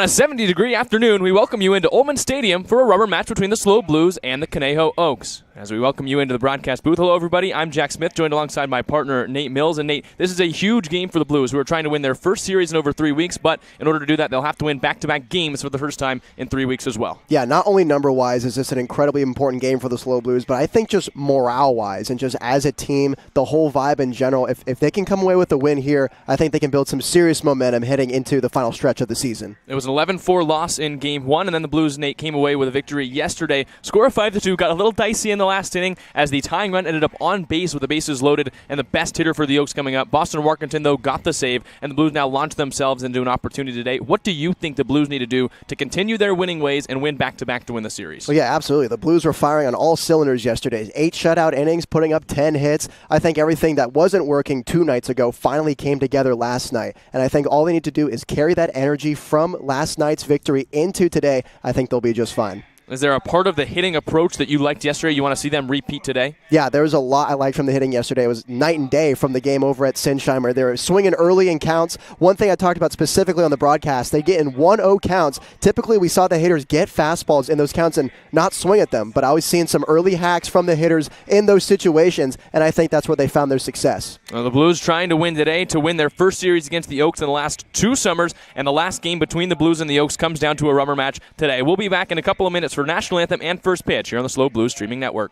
a 70-degree afternoon, we welcome you into Ullman Stadium for a rubber match between the SLO Blues and the Conejo Oaks. As we welcome you into the broadcast booth, hello everybody, I'm Jack Smith, joined alongside my partner Nate Mills. And Nate, this is a huge game for the Blues, who are trying to win their first series in over 3 weeks, but in order to do that, they'll have to win back-to-back games for the first time in 3 weeks as well. Yeah, not only number-wise is this an incredibly important game for the SLO Blues, but I think just morale-wise and just as a team, the whole vibe in general, if they can come away with a win here, I think they can build some serious momentum heading into the final stretch of the season. It was an 11-4 loss in Game 1, and then the Blues, Nate, came away with a victory yesterday. Score of 5-2, got a little dicey in the last inning as the tying run ended up on base with the bases loaded and the best hitter for the Oaks coming up. Boston Workington, though, got the save, and the Blues now launch themselves into an opportunity today. What do you think the Blues need to do to continue their winning ways and win back-to-back to win the series? Well, yeah, absolutely. The Blues were firing on all cylinders yesterday. 8 shutout innings, putting up 10 hits. I think everything that wasn't working 2 nights ago finally came together last night, and I think all they need to do is carry that energy from last night's victory into today. I think they'll be just fine. Is there a part of the hitting approach that you liked yesterday you want to see them repeat today? Yeah, there was a lot I liked from the hitting yesterday. It was night and day from the game over at Sinsheimer. They were swinging early in counts. One thing I talked about specifically on the broadcast, they get in 1-0 counts. Typically, we saw the hitters get fastballs in those counts and not swing at them, but I was seeing some early hacks from the hitters in those situations, and I think that's where they found their success. Well, the Blues trying to win today to win their first series against the Oaks in the last 2 summers, and the last game between the Blues and the Oaks comes down to a rubber match today. We'll be back in a couple of minutes for National Anthem and First Pitch here on the SLO Blues Streaming Network.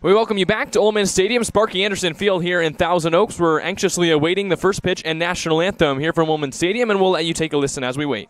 We welcome you back to Ullman Stadium, Sparky Anderson Field here in Thousand Oaks. We're anxiously awaiting the first pitch and national anthem here from Ullman Stadium, and we'll let you take a listen as we wait.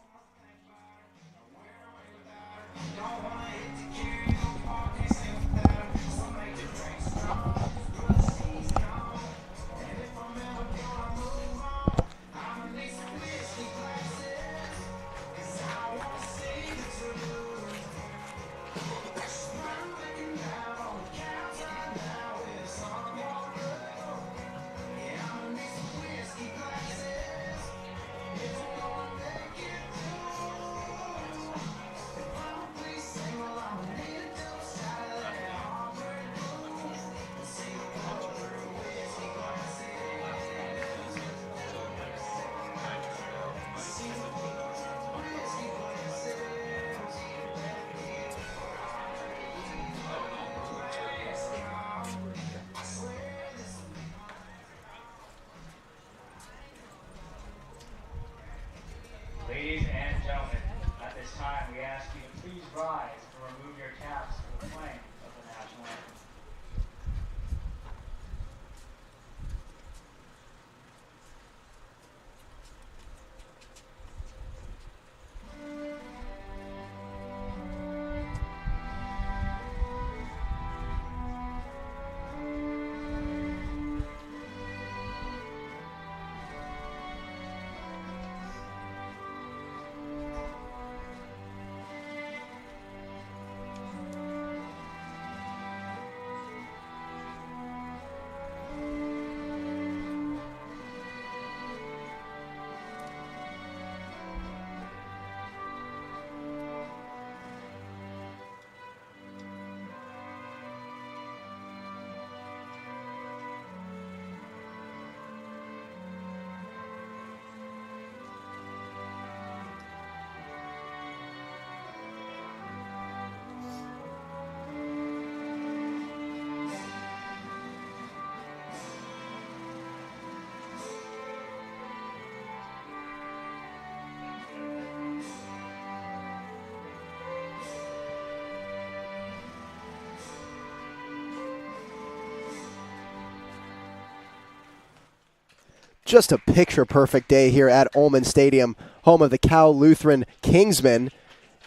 just a picture-perfect day here at Ullman Stadium, home of the Cal Lutheran Kingsmen.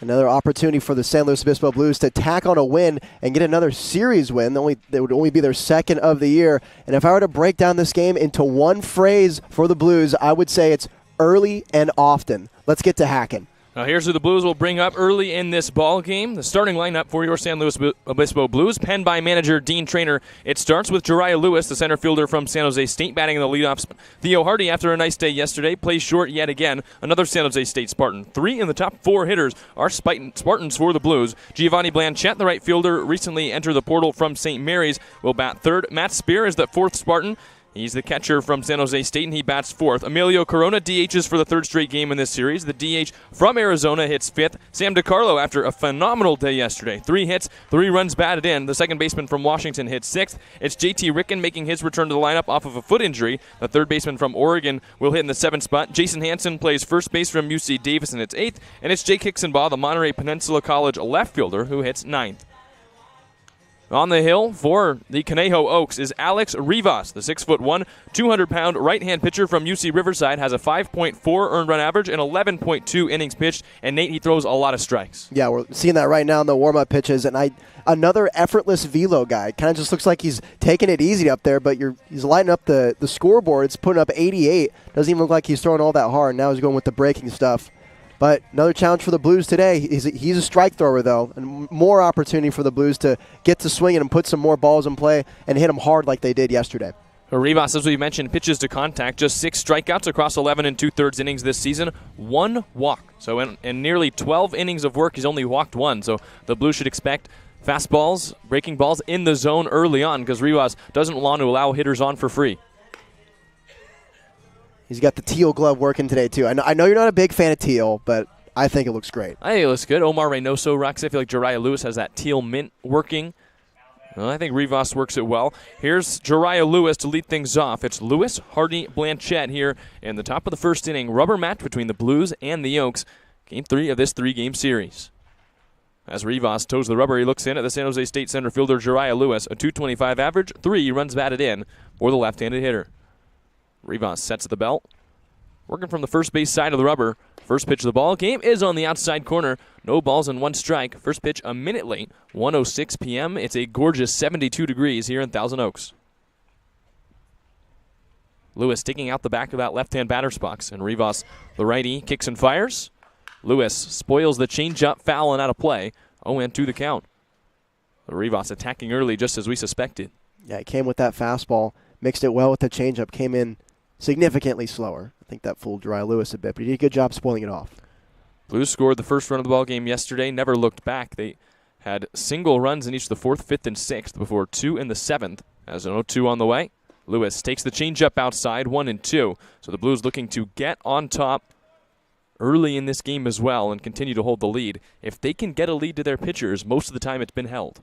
Another opportunity for the San Luis Obispo Blues to tack on a win and get another series win. That would only be their second of the year. And if I were to break down this game into one phrase for the Blues, I would say it's early and often. Let's get to hacking. Now here's who the Blues will bring up early in this ball game. The starting lineup for your San Luis Obispo Blues, penned by manager Dean Traynor. It starts with Jariah Lewis, the center fielder from San Jose State, batting in the leadoff spot. Theo Hardy, after a nice day yesterday, plays short yet again. Another San Jose State Spartan. 3 in the top 4 hitters are Spartans for the Blues. Giovanni Blanchette, the right fielder, recently entered the portal from St. Mary's, will bat third. Matt Spear is the 4th Spartan. He's the catcher from San Jose State, and he bats 4th. Emilio Corona DHs for the 3rd straight game in this series. The DH from Arizona hits 5th. Sam DiCarlo, after a phenomenal day yesterday, 3 hits, 3 runs batted in. The second baseman from Washington hits 6th. It's JT Ricken making his return to the lineup off of a foot injury. The third baseman from Oregon will hit in the 7th spot. Jason Hansen plays first base from UC Davis and hits 8th. And it's Jake Hicksonbaugh, the Monterey Peninsula College left fielder, who hits 9th. On the hill for the Conejo Oaks is Alex Rivas, the 6'1", 200-pound right-hand pitcher from UC Riverside, has a 5.4 earned run average and 11.2 innings pitched. And Nate, he throws a lot of strikes. Yeah, we're seeing that right now in the warm-up pitches. And another effortless velo guy. Kind of just looks like he's taking it easy up there, but he's lighting up the scoreboard. It's putting up 88. Doesn't even look like he's throwing all that hard. Now he's going with the breaking stuff. But another challenge for the Blues today. He's a strike thrower, though, and more opportunity for the Blues to get to swinging and put some more balls in play and hit them hard like they did yesterday. Rivas, as we mentioned, pitches to contact, just 6 strikeouts across 11 2/3 innings this season, 1 walk. So in nearly 12 innings of work, he's only walked 1. So the Blues should expect fastballs, breaking balls in the zone early on because Rivas doesn't want to allow hitters on for free. He's got the teal glove working today, too. I know you're not a big fan of teal, but I think it looks great. I think it looks good. Omar Reynoso rocks. I feel like Jariah Lewis has that teal mint working. Well, I think Rivas works it well. Here's Jariah Lewis to lead things off. It's Lewis, Hardy, Blanchette here in the top of the first inning. Rubber match between the Blues and the Oaks. Game 3 of this 3-game series. As Rivas toes the rubber, he looks in at the San Jose State center fielder Jariah Lewis. A .225 average, 3 runs batted in for the left-handed hitter. Rivas sets the belt. Working from the first base side of the rubber. First pitch of the ball game is on the outside corner. No balls and 1 strike. First pitch a minute late. 1:06 p.m. It's a gorgeous 72 degrees here in Thousand Oaks. Lewis sticking out the back of that left-hand batter's box. And Rivas, the righty, kicks and fires. Lewis spoils the changeup, foul and out of play. 0-2 the count. Rivas attacking early just as we suspected. Yeah, he came with that fastball. Mixed it well with the changeup. Came in significantly slower. I think that fooled Jariah Lewis a bit, but he did a good job spoiling it off. Blues scored the first run of the ball game yesterday, never looked back. They had single runs in each of the 4th, 5th, and 6th before 2 in the 7th. As an 0-2 on the way, Lewis takes the changeup outside, 1-2. So the Blues looking to get on top early in this game as well and continue to hold the lead. If they can get a lead to their pitchers, most of the time it's been held.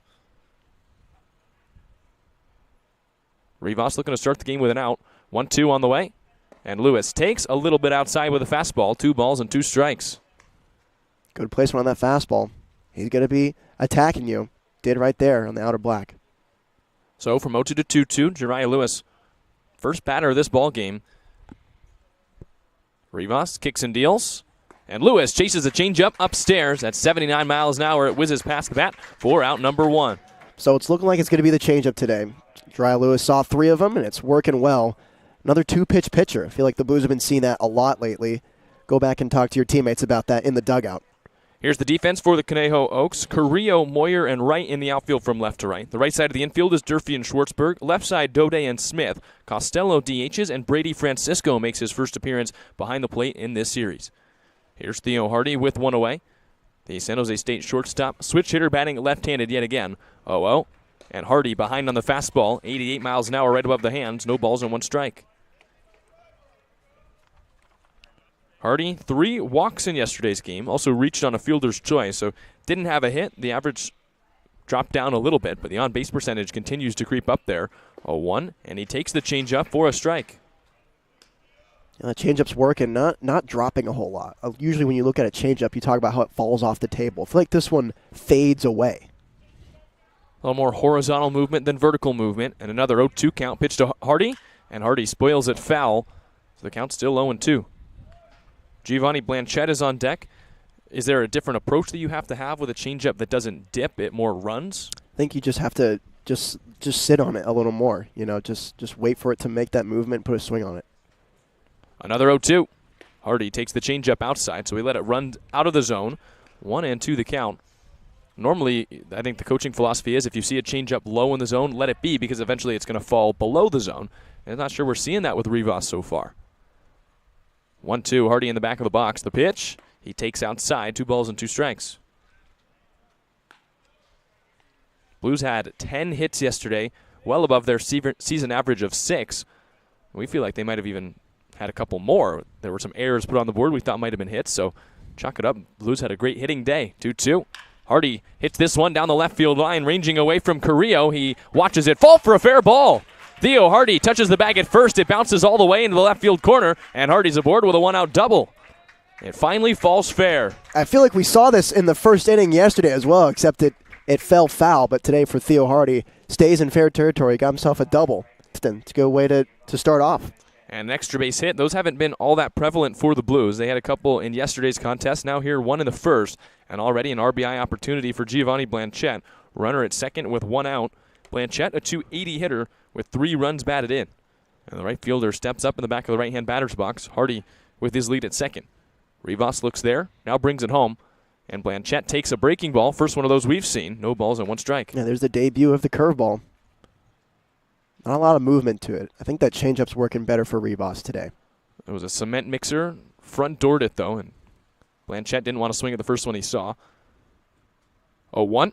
Rivas looking to start the game with an out. 1-2 on the way. And Lewis takes a little bit outside with a fastball. 2 balls and 2 strikes. Good placement on that fastball. He's going to be attacking you. Did right there on the outer black. So from 0-2 to 2-2, Jariah Lewis, first batter of this ball game. Rivas kicks and deals. And Lewis chases a changeup upstairs at 79 miles an hour. It whizzes past the bat for out number 1. So it's looking like it's going to be the changeup today. Jariah Lewis saw 3 of them, and it's working well. Another 2-pitch pitcher. I feel like the Blues have been seeing that a lot lately. Go back and talk to your teammates about that in the dugout. Here's the defense for the Conejo Oaks. Carrillo, Moyer, and Wright in the outfield from left to right. The right side of the infield is Durfee and Schwartzberg. Left side, Dode and Smith. Costello DHs, and Brady Francisco makes his first appearance behind the plate in this series. Here's Theo Hardy with 1 away. The San Jose State shortstop, switch hitter batting left-handed yet again. 0-0. And Hardy behind on the fastball, 88 miles an hour right above the hands. No balls and 1 strike. Hardy, 3 walks in yesterday's game. Also reached on a fielder's choice, so didn't have a hit. The average dropped down a little bit, but the on-base percentage continues to creep up there. 0-1, and he takes the changeup for a strike. Yeah, the changeup's working, not dropping a whole lot. Usually when you look at a changeup, you talk about how it falls off the table. I feel like this one fades away. A little more horizontal movement than vertical movement. And another 0-2 count pitch to Hardy. And Hardy spoils it foul. So the count's still 0-2. Giovanni Blanchette is on deck. Is there a different approach that you have to have with a changeup that doesn't dip, it more runs? I think you just have to just sit on it a little more. Just wait for it to make that movement, put a swing on it. Another 0-2. Hardy takes the changeup outside, so we let it run out of the zone. 1-2 the count. Normally, I think the coaching philosophy is if you see a changeup low in the zone, let it be because eventually it's going to fall below the zone. And I'm not sure we're seeing that with Rivas so far. 1-2, Hardy in the back of the box. The pitch, he takes outside, 2 balls and 2 strikes. Blues had 10 hits yesterday, well above their season average of 6. We feel like they might have even had a couple more. There were some errors put on the board we thought might have been hits, so chalk it up. Blues had a great hitting day. 2-2. Hardy hits this one down the left field line, ranging away from Carrillo. He watches it fall for a fair ball. Theo Hardy touches the bag at first. It bounces all the way into the left field corner, and Hardy's aboard with a 1-out double. It finally falls fair. I feel like we saw this in the first inning yesterday as well, except it fell foul. But today for Theo Hardy, stays in fair territory, got himself a double. It's a good way to start off. And an extra base hit. Those haven't been all that prevalent for the Blues. They had a couple in yesterday's contest. Now here, one in the first. And already an RBI opportunity for Giovanni Blanchette. Runner at second with 1 out. Blanchette, a .280 hitter with 3 runs batted in. And the right fielder steps up in the back of the right-hand batter's box. Hardy with his lead at second. Rivas looks there, now brings it home. And Blanchette takes a breaking ball. First one of those we've seen. No balls and 1 strike. Yeah, there's the debut of the curveball. Not a lot of movement to it. I think that changeup's working better for Rivas today. It was a cement mixer. Front doored it, though, and Blanchette didn't want to swing at the first one he saw. 0-1.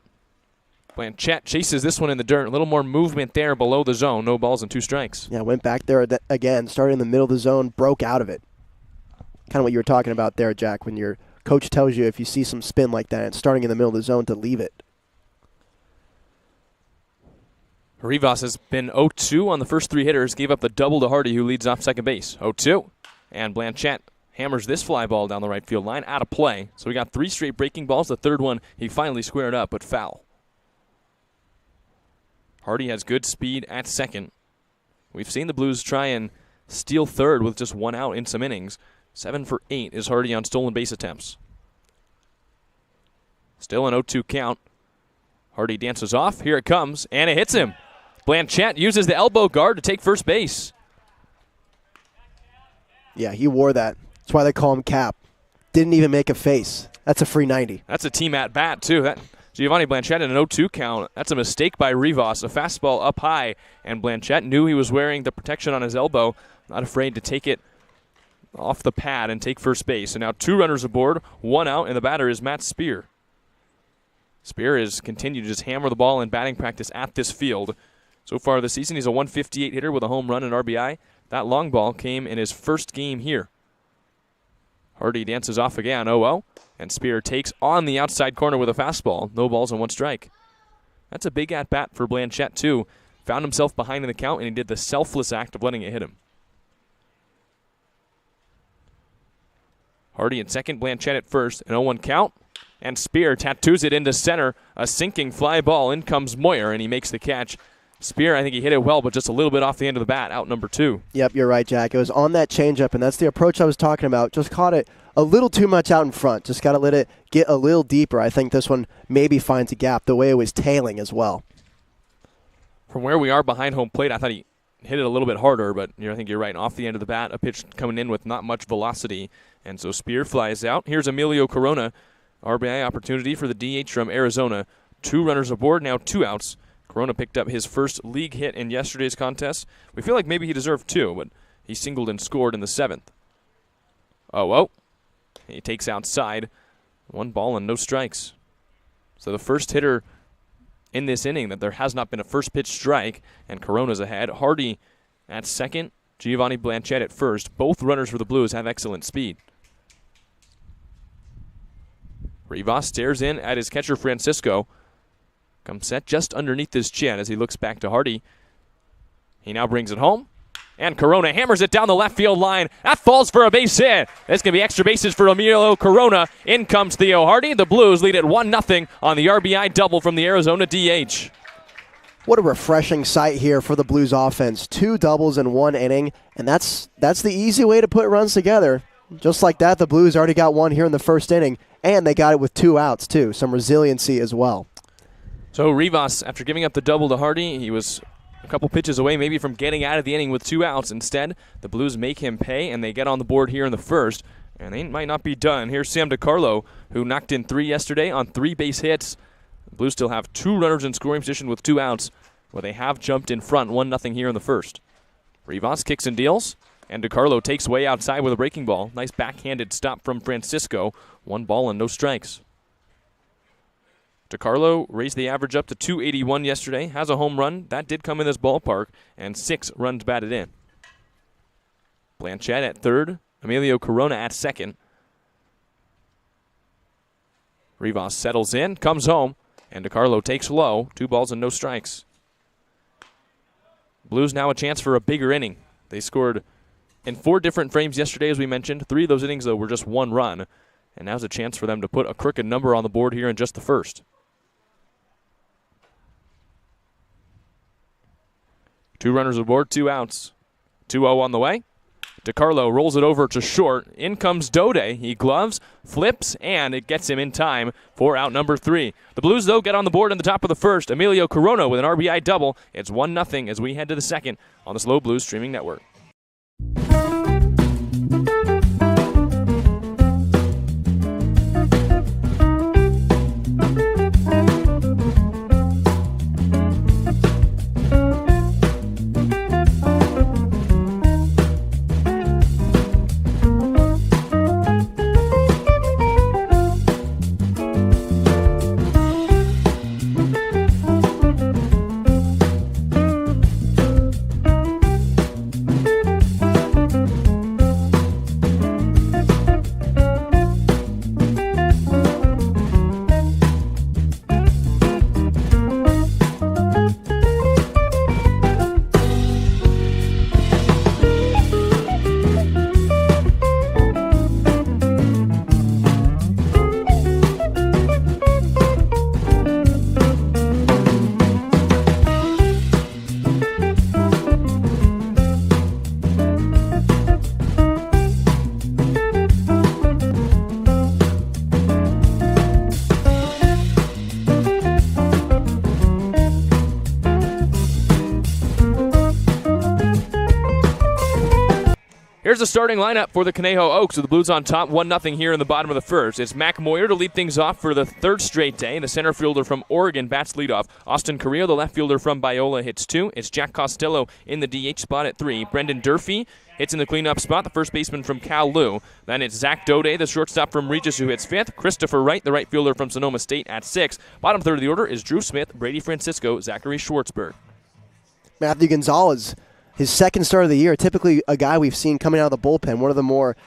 Blanchette chases this one in the dirt. A little more movement there below the zone. No balls and 2 strikes. Yeah, went back there again, started in the middle of the zone, broke out of it. Kind of what you were talking about there, Jack, when your coach tells you if you see some spin like that, it's starting in the middle of the zone to leave it. Rivas has been 0-2 on the first 3 hitters. Gave up the double to Hardy, who leads off second base. 0-2. And Blanchette hammers this fly ball down the right field line, out of play. So we got 3 straight breaking balls. The third one, he finally squared up, but foul. Hardy has good speed at second. We've seen the Blues try and steal third with just 1 out in some innings. 7 for 8 is Hardy on stolen base attempts. Still an 0-2 count. Hardy dances off. Here it comes, and it hits him. Blanchette uses the elbow guard to take first base. Yeah, he wore that. That's why they call him Cap. Didn't even make a face. That's a free 90. That's a team at bat, too. That Giovanni Blanchette in an 0-2 count. That's a mistake by Rivas. A fastball up high, and Blanchette knew he was wearing the protection on his elbow. Not afraid to take it off the pad and take first base. And now 2 runners aboard, 1 out, and the batter is Matt Spear. Spear has continued to just hammer the ball in batting practice at this field. So far this season, he's a 158 hitter with a home run and RBI. That long ball came in his first game here. Hardy dances off again, 0-0. And Spear takes on the outside corner with a fastball. No balls and 1 strike. That's a big at-bat for Blanchette, too. Found himself behind in the count, and he did the selfless act of letting it hit him. Hardy at second, Blanchette at first. An 0-1 count. And Spear tattoos it into center. A sinking fly ball. In comes Moyer, and he makes the catch. Spear, I think he hit it well, but just a little bit off the end of the bat, out number 2. Yep, you're right, Jack. It was on that changeup, and that's the approach I was talking about. Just caught it a little too much out in front. Just got to let it get a little deeper. I think this one maybe finds a gap the way it was tailing as well. From where we are behind home plate, I thought he hit it a little bit harder, but I think you're right. Off the end of the bat, a pitch coming in with not much velocity, and so Spear flies out. Here's Emilio Corona, RBI opportunity for the DH from Arizona. 2 runners aboard, now 2 outs. Corona picked up his first league hit in yesterday's contest. We feel like maybe he deserved 2, but he singled and scored in the 7th. 0-0. He takes outside. 1 ball and no strikes. So the first hitter in this inning that there has not been a first pitch strike, and Corona's ahead. Hardy at second, Giovanni Blanchette at first. Both runners for the Blues have excellent speed. Rivas stares in at his catcher, Francisco. Comes set just underneath his chin as he looks back to Hardy. He now brings it home. And Corona hammers it down the left field line. That falls for a base hit. There's going to be extra bases for Emilio Corona. In comes Theo Hardy. The Blues lead at 1-0 on the RBI double from the Arizona DH. What a refreshing sight here for the Blues offense. 2 doubles in 1 inning, and that's the easy way to put runs together. Just like that, the Blues already got 1 here in the first inning, and they got it with 2 outs, too. Some resiliency as well. So Rivas, after giving up the double to Hardy, he was a couple pitches away maybe from getting out of the inning with 2 outs. Instead, the Blues make him pay, and they get on the board here in the first. And they might not be done. Here's Sam DiCarlo, who knocked in 3 yesterday on 3 base hits. The Blues still have 2 runners in scoring position with 2 outs, where they have jumped in front 1-0 here in the first. Rivas kicks and deals, and DiCarlo takes way outside with a breaking ball. Nice backhanded stop from Francisco. 1 ball and no strikes. DiCarlo raised the average up to .281 yesterday, has a home run. That did come in this ballpark, and 6 runs batted in. Blanchett at third. Emilio Corona at second. Rivas settles in, comes home, and DiCarlo takes low. 2 balls and no strikes. Blues now a chance for a bigger inning. They scored in 4 different frames yesterday, as we mentioned. 3 of those innings, though, were just 1 run. And now's a chance for them to put a crooked number on the board here in just the first. 2 runners aboard, 2 outs. 2-0 on the way. DiCarlo rolls it over to short. In comes Dode. He gloves, flips, and it gets him in time for out number 3. The Blues, though, get on the board in the top of the first. Emilio Corona with an RBI double. It's 1-0 as we head to the second on the SLO Blues streaming network. Here's the starting lineup for the Conejo Oaks with the Blues on top 1-0 here in the bottom of the first. It's Mac Moyer to lead things off for the 3rd straight day. The center fielder from Oregon bats leadoff. Austin Carrillo, the left fielder from Biola, hits 2. It's Jack Costello in the DH spot at 3. Brendan Durfee hits in the cleanup spot, the first baseman from Cal Lu. Then it's Zach Dode, the shortstop from Regis, who hits 5th. Christopher Wright, the right fielder from Sonoma State, at 6. Bottom third of the order is Drew Smith, Brady Francisco, Zachary Schwartzberg. Matthew Gonzalez, his 2nd start of the year, typically a guy we've seen coming out of the bullpen, one of the more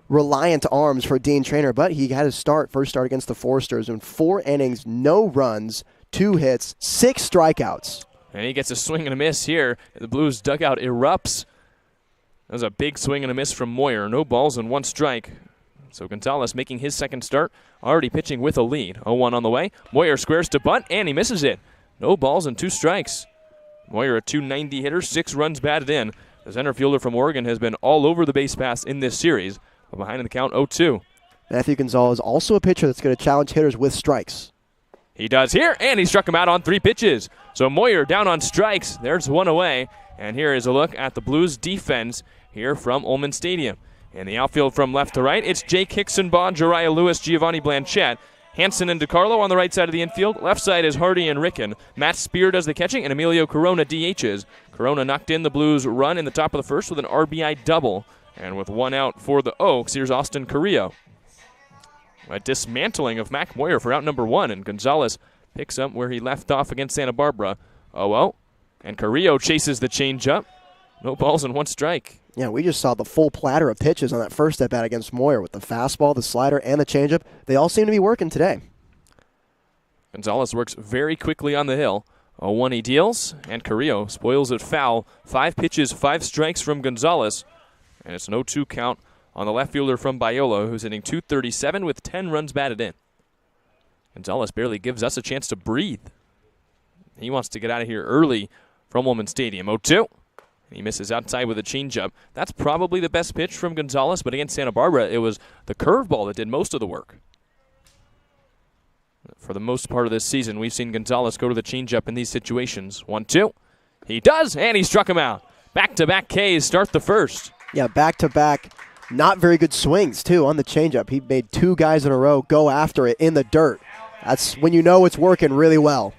reliant arms for Dean Traynor, but he had his first start against the Foresters in 4 innings, no runs, 2 hits, 6 strikeouts. And he gets a swing and a miss here. The Blues dugout erupts. That was a big swing and a miss from Moyer. No balls and 1 strike. So Gonzalez making his 2nd start, already pitching with a lead. 0-1 on the way. Moyer squares to bunt, and he misses it. No balls and 2 strikes. Moyer, a .290 hitter, 6 runs batted in. The center fielder from Oregon has been all over the base paths in this series, but behind in the count 0-2. Matthew Gonzalez, also a pitcher that's going to challenge hitters with strikes. He does here, and he struck him out on 3 pitches. So Moyer down on strikes. There's 1 away. And here is a look at the Blues defense here from Ullman Stadium. In the outfield from left to right, it's Jake Hickson-Bond, Jariah Lewis, Giovanni Blanchett. Hansen and DiCarlo on the right side of the infield. Left side is Hardy and Ricken. Matt Spear does the catching, and Emilio Corona DHs. Corona knocked in the Blues' run in the top of the first with an RBI double. And with 1 out for the Oaks, here's Austin Carrillo. A dismantling of Mac Moyer for out number 1, and Gonzalez picks up where he left off against Santa Barbara. 0-0, and Carrillo chases the changeup. No balls and 1 strike. Yeah, we just saw the full platter of pitches on that first at-bat against Moyer with the fastball, the slider, and the changeup. They all seem to be working today. Gonzalez works very quickly on the hill. 0-1 he deals, and Carrillo spoils it foul. 5 pitches, 5 strikes from Gonzalez, and it's an 0-2 count on the left fielder from Biola, who's hitting .237 with 10 runs batted in. Gonzalez barely gives us a chance to breathe. He wants to get out of here early from Ullman Stadium. 0-2. He misses outside with a changeup. That's probably the best pitch from Gonzalez, but against Santa Barbara, it was the curveball that did most of the work. For the most part of this season, we've seen Gonzalez go to the changeup in these situations. 1-2. He does, and he struck him out. Back-to-back Ks start the first. Yeah, back-to-back, not very good swings, too, on the changeup. He made 2 guys in a row go after it in the dirt. That's when you know it's working really well.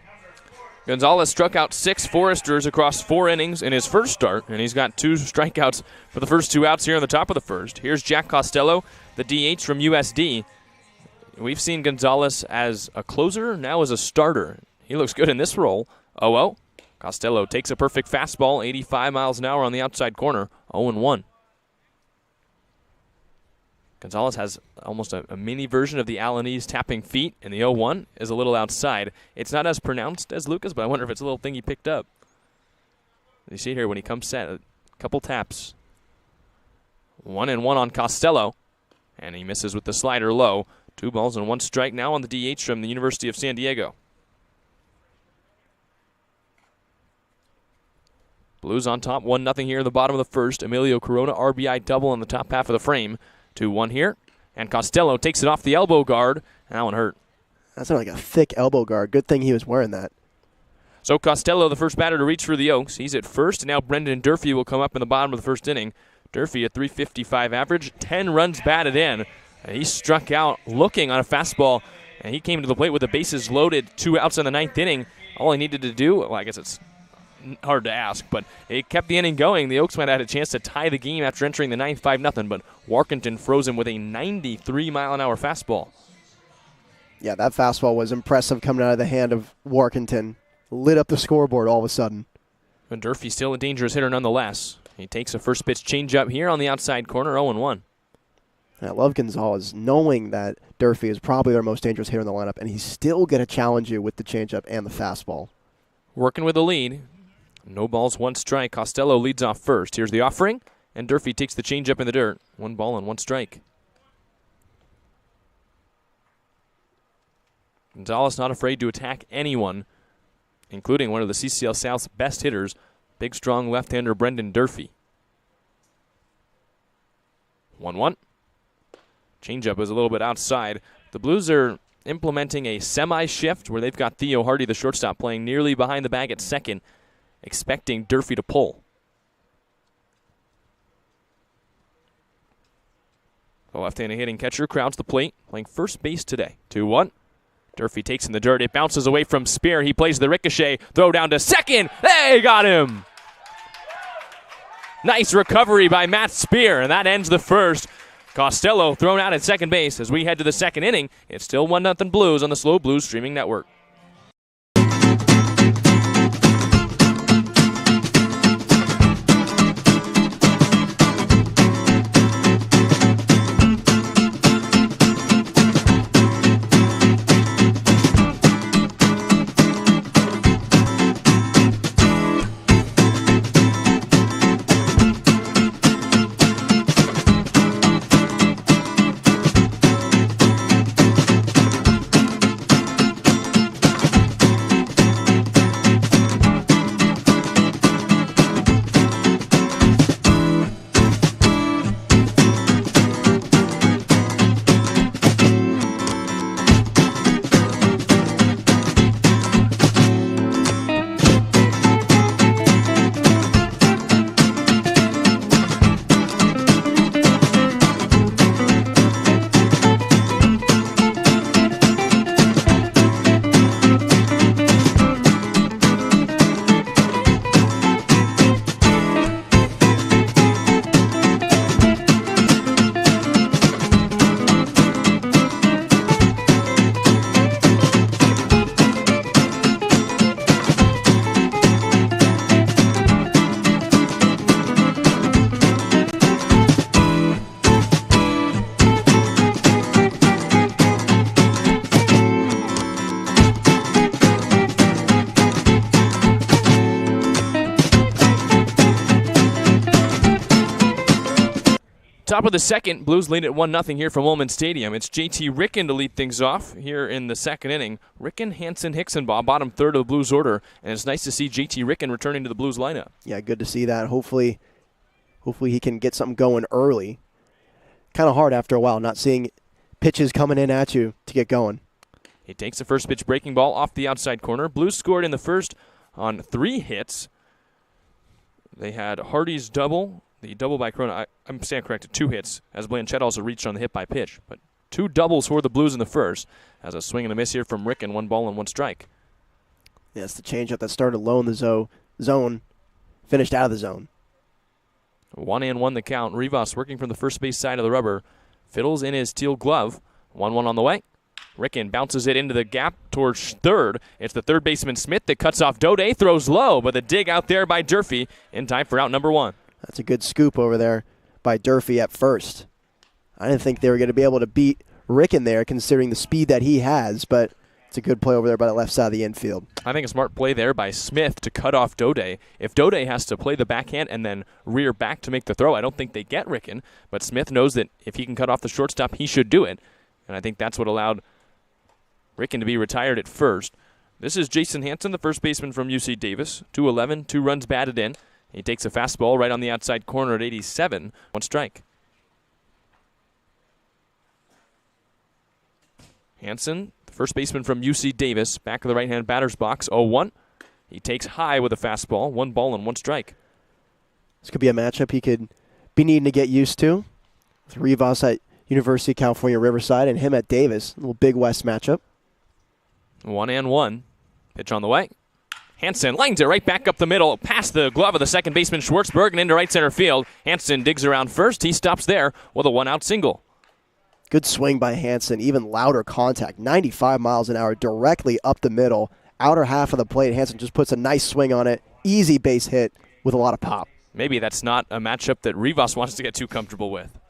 Gonzalez struck out 6 Foresters across 4 innings in his first start, and he's got 2 strikeouts for the first 2 outs here on the top of the first. Here's Jack Costello, the DH from USD. We've seen Gonzalez as a closer, now as a starter. He looks good in this role. 0-0. Costello takes a perfect fastball, 85 miles an hour on the outside corner, 0-1. Gonzalez has almost a mini version of the Alanese tapping feet, and the 0-1 is a little outside. It's not as pronounced as Lucas, but I wonder if it's a little thing he picked up. You see here when he comes set, a couple taps. 1-1 on Costello, and he misses with the slider low. 2 balls and 1 strike now on the DH from the University of San Diego. Blues on top, 1-0 here in the bottom of the first. Emilio Corona RBI double in the top half of the frame. 2-1 here, and Costello takes it off the elbow guard. That one hurt. That's like a thick elbow guard. Good thing he was wearing that. So Costello, the first batter to reach for the Oaks. He's at first, and now Brendan Durfee will come up in the bottom of the first inning. Durfee at .355 average, 10 runs batted in. And he struck out looking on a fastball, and he came to the plate with the bases loaded, 2 outs in the 9th inning. All he needed to do, well, I guess it's hard to ask, but it kept the inning going. The Oaks might have had a chance to tie the game after entering the 9th 5-0, but Warkentin froze him with a 93-mile-an-hour fastball. Yeah, that fastball was impressive coming out of the hand of Warkentin. Lit up the scoreboard all of a sudden. And Durfee's still a dangerous hitter nonetheless. He takes a first pitch changeup here on the outside corner, 0-1. I love Gonzalez knowing that Durfee is probably their most dangerous hitter in the lineup, and he's still going to challenge you with the changeup and the fastball. Working with the lead. No balls, 1 strike. Costello leads off first. Here's the offering, and Durfee takes the changeup in the dirt. 1 ball and 1 strike. Gonzalez not afraid to attack anyone, including one of the CCL South's best hitters, big, strong left-hander Brendan Durfee. 1-1. Changeup is a little bit outside. The Blues are implementing a semi-shift where they've got Theo Hardy, the shortstop, playing nearly behind the bag at second, expecting Durfee to pull. The left-handed hitting catcher crowds the plate, playing first base today. 2-1. Durfee takes in the dirt. It bounces away from Spear. He plays the ricochet. Throw down to second. They got him. Nice recovery by Matt Spear, and that ends the first. Costello thrown out at second base as we head to the second inning. It's still 1-0 Blues on the SLO Blues streaming network. Top of the second, Blues lead at 1-0 here from Ullman Stadium. It's JT Ricken to lead things off here in the second inning. Ricken, Hansen, Hicksonbaugh, bottom third of the Blues order, and it's nice to see JT Ricken returning to the Blues lineup. Yeah, good to see that. Hopefully he can get something going early. Kind of hard after a while not seeing pitches coming in at you to get going. He takes the first pitch breaking ball off the outside corner. Blues scored in the first on 3 hits. They had Hardy's double. The double by Corona, I'm standing corrected, 2 hits, as Blanchett also reached on the hit by pitch. But 2 doubles for the Blues in the first, as a swing and a miss here from Ricken, 1 ball and 1 strike. Yeah, it's the changeup that started low in the zone, finished out of the zone. 1-1 the count. Rivas working from the first base side of the rubber, fiddles in his teal glove. 1-1 on the way. Ricken bounces it into the gap towards third. It's the third baseman Smith that cuts off Dode, throws low, but the dig out there by Durfee in time for out number 1. That's a good scoop over there by Durfee at first. I didn't think they were going to be able to beat Ricken there, considering the speed that he has, but it's a good play over there by the left side of the infield. I think a smart play there by Smith to cut off Dode. If Dode has to play the backhand and then rear back to make the throw, I don't think they get Ricken, but Smith knows that if he can cut off the shortstop, he should do it, and I think that's what allowed Ricken to be retired at first. This is Jason Hansen, the first baseman from UC Davis. 2-11, 2 runs batted in. He takes a fastball right on the outside corner at 87. 1 strike. Hansen, the first baseman from UC Davis, back of the right-hand batter's box, 0-1. He takes high with a fastball, 1 ball and 1 strike. This could be a matchup he could be needing to get used to. With Rivas at University of California, Riverside, and him at Davis. A little Big West matchup. 1-1. Pitch on the way. Hansen lines it right back up the middle, past the glove of the second baseman Schwartzberg and into right center field. Hansen digs around first. He stops there with a 1-out single. Good swing by Hansen, even louder contact. 95 miles an hour directly up the middle. Outer half of the plate. Hansen just puts a nice swing on it. Easy base hit with a lot of pop. Maybe that's not a matchup that Rivas wants to get too comfortable with.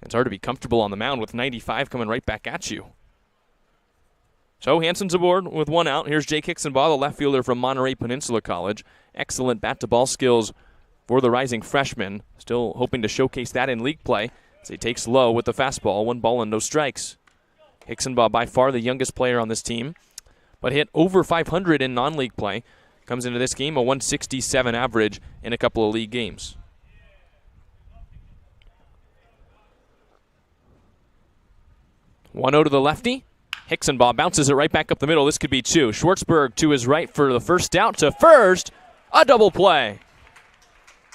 It's hard to be comfortable on the mound with 95 coming right back at you. So Hansen's aboard with 1 out. Here's Jake Hicksonbaugh, the left fielder from Monterey Peninsula College. Excellent bat-to-ball skills for the rising freshman. Still hoping to showcase that in league play as he takes low with the fastball. 1 ball and no strikes. Hicksonbaugh by far the youngest player on this team, but hit over 500 in non-league play. Comes into this game a 167 average in a couple of league games. One to the lefty. Hicksonbaugh bounces it right back up the middle. This could be 2. Schwartzberg to his right for the first out to first. A double play.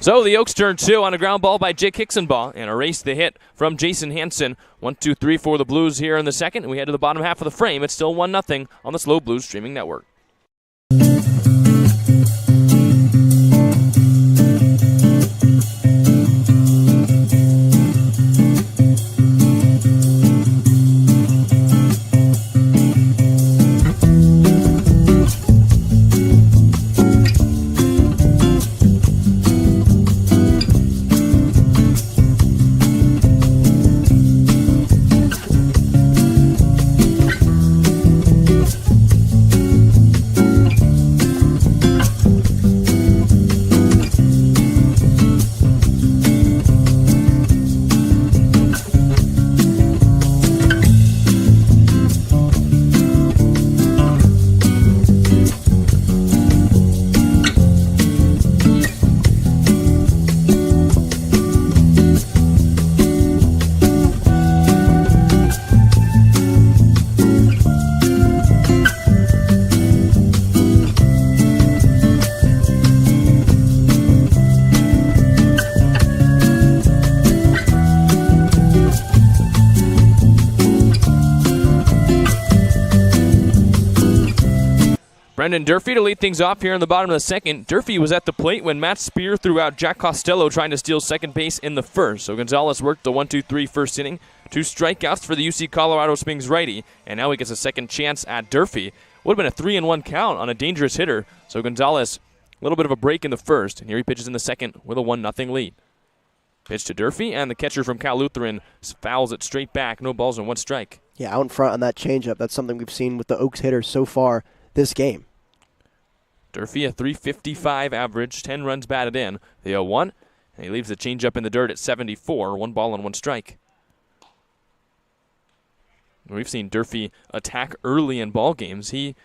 So the Oaks turn 2 on a ground ball by Jake Hicksonbaugh and erase the hit from Jason Hansen. 1-2-3 for the Blues here in the second. We head to the bottom half of the frame. It's still 1-0 on the SLO Blues streaming network. Brendan Durfee to lead things off here in the bottom of the second. Durfee was at the plate when Matt Spear threw out Jack Costello trying to steal second base in the first. So Gonzalez worked the 1-2-3 first inning. 2 strikeouts for the UC Colorado Springs righty, and now he gets a second chance at Durfee. Would have been a 3-1 count on a dangerous hitter. So Gonzalez, a little bit of a break in the first, and here he pitches in the second with a 1-0 lead. Pitch to Durfee, and the catcher from Cal Lutheran fouls it straight back. No balls and 1 strike. Yeah, out in front on that changeup. That's something we've seen with the Oaks hitters so far this game. Durfee, a .355 average, 10 runs batted in. The 0-1. And he leaves the changeup in the dirt at 74, 1 ball and 1 strike. We've seen Durfee attack early in ball games. He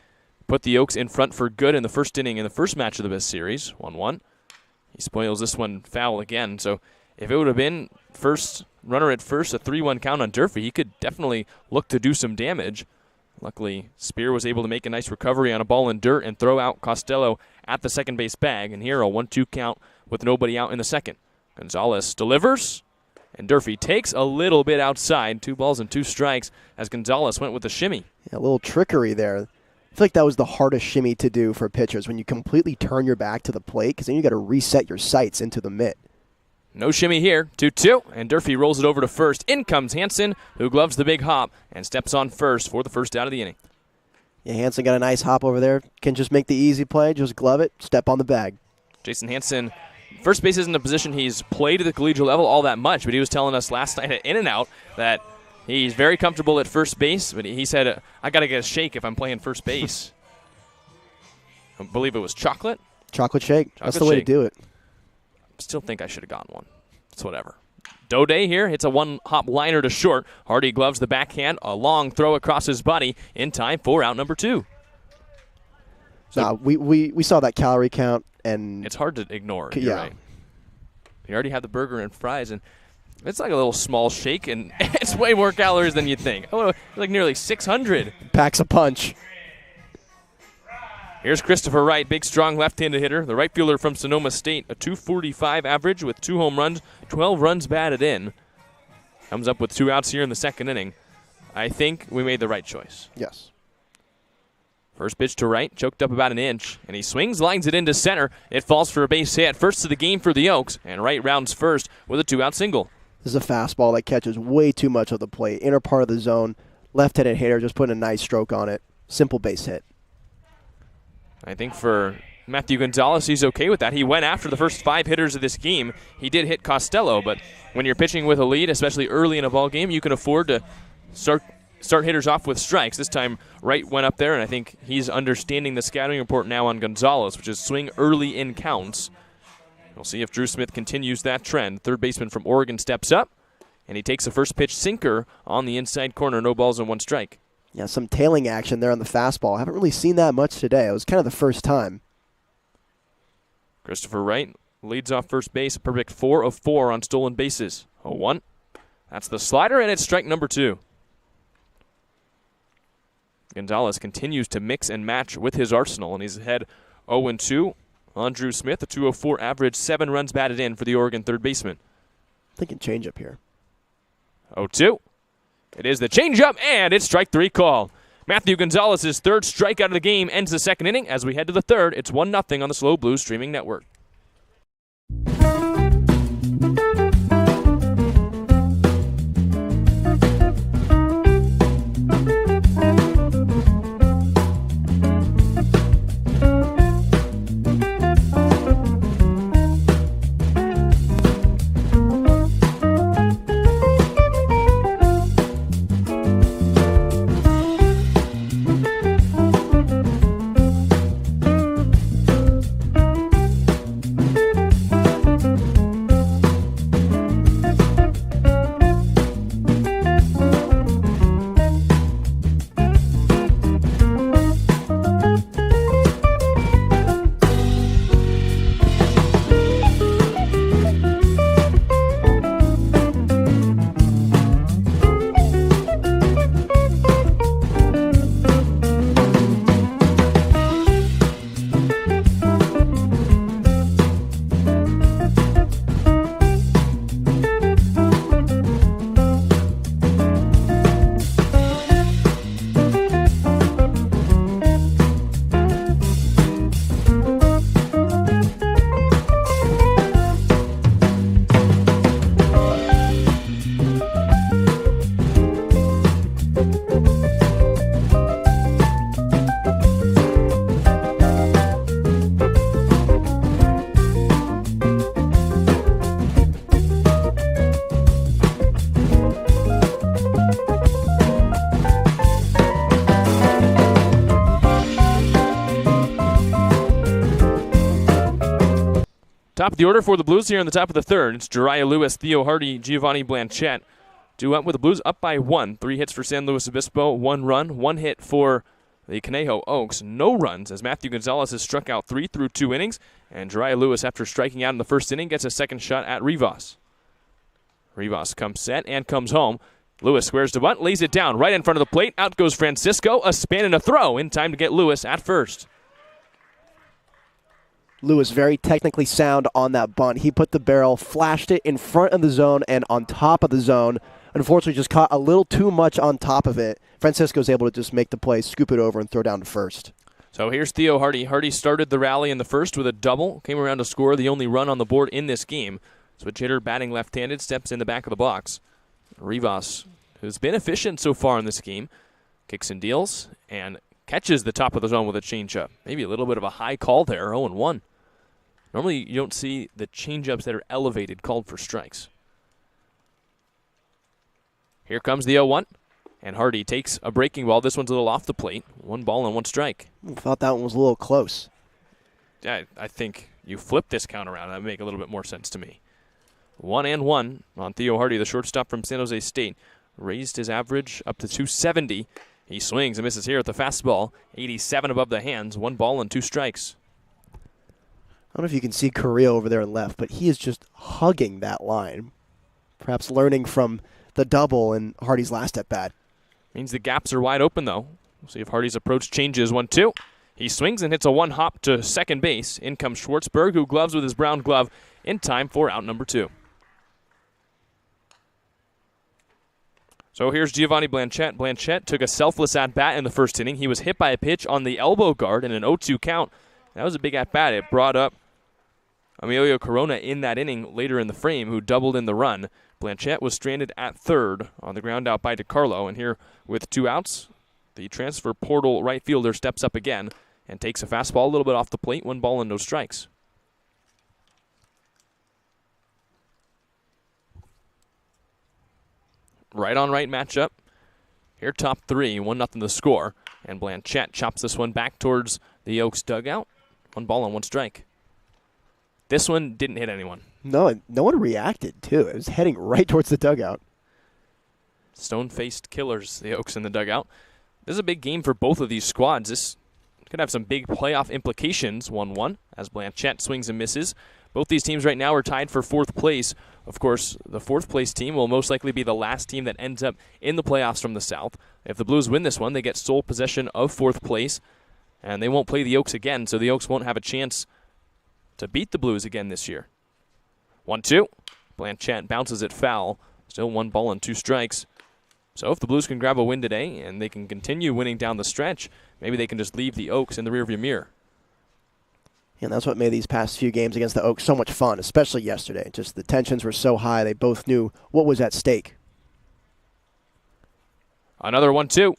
put the Oaks in front for good in the first inning in the first match of the best series, 1-1. He spoils this one foul again. So if it would have been first runner at first, a 3-1 count on Durfee, he could definitely look to do some damage. Luckily, Spear was able to make a nice recovery on a ball in dirt and throw out Costello at the second base bag. And here a 1-2 count with nobody out in the second. Gonzalez delivers, and Durfee takes a little bit outside. 2 balls and 2 strikes as Gonzalez went with the shimmy. Yeah, a little trickery there. I feel like that was the hardest shimmy to do for pitchers, when you completely turn your back to the plate, because then you got to reset your sights into the mitt. No shimmy here. 2-2, and Durfee rolls it over to first. In comes Hansen, who gloves the big hop and steps on first for the first out of the inning. Yeah, Hansen got a nice hop over there. Can just make the easy play, just glove it, step on the bag. Jason Hansen, first base isn't a position he's played at the collegiate level all that much, but he was telling us last night at In and Out that he's very comfortable at first base, but he said, I got to get a shake if I'm playing first base. I believe it was chocolate. Chocolate shake. That's the way to do it. Still think I should have gotten one. It's whatever. Dode here hits a 1-hop liner to short. Hardy gloves the backhand. A long throw across his body in time for out number 2. So we saw that calorie count, and it's hard to ignore. You're right. You already have the burger and fries, and it's like a little small shake, and it's way more calories than you think. Oh, like nearly 600. Packs a punch. Here's Christopher Wright, big, strong left-handed hitter. The right fielder from Sonoma State, a .245 average with 2 home runs, 12 runs batted in. Comes up with 2 outs here in the second inning. I think we made the right choice. Yes. First pitch to Wright, choked up about an inch, and he swings, lines it into center. It falls for a base hit. First to the game for the Oaks, and Wright rounds first with a 2-out single. This is a fastball that catches way too much of the plate. Inner part of the zone, left-handed hitter just putting a nice stroke on it. Simple base hit. I think for Matthew Gonzalez, he's okay with that. He went after the first 5 hitters of this game. He did hit Costello, but when you're pitching with a lead, especially early in a ball game, you can afford to start hitters off with strikes. This time, Wright went up there, and I think he's understanding the scouting report now on Gonzalez, which is swing early in counts. We'll see if Drew Smith continues that trend. Third baseman from Oregon steps up, and he takes a first pitch sinker on the inside corner. No balls and 1 strike. Yeah, some tailing action there on the fastball. Haven't really seen that much today. It was kind of the first time. Christopher Wright leads off first base, a perfect 4 of 4 on stolen bases. 0-1. That's the slider, and it's strike number 2. Gonzalez continues to mix and match with his arsenal, and he's ahead 0-2 on Drew Smith, a .204 average, 7 runs batted in for the Oregon third baseman. Thinking changeup here. 0-2. It is the changeup, and it's strike 3 call. Matthew Gonzalez's third strikeout of the game ends the second inning. As we head to the third, it's 1-0 on the SLO Blues streaming network. Top of the order for the Blues here in the top of the third. It's Jariah Lewis, Theo Hardy, Giovanni Blanchette. Due up with the Blues up by 1. 3 hits for San Luis Obispo, 1 run, 1 hit for the Conejo Oaks. No runs as Matthew Gonzalez has struck out 3 through 2 innings. And Jariah Lewis, after striking out in the first inning, gets a second shot at Rivas. Rivas comes set and comes home. Lewis squares to bunt, lays it down right in front of the plate. Out goes Francisco, a spin and a throw in time to get Lewis at first. Lewis very technically sound on that bunt. He put the barrel, flashed it in front of the zone and on top of the zone. Unfortunately, just caught a little too much on top of it. Francisco's able to just make the play, scoop it over, and throw down to first. So here's Theo Hardy. Hardy started the rally in the first with a double, came around to score the only run on the board in this game. Switch hitter batting left-handed, steps in the back of the box. Rivas, who's been efficient so far in this game, kicks and deals and catches the top of the zone with a changeup. Maybe a little bit of a high call there, 0-1. Normally you don't see the changeups that are elevated called for strikes. Here comes the 0-1, and Hardy takes a breaking ball. This one's a little off the plate. 1 ball and 1 strike. I thought that one was a little close. Yeah, I think you flip this count around. That would make a little bit more sense to me. 1-1 on Theo Hardy, the shortstop from San Jose State. Raised his average up to 270. He swings and misses here at the fastball. 87 above the hands. 1 ball and 2 strikes. I don't know if you can see Correa over there in left, but he is just hugging that line. Perhaps learning from the double in Hardy's last at-bat. Means the gaps are wide open, though. We'll see if Hardy's approach changes. 1-2. He swings and hits a 1-hop to second base. In comes Schwartzberg, who gloves with his brown glove in time for out number 2. So here's Giovanni Blanchette. Blanchette took a selfless at-bat in the first inning. He was hit by a pitch on the elbow guard in an 0-2 count. That was a big at-bat. It brought up Emilio Corona in that inning later in the frame, who doubled in the run. Blanchette was stranded at third on the ground out by DiCarlo. And here with 2 outs, the transfer portal right fielder steps up again and takes a fastball a little bit off the plate. 1 ball and no strikes. Right on right matchup. Here top 3, 1-0 the score. And Blanchette chops this one back towards the Oaks dugout. 1 ball and 1 strike. This one didn't hit anyone. No one reacted, too. It was heading right towards the dugout. Stone-faced killers, the Oaks in the dugout. This is a big game for both of these squads. This could have some big playoff implications, 1-1, as Blanchette swings and misses. Both these teams right now are tied for 4th place. Of course, the 4th place team will most likely be the last team that ends up in the playoffs from the South. If the Blues win this one, they get sole possession of 4th place, and they won't play the Oaks again, so the Oaks won't have a chance to beat the Blues again this year. 1-2. Blanchette bounces it foul. Still 1 ball and 2 strikes. So if the Blues can grab a win today and they can continue winning down the stretch, maybe they can just leave the Oaks in the rearview mirror. And that's what made these past few games against the Oaks so much fun, especially yesterday. Just the tensions were so high, they both knew what was at stake. Another 1-2.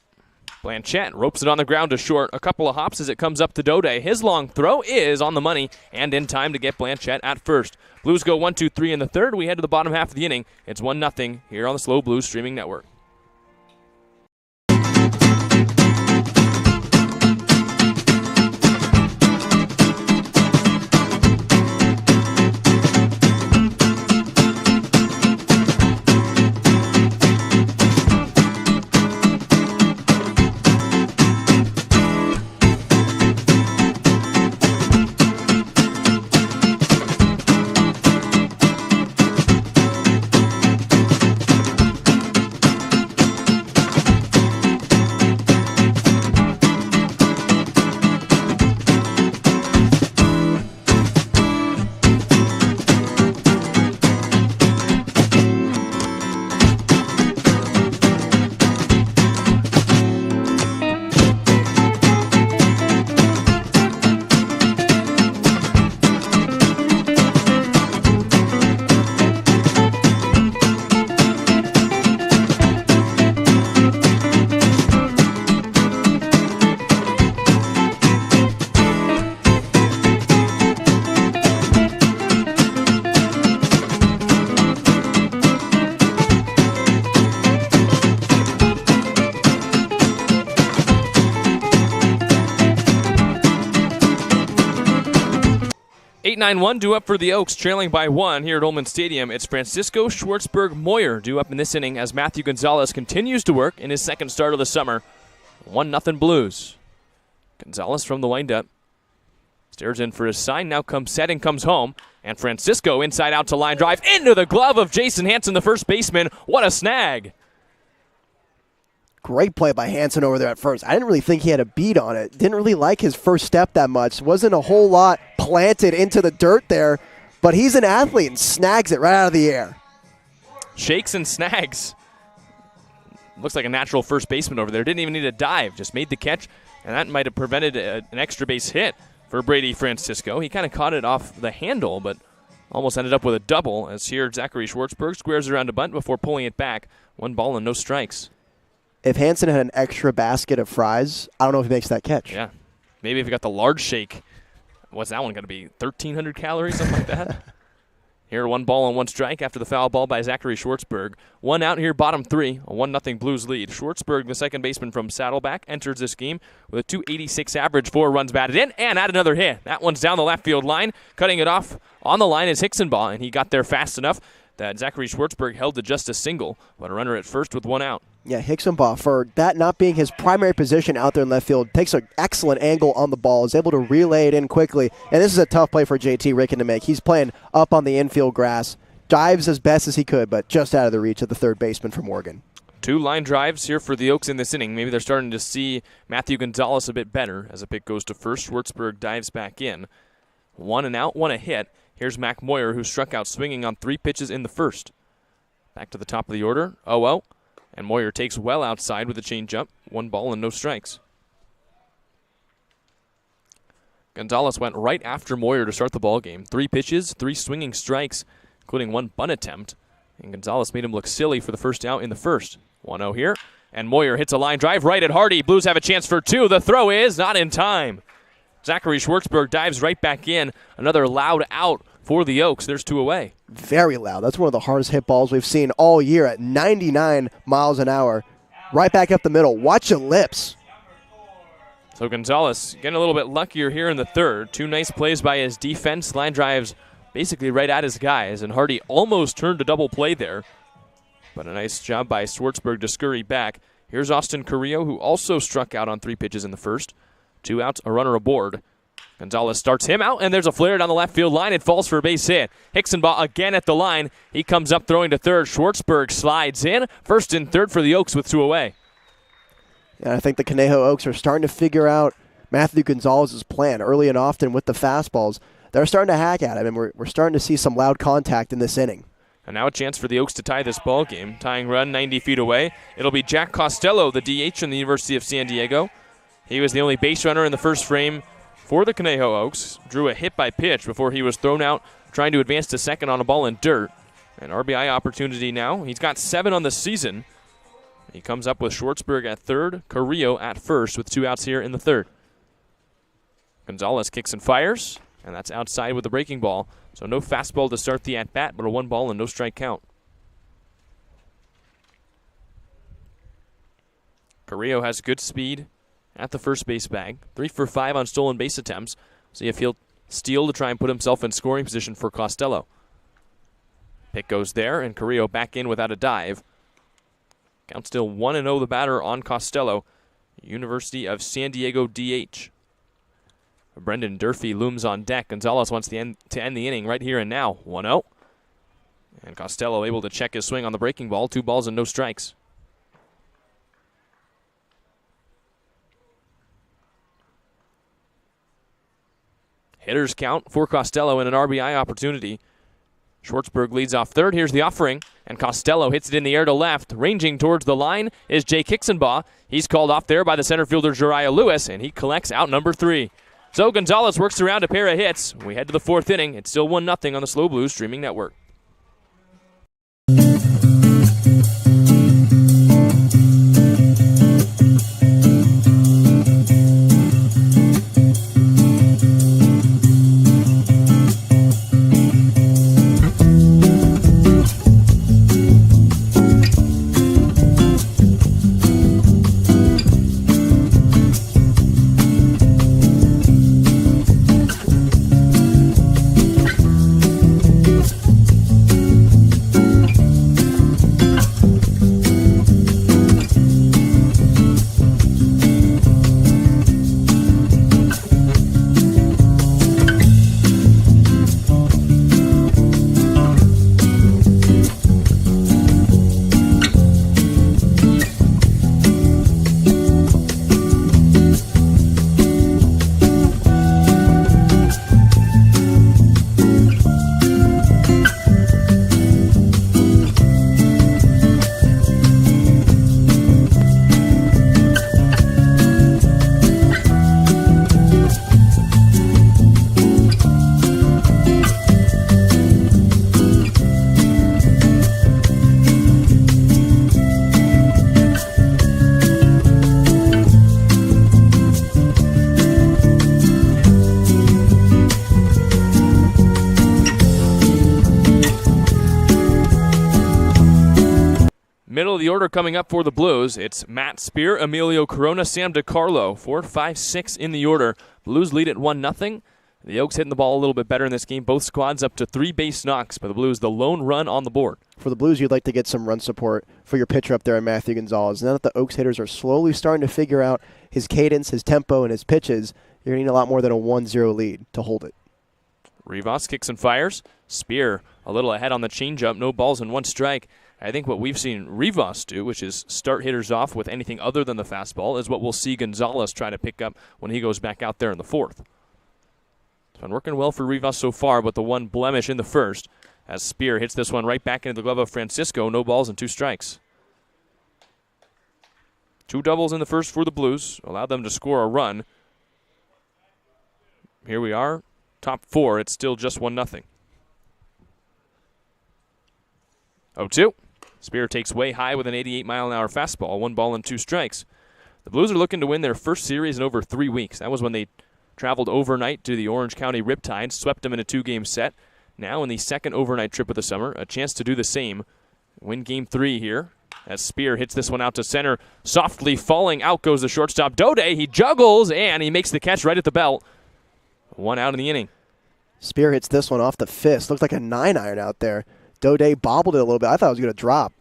Blanchette ropes it on the ground to short. A couple of hops as it comes up to Dode. His long throw is on the money and in time to get Blanchette at first. Blues go 1-2-3 in the third. We head to the bottom half of the inning. It's 1-0 here on the SLO Blues streaming network. Late 9-1 due up for the Oaks, trailing by 1 here at Ullman Stadium. It's Francisco Schwartzberg-Moyer due up in this inning as Matthew Gonzalez continues to work in his second start of the summer. 1-0 Blues. Gonzalez from the windup. Stares in for his sign, now comes set and comes home. And Francisco inside out to line drive into the glove of Jason Hansen, the first baseman. What a snag. Great play by Hansen over there at first. I didn't really think he had a beat on it. Didn't really like his first step that much. Wasn't a whole lot planted into the dirt there, but he's an athlete and snags it right out of the air. Shakes and snags. Looks like a natural first baseman over there. Didn't even need a dive, just made the catch, and that might have prevented an extra base hit for Brady Francisco. He kind of caught it off the handle, but almost ended up with a double as here Zachary Schwartzberg squares around a bunt before pulling it back. 1 ball and no strikes. If Hansen had an extra basket of fries, I don't know if he makes that catch. Yeah. Maybe if he got the large shake. What's that one going to be? 1,300 calories, something like that? Here, 1 ball and 1 strike after the foul ball by Zachary Schwartzberg. 1 out here, bottom 3, a 1-0 Blues lead. Schwartzberg, the second baseman from Saddleback, enters this game with a .286 average, 4 runs batted in, and add another hit. That one's down the left field line. Cutting it off on the line is Hicksonbaugh, and he got there fast enough that Zachary Schwartzberg held to just a single, but a runner at first with 1 out. Yeah, Hicksonbaugh, for that not being his primary position out there in left field, takes an excellent angle on the ball, is able to relay it in quickly. And this is a tough play for JT Ricken to make. He's playing up on the infield grass, dives as best as he could, but just out of the reach of the third baseman from Morgan. 2 line drives here for the Oaks in this inning. Maybe they're starting to see Matthew Gonzalez a bit better as a pick goes to first. Schwartzberg dives back in. 1 and out, 1 a hit. Here's Mac Moyer, who struck out swinging on 3 pitches in the first. Back to the top of the order, 0-0. And Moyer takes well outside with a changeup. 1 ball and no strikes. Gonzalez went right after Moyer to start the ball game. 3 pitches, 3 swinging strikes, including 1 bunt attempt. And Gonzalez made him look silly for the first out in the first. 1-0 here. And Moyer hits a line drive right at Hardy. Blues have a chance for 2. The throw is not in time. Zachary Schwartzberg dives right back in. Another loud out for the Oaks. There's 2 away. Very loud. That's one of the hardest hit balls we've seen all year at 99 miles an hour. Right back up the middle. Watch your lips. So Gonzalez getting a little bit luckier here in the third. 2 nice plays by his defense. Line drives basically right at his guys, and Hardy almost turned a double play there. But a nice job by Schwartzberg to scurry back. Here's Austin Carrillo, who also struck out on 3 pitches in the first. 2 outs, a runner aboard. Gonzalez starts him out, and there's a flare down the left field line. It falls for a base hit. Hicksonbaugh again at the line. He comes up throwing to third. Schwartzberg slides in. First and third for the Oaks with 2 away. And I think the Conejo Oaks are starting to figure out Matthew Gonzalez's plan early and often with the fastballs. They're starting to hack at him, and we're starting to see some loud contact in this inning. And now a chance for the Oaks to tie this ball game. Tying run 90 feet away. It'll be Jack Costello, the DH from the University of San Diego. He was the only base runner in the first frame for the Conejo Oaks. Drew a hit by pitch before he was thrown out trying to advance to second on a ball in dirt. An RBI opportunity now. He's got 7 on the season. He comes up with Schwartzberg at third, Carrillo at first with 2 outs here in the third. Gonzalez kicks and fires, and that's outside with the breaking ball. So no fastball to start the at-bat, but a 1 ball and no strike count. Carrillo has good speed at the first base bag. 3 for 5 on stolen base attempts. See if he'll steal to try and put himself in scoring position for Costello. Pick goes there, and Carrillo back in without a dive. Count still 1-0 the batter on Costello. University of San Diego DH. Brendan Durfee looms on deck. Gonzalez wants to end the inning right here and now. 1-0. And Costello able to check his swing on the breaking ball. 2 balls and no strikes. Hitters count for Costello and an RBI opportunity. Schwartzberg leads off third. Here's the offering, and Costello hits it in the air to left. Ranging towards the line is Jake Hicksonbaugh. He's called off there by the center fielder Jariah Lewis, and he collects out number 3. So Gonzalez works around a pair of hits. We head to the 4th inning. It's still 1-0 on the SLO Blues streaming network. order coming up for the Blues. It's Matt Spear, Emilio Corona, Sam DiCarlo. 4, 5, 6 in the order. Blues lead at 1-0. The Oaks hitting the ball a little bit better in this game. Both squads up to 3 base knocks, but the Blues the lone run on the board. For the Blues, you'd like to get some run support for your pitcher up there in Matthew Gonzalez. Now that the Oaks hitters are slowly starting to figure out his cadence, his tempo, and his pitches, you're going to need a lot more than a 1-0 lead to hold it. Rivas kicks and fires. Spear a little ahead on the changeup. No balls and 1 strike. I think what we've seen Rivas do, which is start hitters off with anything other than the fastball, is what we'll see Gonzalez try to pick up when he goes back out there in the 4th. It's been working well for Rivas so far, but the one blemish in the first as Spear hits this one right back into the glove of Francisco. No balls and 2 strikes. 2 doubles in the first for the Blues. Allowed them to score a run. Here we are. Top 4. It's still just 1-0. 0-2. Spear takes way high with an 88-mile-an-hour fastball. 1 ball and 2 strikes. The Blues are looking to win their first series in over 3 weeks. That was when they traveled overnight to the Orange County Riptides, swept them in a 2-game set. Now in the second overnight trip of the summer, a chance to do the same. Win Game 3 here as Spear hits this one out to center. Softly falling out goes the shortstop, Dode. He juggles, and he makes the catch right at the belt. 1 out in the inning. Spear hits this one off the fist. Looked like a 9-iron out there. Dode bobbled it a little bit. I thought it was going to drop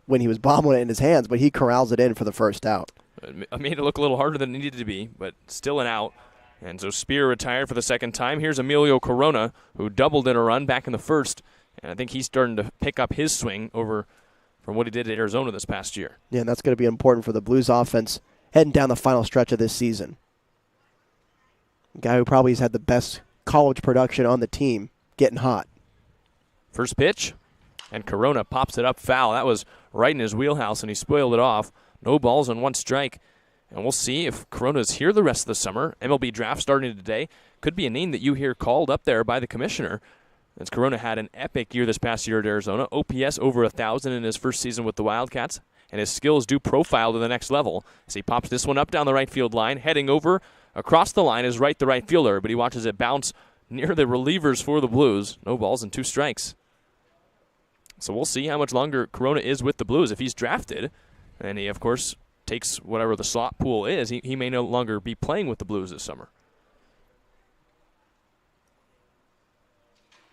when he was bobbling it in his hands, but he corrals it in for the first out. It made it look a little harder than it needed to be, but still an out. And so Spear retired for the second time. Here's Emilio Corona, who doubled in a run back in the first. And I think he's starting to pick up his swing over from what he did at Arizona this past year. Yeah, and that's going to be important for the Blues offense heading down the final stretch of this season. A guy who probably has had the best college production on the team getting hot. First pitch, and Corona pops it up foul. That was right in his wheelhouse, and he spoiled it off. No balls and 1 strike. And we'll see if Corona's here the rest of the summer. MLB draft starting today. Could be a name that you hear called up there by the commissioner. As Corona had an epic year this past year at Arizona. OPS over 1,000 in his first season with the Wildcats. And his skills do profile to the next level. As he pops this one up down the right field line. Heading over across the line is the right fielder. But he watches it bounce near the relievers for the Blues. No balls and 2 strikes. So we'll see how much longer Corona is with the Blues. If he's drafted, and he, of course, takes whatever the slot pool is, he may no longer be playing with the Blues this summer.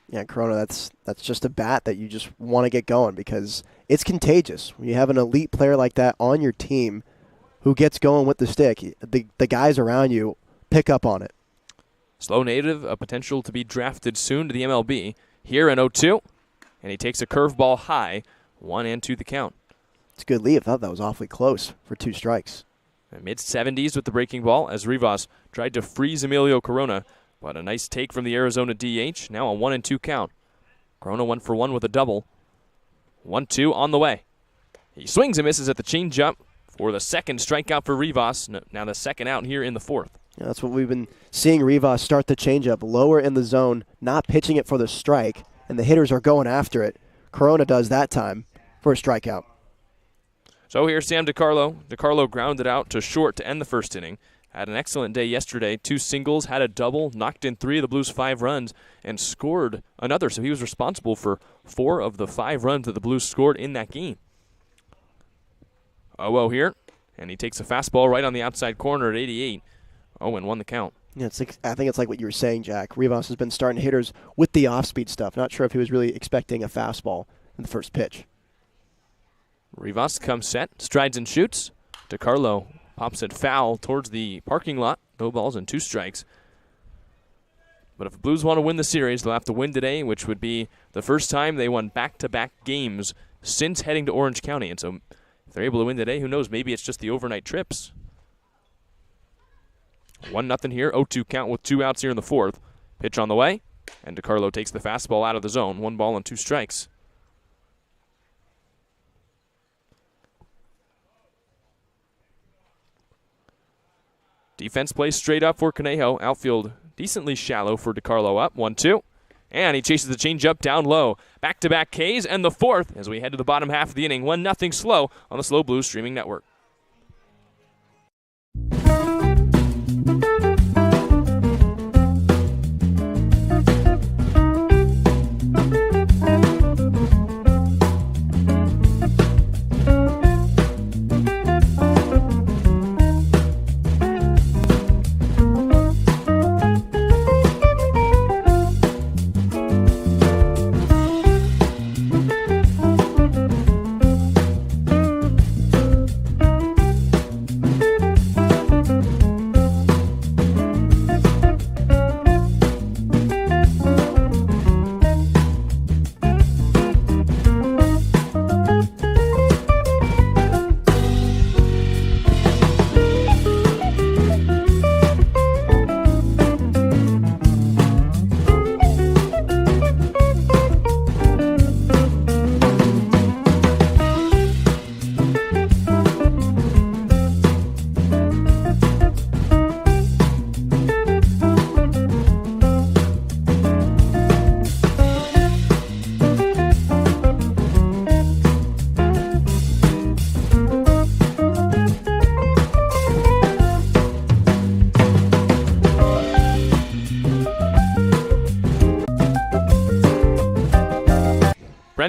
Yeah, Corona, that's just a bat that you just want to get going because it's contagious. When you have an elite player like that on your team who gets going with the stick, the guys around you pick up on it. SLO native, a potential to be drafted soon to the MLB. Here in 0-2, and he takes a curveball high, 1 and 2 the count. It's a good lead. I thought that was awfully close for 2 strikes. Mid-70s with the breaking ball as Rivas tried to freeze Emilio Corona, but a nice take from the Arizona DH. Now a 1 and 2 count. Corona 1 for 1 with a double. 1-2 on the way. He swings and misses at the changeup for the second strikeout for Rivas. Now the second out here in the 4th. Yeah, that's what we've been seeing Rivas start the changeup, lower in the zone, not pitching it for the strike, and the hitters are going after it. Corona does that time for a strikeout. So here's Sam DiCarlo. DiCarlo grounded out to short to end the first inning. Had an excellent day yesterday. 2 singles, had a double, knocked in 3 of the Blues' 5 runs, and scored another. So he was responsible for 4 of the 5 runs that the Blues scored in that game. 0-0 here, and he takes a fastball right on the outside corner at 88. 0-1 the count. Yeah, I think it's like what you were saying, Jack. Rivas has been starting hitters with the off-speed stuff. Not sure if he was really expecting a fastball in the first pitch. Rivas comes set, strides and shoots. DiCarlo pops it foul towards the parking lot. No balls and 2 strikes. But if the Blues want to win the series, they'll have to win today, which would be the first time they won back-to-back games since heading to Orange County. And so if they're able to win today, who knows, maybe it's just the overnight trips. 1-0 here, 0-2 count with 2 outs here in the 4th. Pitch on the way, and DiCarlo takes the fastball out of the zone. 1 ball and 2 strikes. Defense plays straight up for Conejo. Outfield decently shallow for DiCarlo up. 1-2. And he chases the changeup down low. Back-to-back Ks and the 4th as we head to the bottom half of the inning. 1-0 SLO on the SLO Blues streaming network.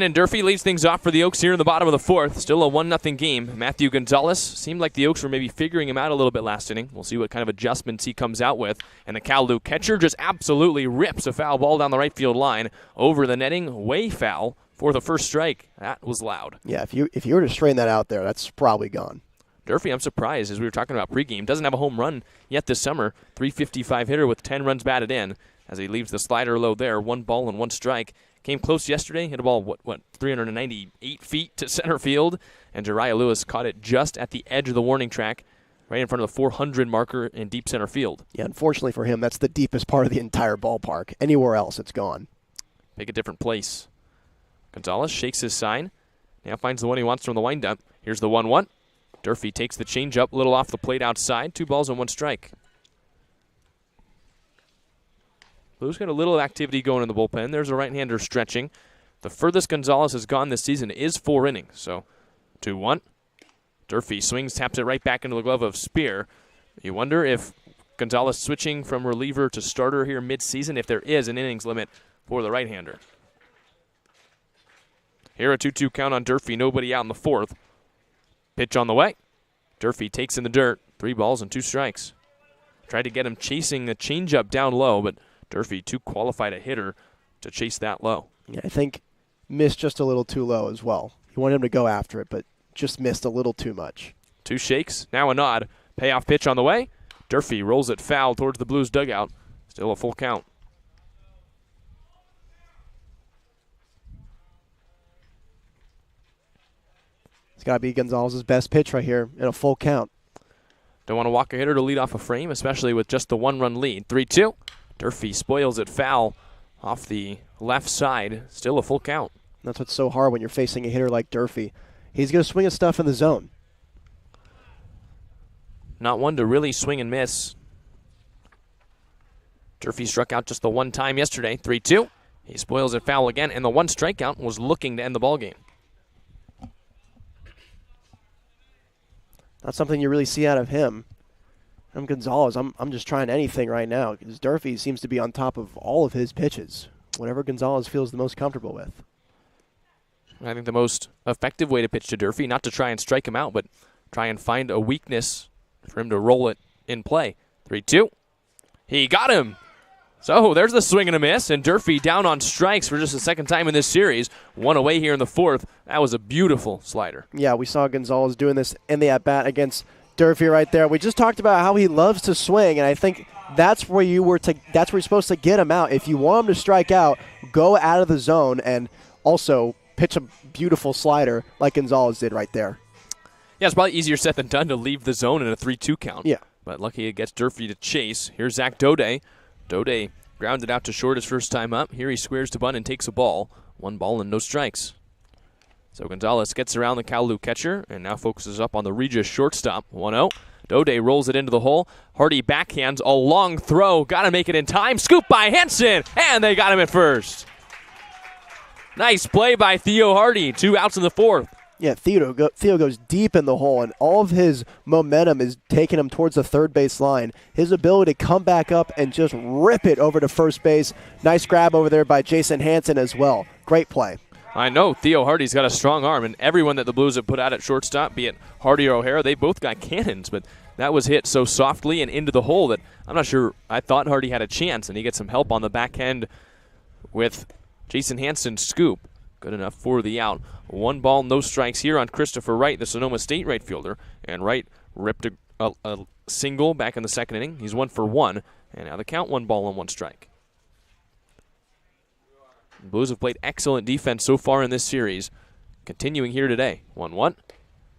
Brendan Durfee leads things off for the Oaks here in the bottom of the fourth. Still a 1-0 game. Matthew Gonzalez seemed like the Oaks were maybe figuring him out a little bit last inning. We'll see what kind of adjustments he comes out with. And the Caldo catcher just absolutely rips a foul ball down the right field line over the netting. Way foul for the first strike. That was loud. Yeah, if you were to strain that out there, that's probably gone. Durfee, I'm surprised, as we were talking about pregame, doesn't have a home run yet this summer. .355 hitter with 10 runs batted in as he leaves the slider low there. 1 ball and 1 strike. Came close yesterday, hit a ball, 398 feet to center field, and Jariah Lewis caught it just at the edge of the warning track, right in front of the 400 marker in deep center field. Yeah, unfortunately for him, that's the deepest part of the entire ballpark. Anywhere else, it's gone. Pick a different place. Gonzalez shakes his sign, now finds the one he wants from the windup. Here's the 1-1. Durfee takes the changeup, a little off the plate outside, 2 balls and 1 strike. Blues got a little activity going in the bullpen. There's a right-hander stretching. The furthest Gonzalez has gone this season is 4 innings. So 2-1. Durfee swings, taps it right back into the glove of Spear. You wonder if Gonzalez switching from reliever to starter here mid-season, if there is an innings limit for the right-hander. Here a 2-2 count on Durfee. Nobody out in the fourth. Pitch on the way. Durfee takes in the dirt. 3 balls and 2 strikes. Tried to get him chasing the changeup down low, but Durfee too qualified a hitter to chase that low. Yeah, I think missed just a little too low as well. He wanted him to go after it, but just missed a little too much. 2 shakes, now a nod. Payoff pitch on the way. Durfee rolls it foul towards the Blues dugout. Still a full count. It's got to be Gonzalez's best pitch right here in a full count. Don't want to walk a hitter to lead off a frame, especially with just the 1-run lead. 3-2. Durfee spoils it foul off the left side. Still a full count. That's what's so hard when you're facing a hitter like Durfee. He's going to swing his stuff in the zone. Not one to really swing and miss. Durfee struck out just the 1 time yesterday. 3-2. He spoils it foul again, and the 1 strikeout was looking to end the ballgame. Not something you really see out of him. I'm Gonzalez. I'm just trying anything right now because Durfee seems to be on top of all of his pitches. Whatever Gonzalez feels the most comfortable with. I think the most effective way to pitch to Durfee, not to try and strike him out, but try and find a weakness for him to roll it in play. 3-2. He got him. So there's the swing and a miss, and Durfee down on strikes for just the 2nd time in this series. 1 away here in the 4th. That was a beautiful slider. Yeah, we saw Gonzalez doing this in the at-bat against Durfee right there. We just talked about how he loves to swing, and I think that's where you're supposed to get him out. If you want him to strike out, go out of the zone and also pitch a beautiful slider like Gonzalez did right there. Yeah, it's probably easier said than done to leave the zone in a 3-2 count. Yeah. But lucky it gets Durfee to chase. Here's Zach Dode. Dode grounded out to short his first time up. Here he squares to bunt and takes a ball. 1 ball and no strikes. So Gonzalez gets around the Kalu catcher and now focuses up on the Regis shortstop. 1-0. Dode rolls it into the hole. Hardy backhands a long throw. Got to make it in time. Scoop by Henson, and they got him at first. Nice play by Theo Hardy. 2 outs in the 4th. Yeah, Theo goes deep in the hole, and all of his momentum is taking him towards the third base line. His ability to come back up and just rip it over to first base. Nice grab over there by Jason Hansen as well. Great play. I know Theo Hardy's got a strong arm, and everyone that the Blues have put out at shortstop, be it Hardy or O'Hara, they both got cannons, but that was hit so softly and into the hole that I'm not sure. I thought Hardy had a chance, and he gets some help on the back end with Jason Hansen's scoop. Good enough for the out. 1 ball, no strikes here on Christopher Wright, the Sonoma State right fielder, and Wright ripped a single back in the 2nd inning. He's 1 for 1, and now the count 1 ball and 1 strike. The Blues have played excellent defense so far in this series. Continuing here today. 1-1.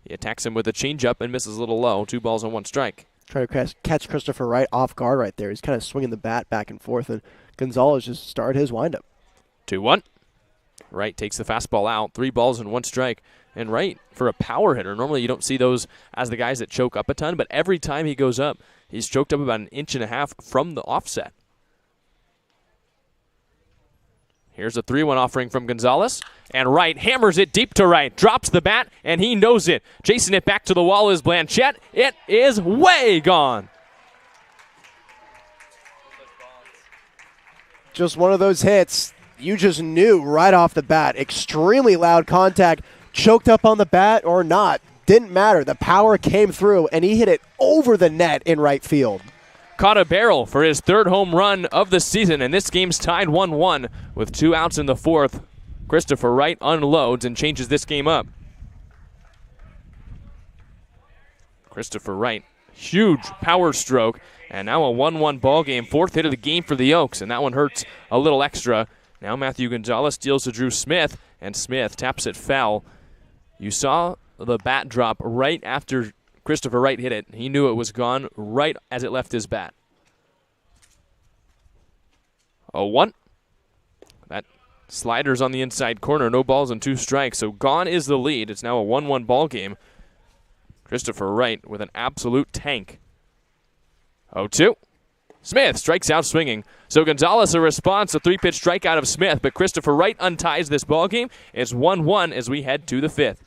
He attacks him with a changeup and misses a little low. 2 balls and 1 strike. Try to catch Christopher Wright off guard right there. He's kind of swinging the bat back and forth, and Gonzalez just started his windup. 2-1. Wright takes the fastball out. 3 balls and 1 strike. And Wright, for a power hitter, normally you don't see those as the guys that choke up a ton, but every time he goes up, he's choked up about 1.5 inches from the offset. Here's a 3-1 offering from Gonzalez, and Wright hammers it deep to right, drops the bat, and he knows it. Chasing it back to the wall is Blanchette. It is way gone. Just one of those hits you just knew right off the bat. Extremely loud contact, choked up on the bat or not. Didn't matter. The power came through, and he hit it over the net in right field. Caught a barrel for his third home run of the season, and this game's tied 1-1 with 2 outs in the fourth. Christopher Wright unloads and changes this game up. Christopher Wright, huge power stroke, and now a 1-1 ball game. Fourth hit of the game for the Oaks, and that one hurts a little extra. Now Matthew Gonzalez deals to Drew Smith, and Smith taps it foul. You saw the bat drop right after Christopher Wright hit it. He knew it was gone right as it left his bat. 0-1. That slider's on the inside corner. No balls and 2 strikes. So gone is the lead. It's now a 1-1 ball game. Christopher Wright with an absolute tank. 0-2. Smith strikes out swinging. So Gonzalez a response, a 3-pitch strikeout of Smith, but Christopher Wright unties this ball game. It's 1-1 as we head to the 5th.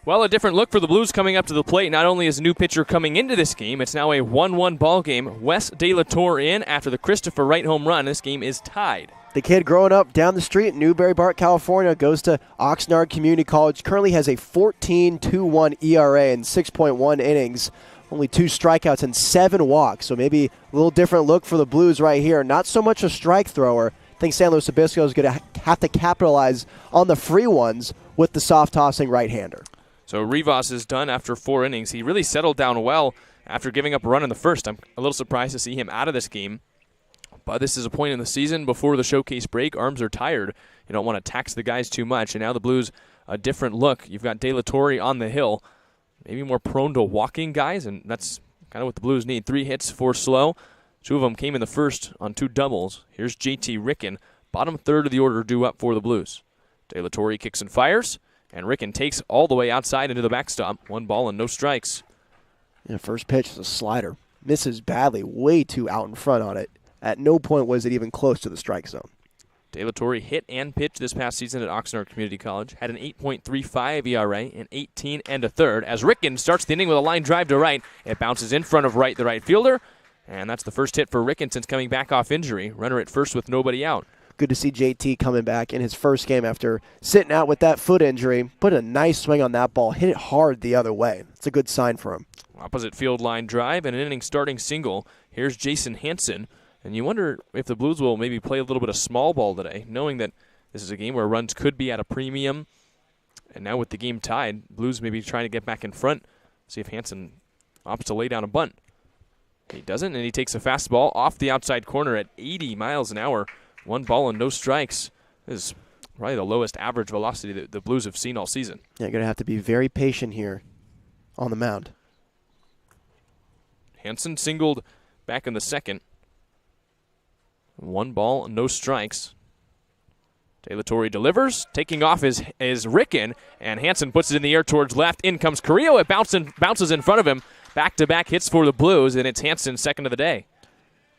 Well, a different look for the Blues coming up to the plate. Not only is a new pitcher coming into this game, it's now a 1-1 ball game. Wes De La Torre in after the Christopher Wright home run. This game is tied. The kid growing up down the street in Newberry Park, California, goes to Oxnard Community College, currently has a 14.21 ERA in 6.1 innings, only 2 strikeouts and 7 walks. So maybe a little different look for the Blues right here. Not so much a strike thrower. I think San Luis Obispo is going to have to capitalize on the free ones with the soft-tossing right-hander. So Rivas is done after 4 innings. He really settled down well after giving up a run in the first. I'm a little surprised to see him out of this game. But this is a point in the season before the showcase break. Arms are tired. You don't want to tax the guys too much. And now the Blues, a different look. You've got De La Torre on the hill. Maybe more prone to walking guys, and that's kind of what the Blues need. 3 hits for SLO. 2 of them came in the first on 2 doubles. Here's JT Ricken, bottom third of the order due up for the Blues. De La Torre kicks and fires. And Ricken takes all the way outside into the backstop. 1 ball and no strikes. Yeah, first pitch is a slider. Misses badly, way too out in front on it. At no point was it even close to the strike zone. De La Torre hit and pitched this past season at Oxnard Community College. Had an 8.35 ERA in 18 1/3. As Ricken starts the inning with a line drive to right, it bounces in front of Wright, the right fielder. And that's the first hit for Ricken since coming back off injury. Runner at first with nobody out. Good to see JT coming back in his first game after sitting out with that foot injury. Put a nice swing on that ball. Hit it hard the other way. It's a good sign for him. Opposite field line drive and an inning starting single. Here's Jason Hansen. And you wonder if the Blues will maybe play a little bit of small ball today, knowing that this is a game where runs could be at a premium. And now with the game tied, Blues maybe trying to get back in front. See if Hansen opts to lay down a bunt. He doesn't, and he takes a fastball off the outside corner at 80 miles an hour. 1 ball and no strikes. This is probably the lowest average velocity that the Blues have seen all season. Yeah, you're going to have to be very patient here on the mound. Hansen singled back in the second. 1 ball, no strikes. De La Torre delivers. Taking off is Ricken, and Hansen puts it in the air towards left. In comes Carrillo. It bounces in front of him. Back-to-back hits for the Blues, and it's Hansen's second of the day.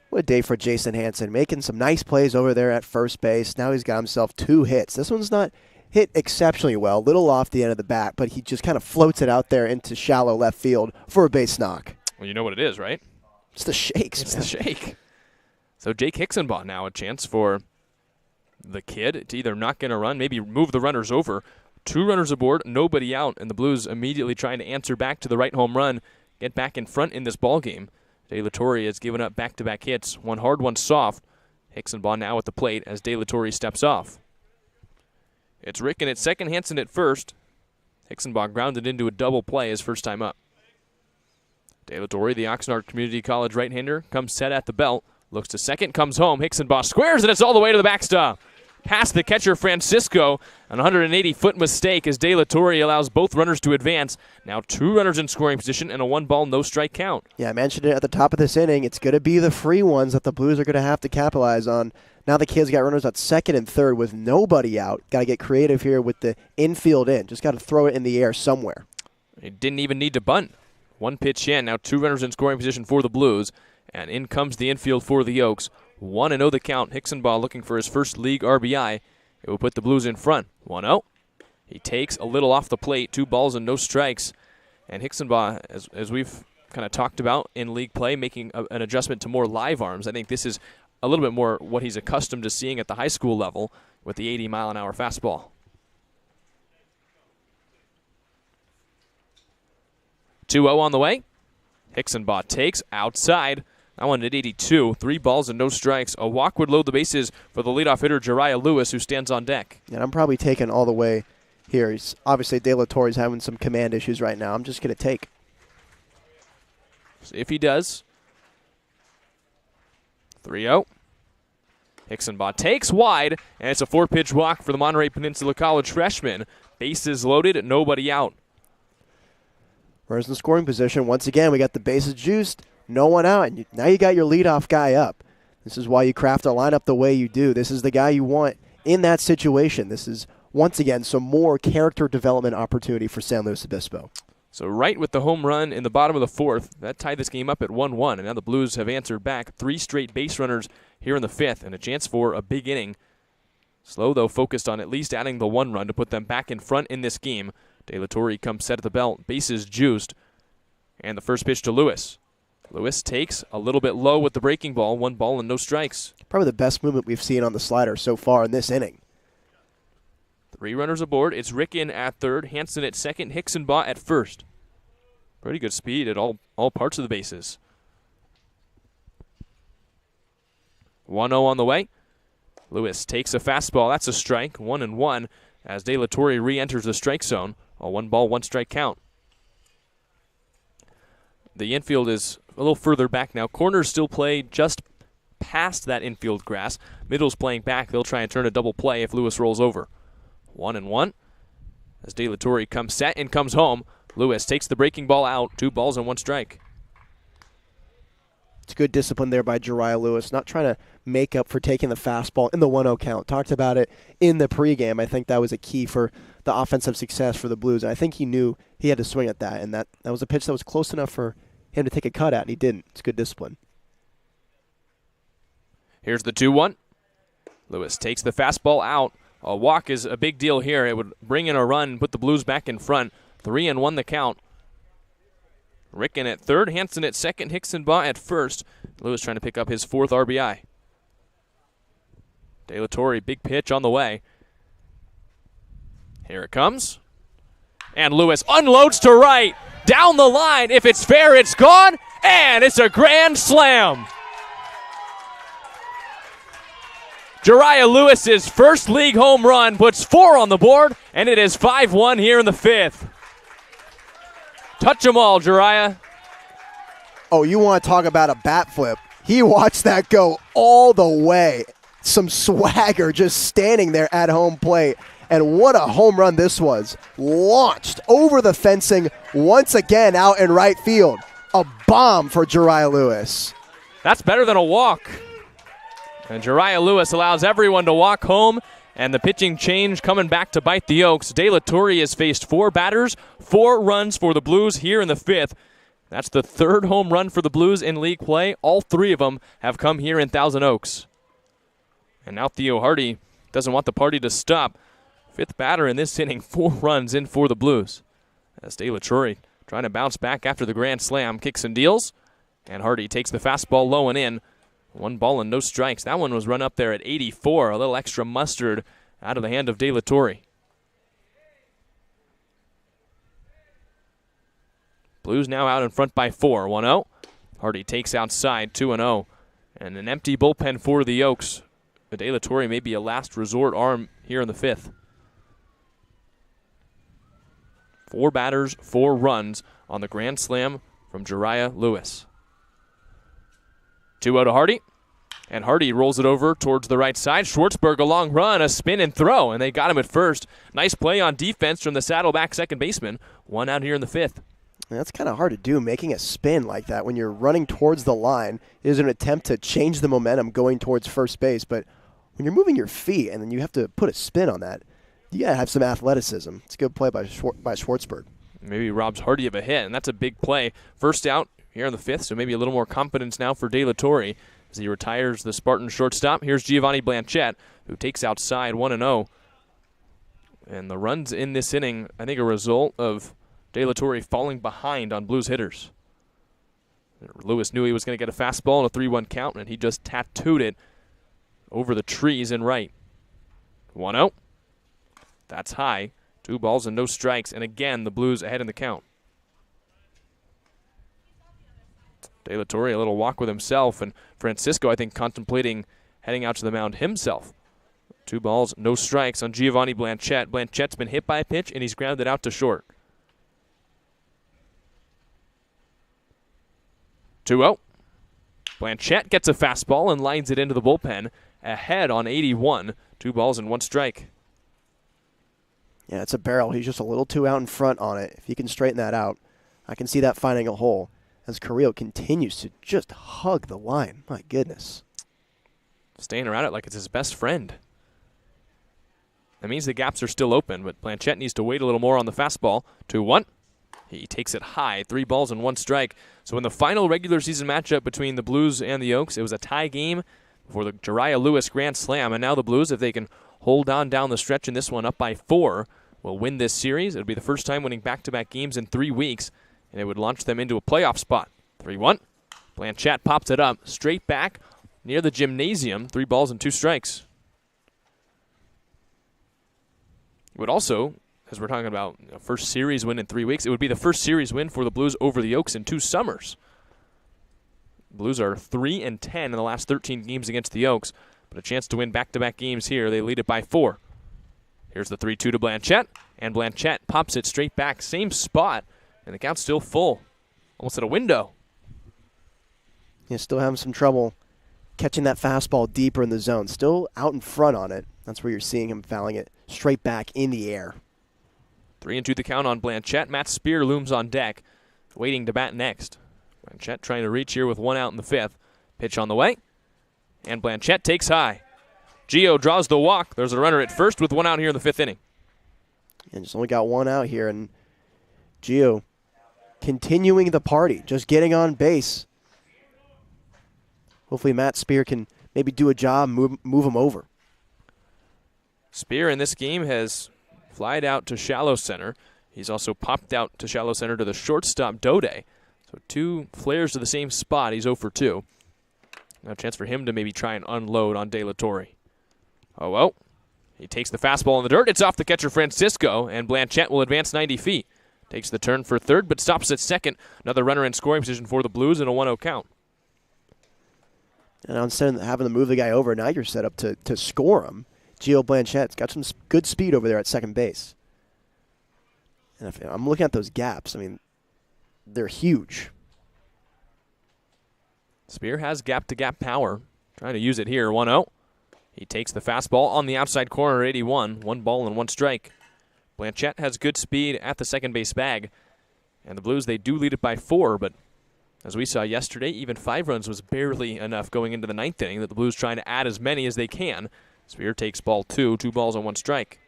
What a day for Jason Hansen, making some nice plays over there at first base. Now he's got himself 2 hits. This one's not hit exceptionally well, little off the end of the bat, but he just kind of floats it out there into shallow left field for a base knock. Well, you know what it is, right? It's the shakes, It's man. the shake. So Jake Hicksenbaugh now a chance for the kid to either not get a run, maybe move the runners over. 2 runners aboard, nobody out, and the Blues immediately trying to answer back to the right home run, get back in front in this ball game. De La Torre has given up back-to-back hits, one hard, one soft. Hicksenbaugh now at the plate as De La Torre steps off. It's Ricken at second, Hansen at first. Hicksenbaugh grounded into a double play his first time up. De La Torre, the Oxnard Community College right-hander, comes set at the belt. Looks to second, comes home. Hicksenbaugh squares, and it's all the way to the backstop. Past the catcher, Francisco. An 180-foot mistake as De La Torre allows both runners to advance. Now 2 runners in scoring position and a 1-ball, no-strike count. Yeah, I mentioned it at the top of this inning. It's going to be the free ones that the Blues are going to have to capitalize on. Now the kids got runners at second and third with nobody out. Got to get creative here with the infield in. Just got to throw it in the air somewhere. It didn't even need to bunt. 1 pitch in. Now 2 runners in scoring position for the Blues. And in comes the infield for the Oaks. 1-0 the count. Hicksenbaugh looking for his first league RBI. It will put the Blues in front. 1-0. He takes a little off the plate. 2 balls and no strikes. And Hicksenbaugh, as we've kind of talked about in league play, making an adjustment to more live arms. I think this is a little bit more what he's accustomed to seeing at the high school level with the 80-mile-an-hour fastball. 2-0 on the way. Hicksenbaugh takes outside. That one at 82. 3 balls and no strikes. A walk would load the bases for the leadoff hitter, Jariah Lewis, who stands on deck. And I'm probably taking all the way here. Obviously, De La Torre's having some command issues right now. I'm just going to take. So if he does, 3-0. Hicksenbaugh takes wide, and it's a 4-pitch walk for the Monterey Peninsula College freshman. Bases loaded, nobody out. Runners in scoring position. Once again, we got the bases juiced. No one out, and now you got your leadoff guy up. This is why you craft a lineup the way you do. This is the guy you want in that situation. This is, once again, some more character development opportunity for San Luis Obispo. So right with the home run in the bottom of the 4th, that tied this game up at 1-1, and now the Blues have answered back. 3 straight base runners here in the 5th, and a chance for a big inning. SLO, though, focused on at least adding the 1 run to put them back in front in this game. De La Torre comes set at the belt, bases juiced, and the first pitch to Lewis. Lewis takes a little bit low with the breaking ball, 1 ball and no strikes. Probably the best movement we've seen on the slider so far in this inning. 3 runners aboard. It's Ricken at third, Hansen at second, Hicksenbaugh at first. Pretty good speed at all parts of the bases. 1-0 on the way. Lewis takes a fastball. That's a strike, 1-1, as De La Torre re-enters the strike zone. A 1-ball, 1-strike count. The infield is a little further back now. Corners still play just past that infield grass. Middle's playing back. They'll try and turn a double play if Lewis rolls over. 1-1. As De La Torre comes set and comes home, Lewis takes the breaking ball out. 2 balls and 1 strike. It's good discipline there by Jariah Lewis, not trying to make up for taking the fastball in the 1-0 count. Talked about it in the pregame. I think that was a key for the offensive success for the Blues. And I think he knew he had to swing at that, and that was a pitch that was close enough for him to take a cut at, and he didn't. It's good discipline. Here's the 2-1. Lewis takes the fastball out. A walk is a big deal here. It would bring in a run and put the Blues back in front. 3-1 the count. Ricken at third, Hansen at second, Hicksenbaugh at first. Lewis trying to pick up his 4th RBI. De La Torre, big pitch on the way. Here it comes. And Lewis unloads to right. Down the line. If it's fair, it's gone. And it's a grand slam. Jariah Lewis's first league home run puts 4 on the board, and it is 5-1 here in the 5th. Touch them all, Jariah. Oh, you want to talk about a bat flip. He watched that go all the way. Some swagger just standing there at home plate. And what a home run this was. Launched over the fencing once again out in right field. A bomb for Jariah Lewis. That's better than a walk. And Jariah Lewis allows everyone to walk home. And the pitching change coming back to bite the Oaks. De La Torre has faced 4 batters, 4 runs for the Blues here in the 5th. That's the 3rd home run for the Blues in league play. All 3 of them have come here in Thousand Oaks. And now Theo Hardy doesn't want the party to stop. 5th batter in this inning, 4 runs in for the Blues. As De La Torre trying to bounce back after the grand slam, kicks and deals. And Hardy takes the fastball low and in. 1 ball and no strikes. That one was run up there at 84. A little extra mustard out of the hand of De La Torre. Blues now out in front by 4. 1-0. Hardy takes outside. 2-0. And an empty bullpen for the Oaks. De La Torre may be a last resort arm here in the 5th. 4 batters, 4 runs on the grand slam from Jariah Lewis. 2-0 to Hardy. And Hardy rolls it over towards the right side. Schwartzberg a long run, a spin and throw, and they got him at first. Nice play on defense from the Saddleback second baseman. 1 out here in the 5th. That's kind of hard to do, making a spin like that when you're running towards the line. It is an attempt to change the momentum going towards first base, but when you're moving your feet and then you have to put a spin on that, you got to have some athleticism. It's a good play by Schwartzberg. Maybe robs Hardy of a hit, and that's a big play. First out here in the 5th, so maybe a little more confidence now for De La Torre as he retires the Spartan shortstop. Here's Giovanni Blanchette, who takes outside 1-0. And the runs in this inning, I think, a result of De La Torre falling behind on Blues hitters. Lewis knew he was going to get a fastball and a 3-1 count, and he just tattooed it over the trees and right. 1-0. That's high. 2 balls and no strikes, and again, the Blues ahead in the count. De La Torre, a little walk with himself, and Francisco, I think, contemplating heading out to the mound himself. 2 balls, no strikes on Giovanni Blanchette. Blanchette's been hit by a pitch, and he's grounded out to short. 2-0. Blanchette gets a fastball and lines it into the bullpen. Ahead on 81. 2 balls and 1 strike. Yeah, it's a barrel. He's just a little too out in front on it. If he can straighten that out, I can see that finding a hole as Carrillo continues to just hug the line. My goodness. Staying around it like it's his best friend. That means the gaps are still open, but Blanchette needs to wait a little more on the fastball. 2-1. He takes it high, 3 balls and 1 strike. So in the final regular season matchup between the Blues and the Oaks, it was a tie game for the Jariah Lewis grand slam. And now the Blues, if they can hold on down the stretch in this one up by 4, will win this series. It'll be the first time winning back-to-back games in 3 weeks, and it would launch them into a playoff spot. 3-1. Blanchette pops it up straight back near the gymnasium. 3 balls and 2 strikes. It would also, as we're talking about a first series win in 3 weeks, it would be the first series win for the Blues over the Oaks in 2 summers. Blues are 3-10 in the last 13 games against the Oaks, but a chance to win back-to-back games here. They lead it by 4. Here's the 3-2 to Blanchette, and Blanchette pops it straight back, same spot, and the count's still full, almost at a window. He's still having some trouble catching that fastball deeper in the zone. Still out in front on it. That's where you're seeing him fouling it straight back in the air. 3-2 the count on Blanchette. Matt Spear looms on deck, waiting to bat next. Blanchette trying to reach here with 1 out in the 5th. Pitch on the way, and Blanchette takes high. Gio draws the walk. There's a runner at first with 1 out here in the 5th inning. And just only got 1 out here, and Gio continuing the party, just getting on base. Hopefully Matt Spear can maybe do a job, move him over. Spear in this game has flied out to shallow center. He's also popped out to shallow center to the shortstop, Dode. So 2 flares to the same spot. He's 0 for 2. Now a chance for him to maybe try and unload on De La Torre. Oh, well. He takes the fastball in the dirt. It's off the catcher, Francisco, and Blanchette will advance 90 feet. Takes the turn for third, but stops at second. Another runner in scoring position for the Blues and a 1-0 count. And instead of having to move the guy over, now you're set up to score him. Gio Blanchette's got some good speed over there at second base. And if I'm looking at those gaps, I mean, they're huge. Spear has gap-to-gap power. Trying to use it here, 1-0. He takes the fastball on the outside corner, 81. 1 ball and 1 strike. Blanchette has good speed at the second base bag. And the Blues, they do lead it by 4, but as we saw yesterday, even 5 runs was barely enough going into the 9th inning, that the Blues trying to add as many as they can. Spear takes ball 2, 2 balls and 1 strike.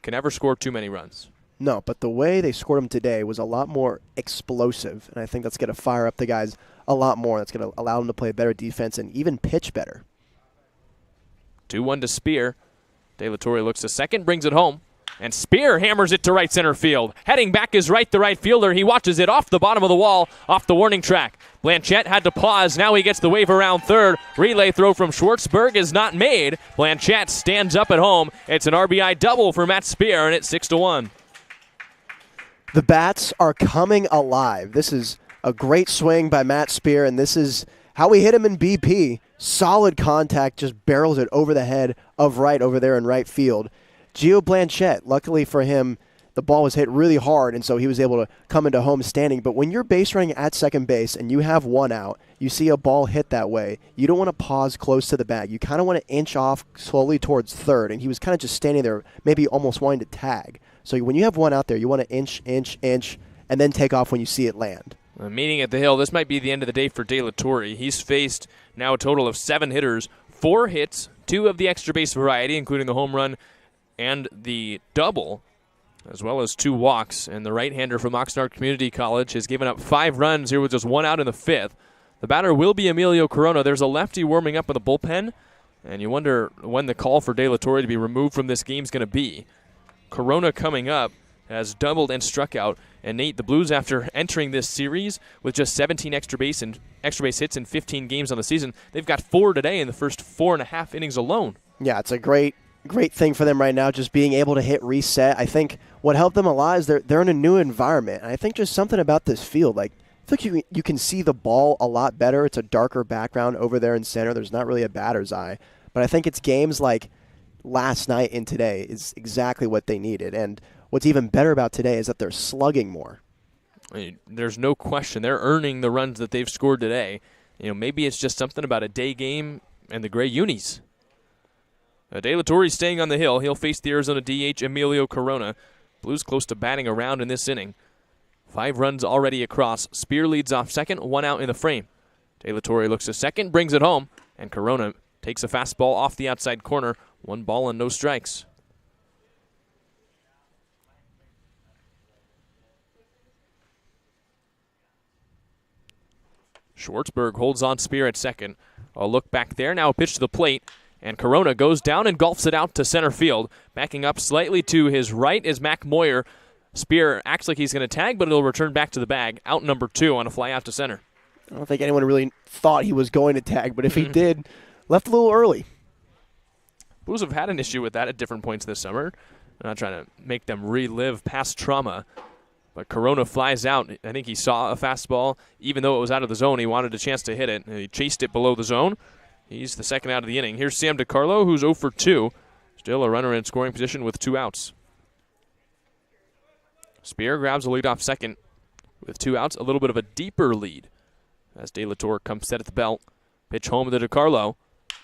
Can never score too many runs. No, but the way they scored them today was a lot more explosive, and I think that's going to fire up the guys a lot more. That's going to allow them to play better defense and even pitch better. 2-1 to Spear. De La Torre looks to second, brings it home. And Spear hammers it to right center field. Heading back is Wright, the right fielder. He watches it off the bottom of the wall, off the warning track. Blanchette had to pause. Now he gets the wave around third. Relay throw from Schwartzberg is not made. Blanchette stands up at home. It's an RBI double for Matt Spear, and it's 6-1. The bats are coming alive. This is a great swing by Matt Spear, and this is how we hit him in BP. Solid contact, just barrels it over the head of Wright over there in right field. Gio Blanchette, luckily for him, the ball was hit really hard, and so he was able to come into home standing. But when you're base running at second base and you have 1 out, you see a ball hit that way, you don't want to pause close to the bag. You kind of want to inch off slowly towards third, and he was kind of just standing there, maybe almost wanting to tag. So when you have 1 out there, you want to inch, and then take off when you see it land. Meeting at the Hill, this might be the end of the day for De La Torre. He's faced now a total of 7 hitters, 4 hits, 2 of the extra base variety, including the home run and the double, as well as 2 walks. And the right-hander from Oxnard Community College has given up 5 runs here with just 1 out in the 5th. The batter will be Emilio Corona. There's a lefty warming up in the bullpen, and you wonder when the call for De La Torre to be removed from this game is going to be. Corona coming up has doubled and struck out. And Nate, the Blues, after entering this series with just 17 extra base hits in 15 games on the season, they've got 4 today in the first 4.5 innings alone. Yeah, it's a great thing for them right now, just being able to hit reset. I think what helped them a lot is they're in a new environment. And I think just something about this field, like I think you can see the ball a lot better. It's a darker background over there in center. There's not really a batter's eye. But I think it's games like last night and today is exactly what they needed. And what's even better about today is that they're slugging more. I mean, there's no question. They're earning the runs that they've scored today. You know, maybe it's just something about a day game and the gray unis. De La Torre staying on the hill. He'll face the Arizona DH, Emilio Corona. Blues close to batting around in this inning. 5 runs already across. Spear leads off second, 1 out in the frame. De La Torre looks to second, brings it home, and Corona takes a fastball off the outside corner. 1 ball and no strikes. Schwartzberg holds on Spear at second. A look back there. Now a pitch to the plate. And Corona goes down and golfs it out to center field. Backing up slightly to his right is Mac Moyer. Spear acts like he's going to tag, but it'll return back to the bag. Out number 2 on a fly out to center. I don't think anyone really thought he was going to tag, but if he did, left a little early. Blues have had an issue with that at different points this summer. I'm not trying to make them relive past trauma. But Corona flies out. I think he saw a fastball. Even though it was out of the zone, he wanted a chance to hit it. And he chased it below the zone. He's the second out of the inning. Here's Sam DiCarlo, who's 0 for 2. Still a runner in scoring position with 2 outs. Spear grabs a leadoff second with 2 outs. A little bit of a deeper lead as De La Torre comes set at the belt. Pitch home to DiCarlo.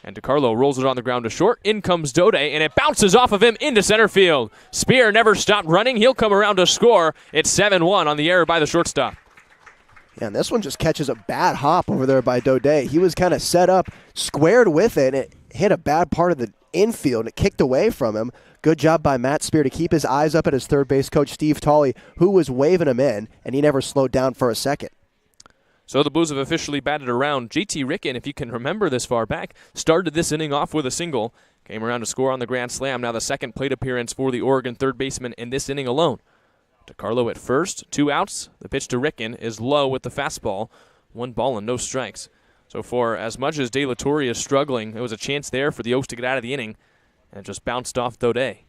And DiCarlo rolls it on the ground to short. In comes Dode, and it bounces off of him into center field. Spear never stopped running. He'll come around to score. It's 7-1 on the error by the shortstop. Yeah, and this one just catches a bad hop over there by Dode. He was kind of set up, squared with it, and it hit a bad part of the infield. It kicked away from him. Good job by Matt Spear to keep his eyes up at his third base coach, Steve Tolley, who was waving him in, and he never slowed down for a second. So the Blues have officially batted around. JT Ricken, if you can remember this far back, started this inning off with a single. Came around to score on the grand slam. Now the second plate appearance for the Oregon third baseman in this inning alone. DiCarlo at first, 2 outs. The pitch to Ricken is low with the fastball. 1 ball and no strikes. So for as much as De La Torre is struggling, there was a chance there for the Oaks to get out of the inning. And it just bounced off Dode.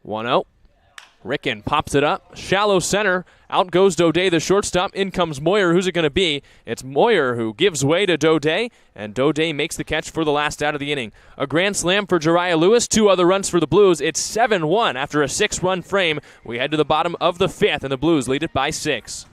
One out. Ricken pops it up. Shallow center. Out goes Daudet, the shortstop. In comes Moyer. Who's it going to be? It's Moyer who gives way to Daudet, and Daudet makes the catch for the last out of the inning. A grand slam for Jariah Lewis. 2 other runs for the Blues. It's 7-1 after a 6-run frame. We head to the bottom of the 5th, and the Blues lead it by 6.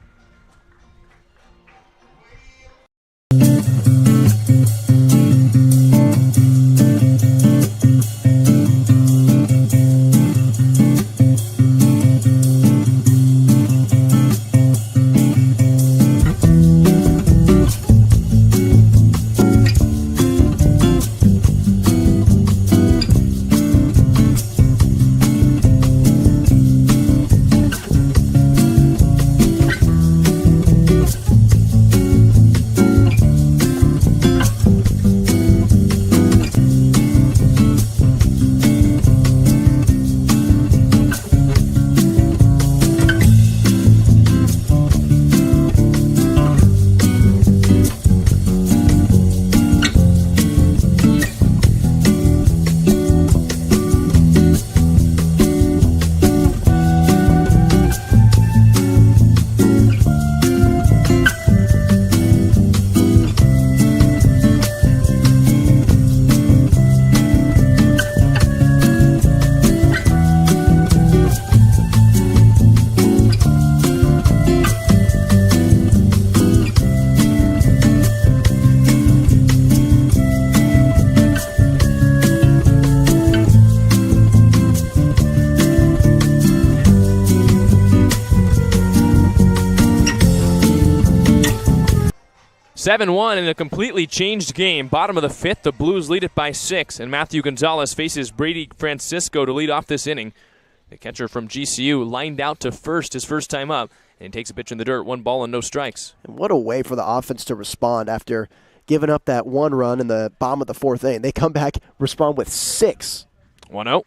(7-1) in a completely changed game. Bottom of the 5th, the Blues lead it by 6, and Matthew Gonzalez faces Brady Francisco to lead off this inning. The catcher from GCU lined out to first his first time up, and he takes a pitch in the dirt, 1 ball and no strikes. And what a way for the offense to respond after giving up that 1 run in the bottom of the 4th inning. They come back, respond with 6. 1-0,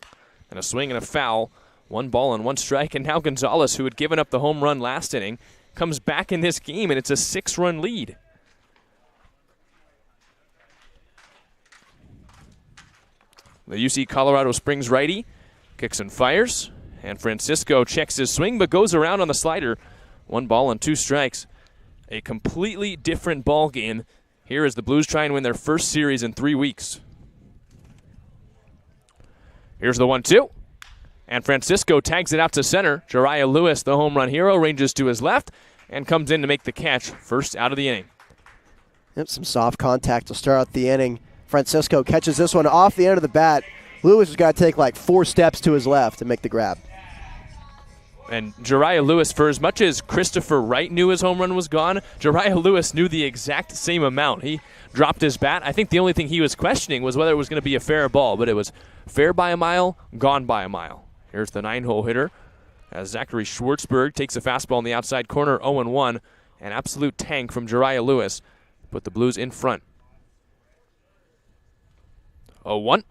and a swing and a foul. 1 ball and 1 strike, and now Gonzalez, who had given up the home run last inning, comes back in this game, and it's a 6-run lead. The UC Colorado Springs righty kicks and fires, and Francisco checks his swing but goes around on the slider. 1 ball and 2 strikes. A completely different ball game here as the Blues try and win their first series in 3 weeks. Here's the 1-2, and Francisco tags it out to center. Jariah Lewis, the home run hero, ranges to his left and comes in to make the catch, first out of the inning. Yep, some soft contact to start out the inning. Francisco catches this one off the end of the bat. Lewis has got to take like 4 steps to his left to make the grab. And Jariah Lewis, for as much as Christopher Wright knew his home run was gone, Jariah Lewis knew the exact same amount. He dropped his bat. I think the only thing he was questioning was whether it was going to be a fair ball, but it was fair by a mile, gone by a mile. Here's the 9-hole hitter as Zachary Schwartzberg takes a fastball in the outside corner, 0-1. An absolute tank from Jariah Lewis. Put the Blues in front. 0-1.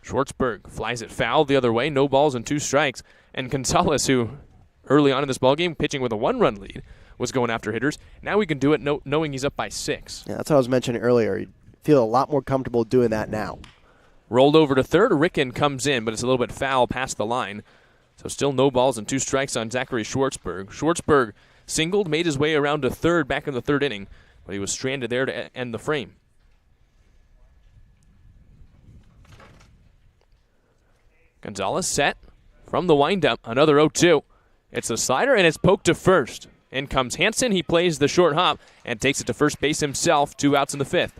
Schwartzberg flies it foul the other way. No balls and 2 strikes. And Gonzalez, who early on in this ballgame, pitching with a 1-run lead, was going after hitters. Now he can do it knowing he's up by 6. Yeah, that's what I was mentioning earlier. You feel a lot more comfortable doing that now. Rolled over to third. Ricken comes in, but it's a little bit foul past the line. So still no balls and 2 strikes on Zachary Schwartzberg. Schwartzberg singled, made his way around to third back in the 3rd inning, but he was stranded there to end the frame. Gonzalez set from the windup. Another 0-2. It's a slider, and it's poked to first. In comes Hansen. He plays the short hop and takes it to first base himself. 2 outs in the 5th.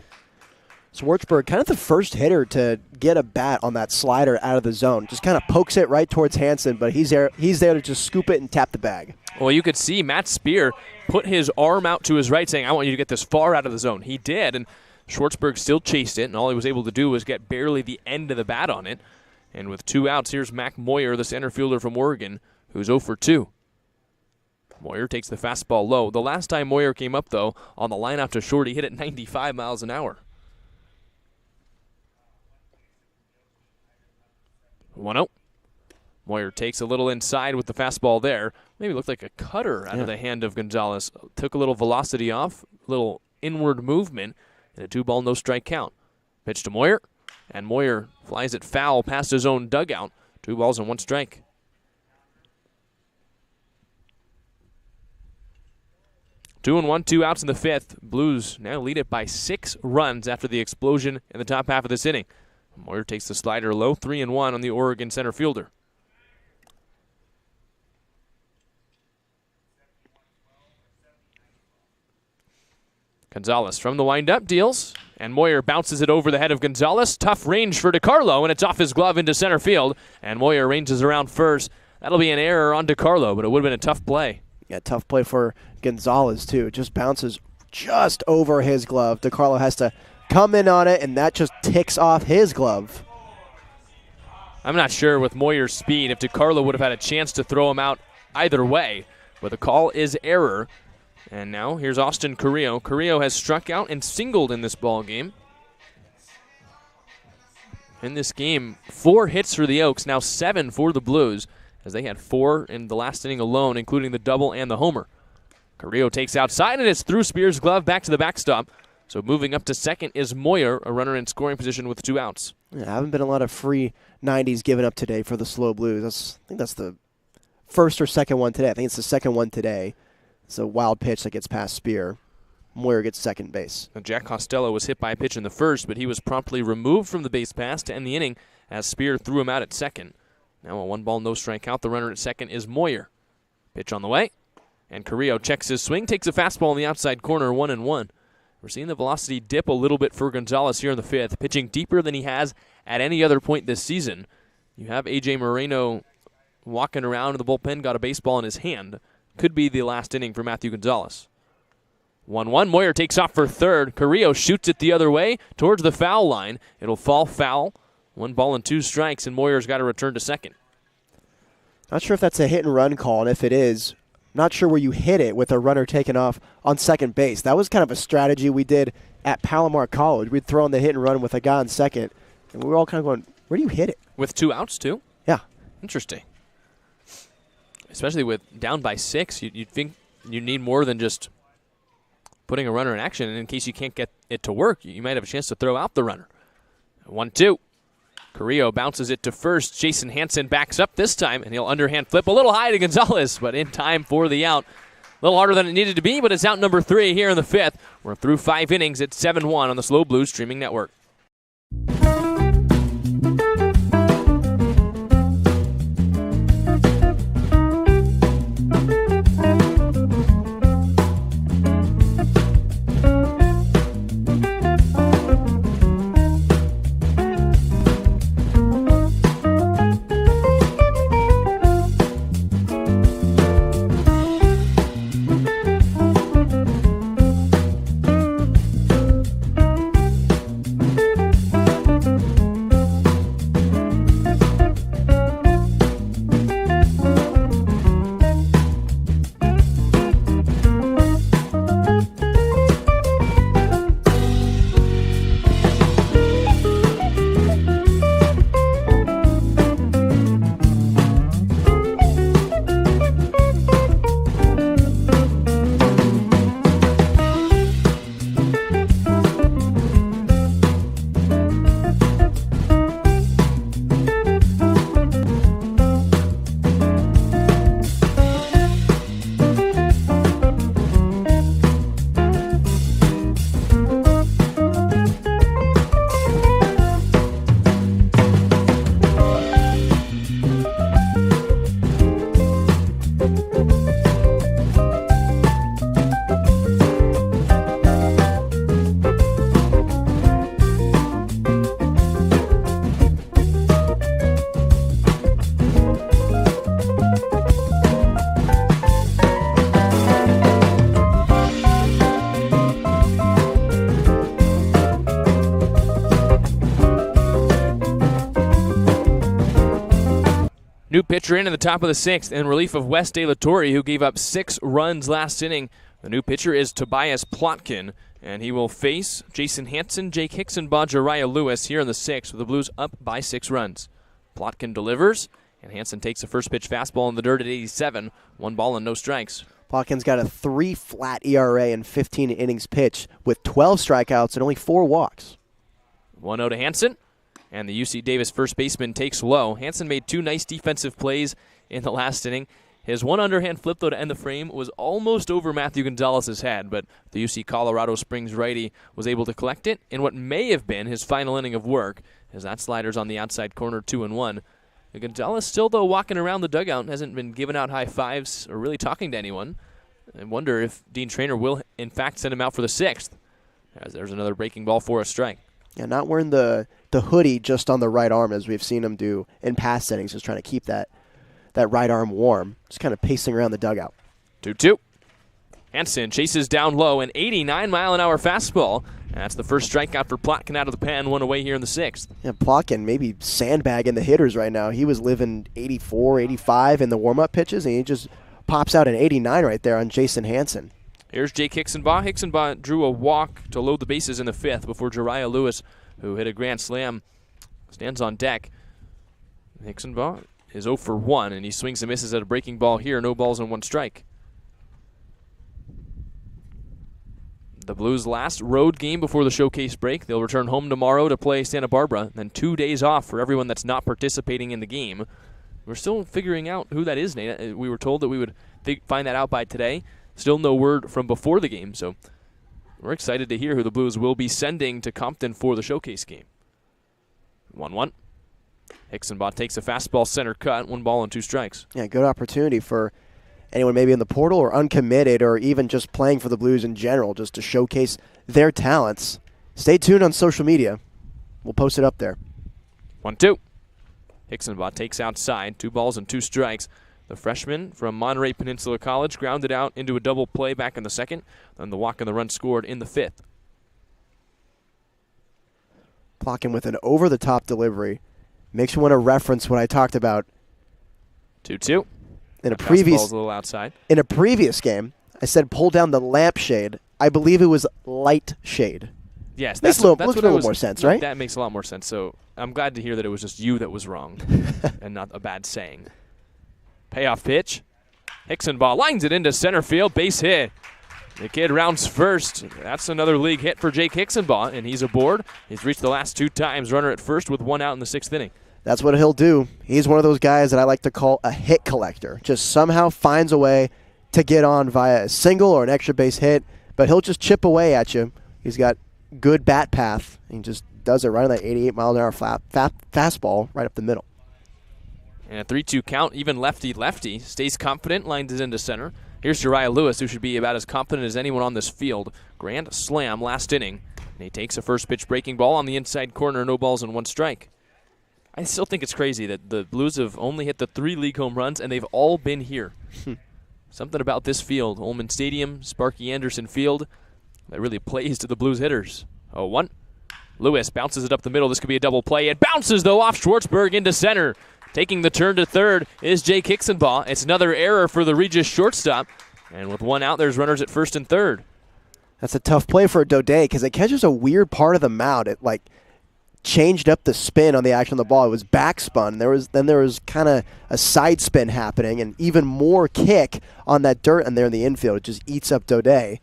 Schwartzberg, kind of the first hitter to get a bat on that slider out of the zone. Just kind of pokes it right towards Hansen, but he's there to just scoop it and tap the bag. Well, you could see Matt Spear put his arm out to his right saying, I want you to get this far out of the zone. He did, and Schwartzberg still chased it, and all he was able to do was get barely the end of the bat on it. And with 2 outs, here's Mac Moyer, the center fielder from Oregon, who's 0 for 2. Moyer takes the fastball low. The last time Moyer came up, though, on the line out to short, he hit it 95 miles an hour. 1-0. Moyer takes a little inside with the fastball there. Maybe looked like a cutter out of the hand of Gonzalez. Took a little velocity off, a little inward movement, and a 2-ball, no strike count. Pitch to Moyer. And Moyer flies it foul past his own dugout. 2 balls and 1 strike. 2-1, 2 outs in the fifth. Blues now lead it by 6 runs after the explosion in the top half of this inning. Moyer takes the slider low, 3-1 on the Oregon center fielder. Gonzalez from the windup deals, and Moyer bounces it over the head of Gonzalez. Tough range for DiCarlo, and it's off his glove into center field, and Moyer ranges around first. That'll be an error on DiCarlo, but it would have been a tough play. Yeah, tough play for Gonzalez, too. It just bounces just over his glove. DiCarlo has to come in on it, and that just ticks off his glove. I'm not sure with Moyer's speed if DiCarlo would have had a chance to throw him out either way, but the call is error. And now here's Austin Carrillo. Carrillo has struck out and singled in this ball game. In this game, 4 hits for the Oaks, now 7 for the Blues, as they had 4 in the last inning alone, including the double and the homer. Carrillo takes outside, and it's through Spears' glove back to the backstop. So moving up to second is Moyer, a runner in scoring position with 2 outs. Yeah, haven't been a lot of free 90s given up today for the SLO Blues. I think that's the first or second one today. I think it's the second one today. It's a wild pitch that gets past Spear. Moyer gets second base. Now Jack Costello was hit by a pitch in the first, but he was promptly removed from the base pass to end the inning as Spear threw him out at second. Now a 1-ball, no strike out. The runner at second is Moyer. Pitch on the way, and Carrillo checks his swing, takes a fastball in the outside corner, 1-1. We're seeing the velocity dip a little bit for Gonzalez here in the fifth, pitching deeper than he has at any other point this season. You have A.J. Moreno walking around in the bullpen, got a baseball in his hand. Could be the last inning for Matthew Gonzalez. 1-1. Moyer takes off for third. Carrillo shoots it the other way towards the foul line. It'll fall foul. 1 ball and 2 strikes, and Moyer's got to return to second. Not sure if that's a hit and run call, and if it is, not sure where you hit it with a runner taken off on second base. That was kind of a strategy we did at Palomar College. We'd throw in the hit and run with a guy on second, and we were all kind of going, where do you hit it? With 2 outs, too? Yeah. Interesting. Especially with down by 6, you'd think you need more than just putting a runner in action. And in case you can't get it to work, you might have a chance to throw out the runner. 1-2. Carrillo bounces it to first. Jason Hansen backs up this time, and he'll underhand flip a little high to Gonzalez, but in time for the out. A little harder than it needed to be, but it's out number 3 here in the fifth. We're through 5 innings at 7-1 on the SLO Blues streaming network. New pitcher in the top of the 6th in relief of Wes De La Torre, who gave up 6 runs last inning. The new pitcher is Tobias Plotkin, and he will face Jason Hansen, Jake Hickson, Bajariah Lewis here in the 6th, with the Blues up by 6 runs. Plotkin delivers, and Hansen takes a first pitch fastball in the dirt at 87. 1 ball and no strikes. Plotkin's got a 3 flat ERA in 15 innings pitched with 12 strikeouts and only 4 walks. 1-0 to Hansen. And the UC Davis first baseman takes low. Hansen made 2 nice defensive plays in the last inning. His one underhand flip, though, to end the frame was almost over Matthew Gonzalez's head, but the UC Colorado Springs righty was able to collect it in what may have been his final inning of work, as that slider's on the outside corner, 2-1. Gonzalez still, though, walking around the dugout, hasn't been giving out high fives or really talking to anyone. I wonder if Dean Traynor will, in fact, send him out for the 6th, as there's another breaking ball for a strike. Yeah, not wearing the hoodie just on the right arm as we've seen him do in past settings, just trying to keep that right arm warm, just kind of pacing around the dugout. 2-2. Hansen chases down low, an 89-mile-an-hour fastball. That's the first strikeout for Plotkin out of the pen, one away here in the 6th. Yeah, Plotkin maybe sandbagging the hitters right now. He was living 84, 85 in the warm-up pitches, and he just pops out an 89 right there on Jason Hansen. Here's Jake Hicksonbaugh. Hicksonbaugh drew a walk to load the bases in the 5th before Jariah Lewis, who hit a grand slam, stands on deck. Hicksonbaugh is 0 for 1, and he swings and misses at a breaking ball here. No balls and 1 strike. The Blues' last road game before the showcase break. They'll return home tomorrow to play Santa Barbara, then 2 days off for everyone that's not participating in the game. We're still figuring out who that is, Nate. We were told that we would find that out by today. Still no word from before the game, so we're excited to hear who the Blues will be sending to Compton for the showcase game. 1-1. Hicksonbaugh takes a fastball center cut, 1 ball and 2 strikes. Yeah, good opportunity for anyone maybe in the portal or uncommitted or even just playing for the Blues in general, just to showcase their talents. Stay tuned on social media. We'll post it up there. 1-2. Hicksonbaugh takes outside, 2 balls and 2 strikes. The freshman from Monterey Peninsula College grounded out into a double play back in the 2nd, then the walk and the run scored in the 5th. Plotkin with an over-the-top delivery. Makes you want to reference what I talked about 2-2. In a little outside. In a previous game, I said pull down the lampshade. I believe it was light shade. Yes, makes a little more sense, right? That makes a lot more sense. So I'm glad to hear that it was just you that was wrong and not a bad saying. Payoff pitch. Hicksonbaugh lines it into center field. Base hit. The kid rounds first. That's another league hit for Jake Hicksonbaugh, and he's aboard. He's reached the last 2 times. Runner at first with 1 out in the 6th inning. That's what he'll do. He's one of those guys that I like to call a hit collector. Just somehow finds a way to get on via a single or an extra base hit, but he'll just chip away at you. He's got good bat path. He just does it right on that 88-mile-an-hour fastball right up the middle. And a 3-2 count, even lefty-lefty. Stays confident, lines it into center. Here's Jariah Lewis, who should be about as confident as anyone on this field. Grand slam last inning. And he takes a first pitch breaking ball on the inside corner, no balls and 1 strike. I still think it's crazy that the Blues have only hit the 3 league home runs, and they've all been here. Something about this field, Ullman Stadium, Sparky Anderson Field, that really plays to the Blues hitters. 0-1. Lewis bounces it up the middle. This could be a double play. It bounces, though, off Schwartzberg into center. Taking the turn to third is Jake Hicksonbaugh. It's another error for the Regis shortstop. And with 1 out, there's runners at first and third. That's a tough play for Daudet because it catches a weird part of the mound. It, changed up the spin on the action of the ball. It was backspun. There was kind of a side spin happening and even more kick on that dirt and there in the infield. It just eats up Daudet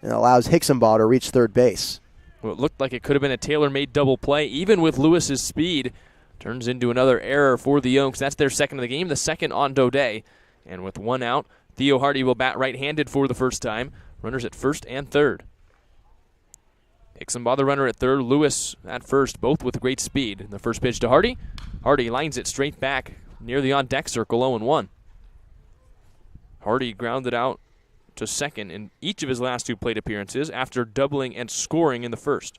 and allows Hicksonbaugh to reach third base. Well, it looked like it could have been a tailor-made double play, even with Lewis's speed. Turns into another error for the Oaks. That's their 2nd of the game, the 2nd on Daudet. And with 1 out, Theo Hardy will bat right-handed for the first time. Runners at first and third. Hicksonbaugh the runner at third, Lewis at first, both with great speed. The first pitch to Hardy. Hardy lines it straight back near the on-deck circle, 0-1. Hardy grounded out to second in each of his last 2 plate appearances after doubling and scoring in the first.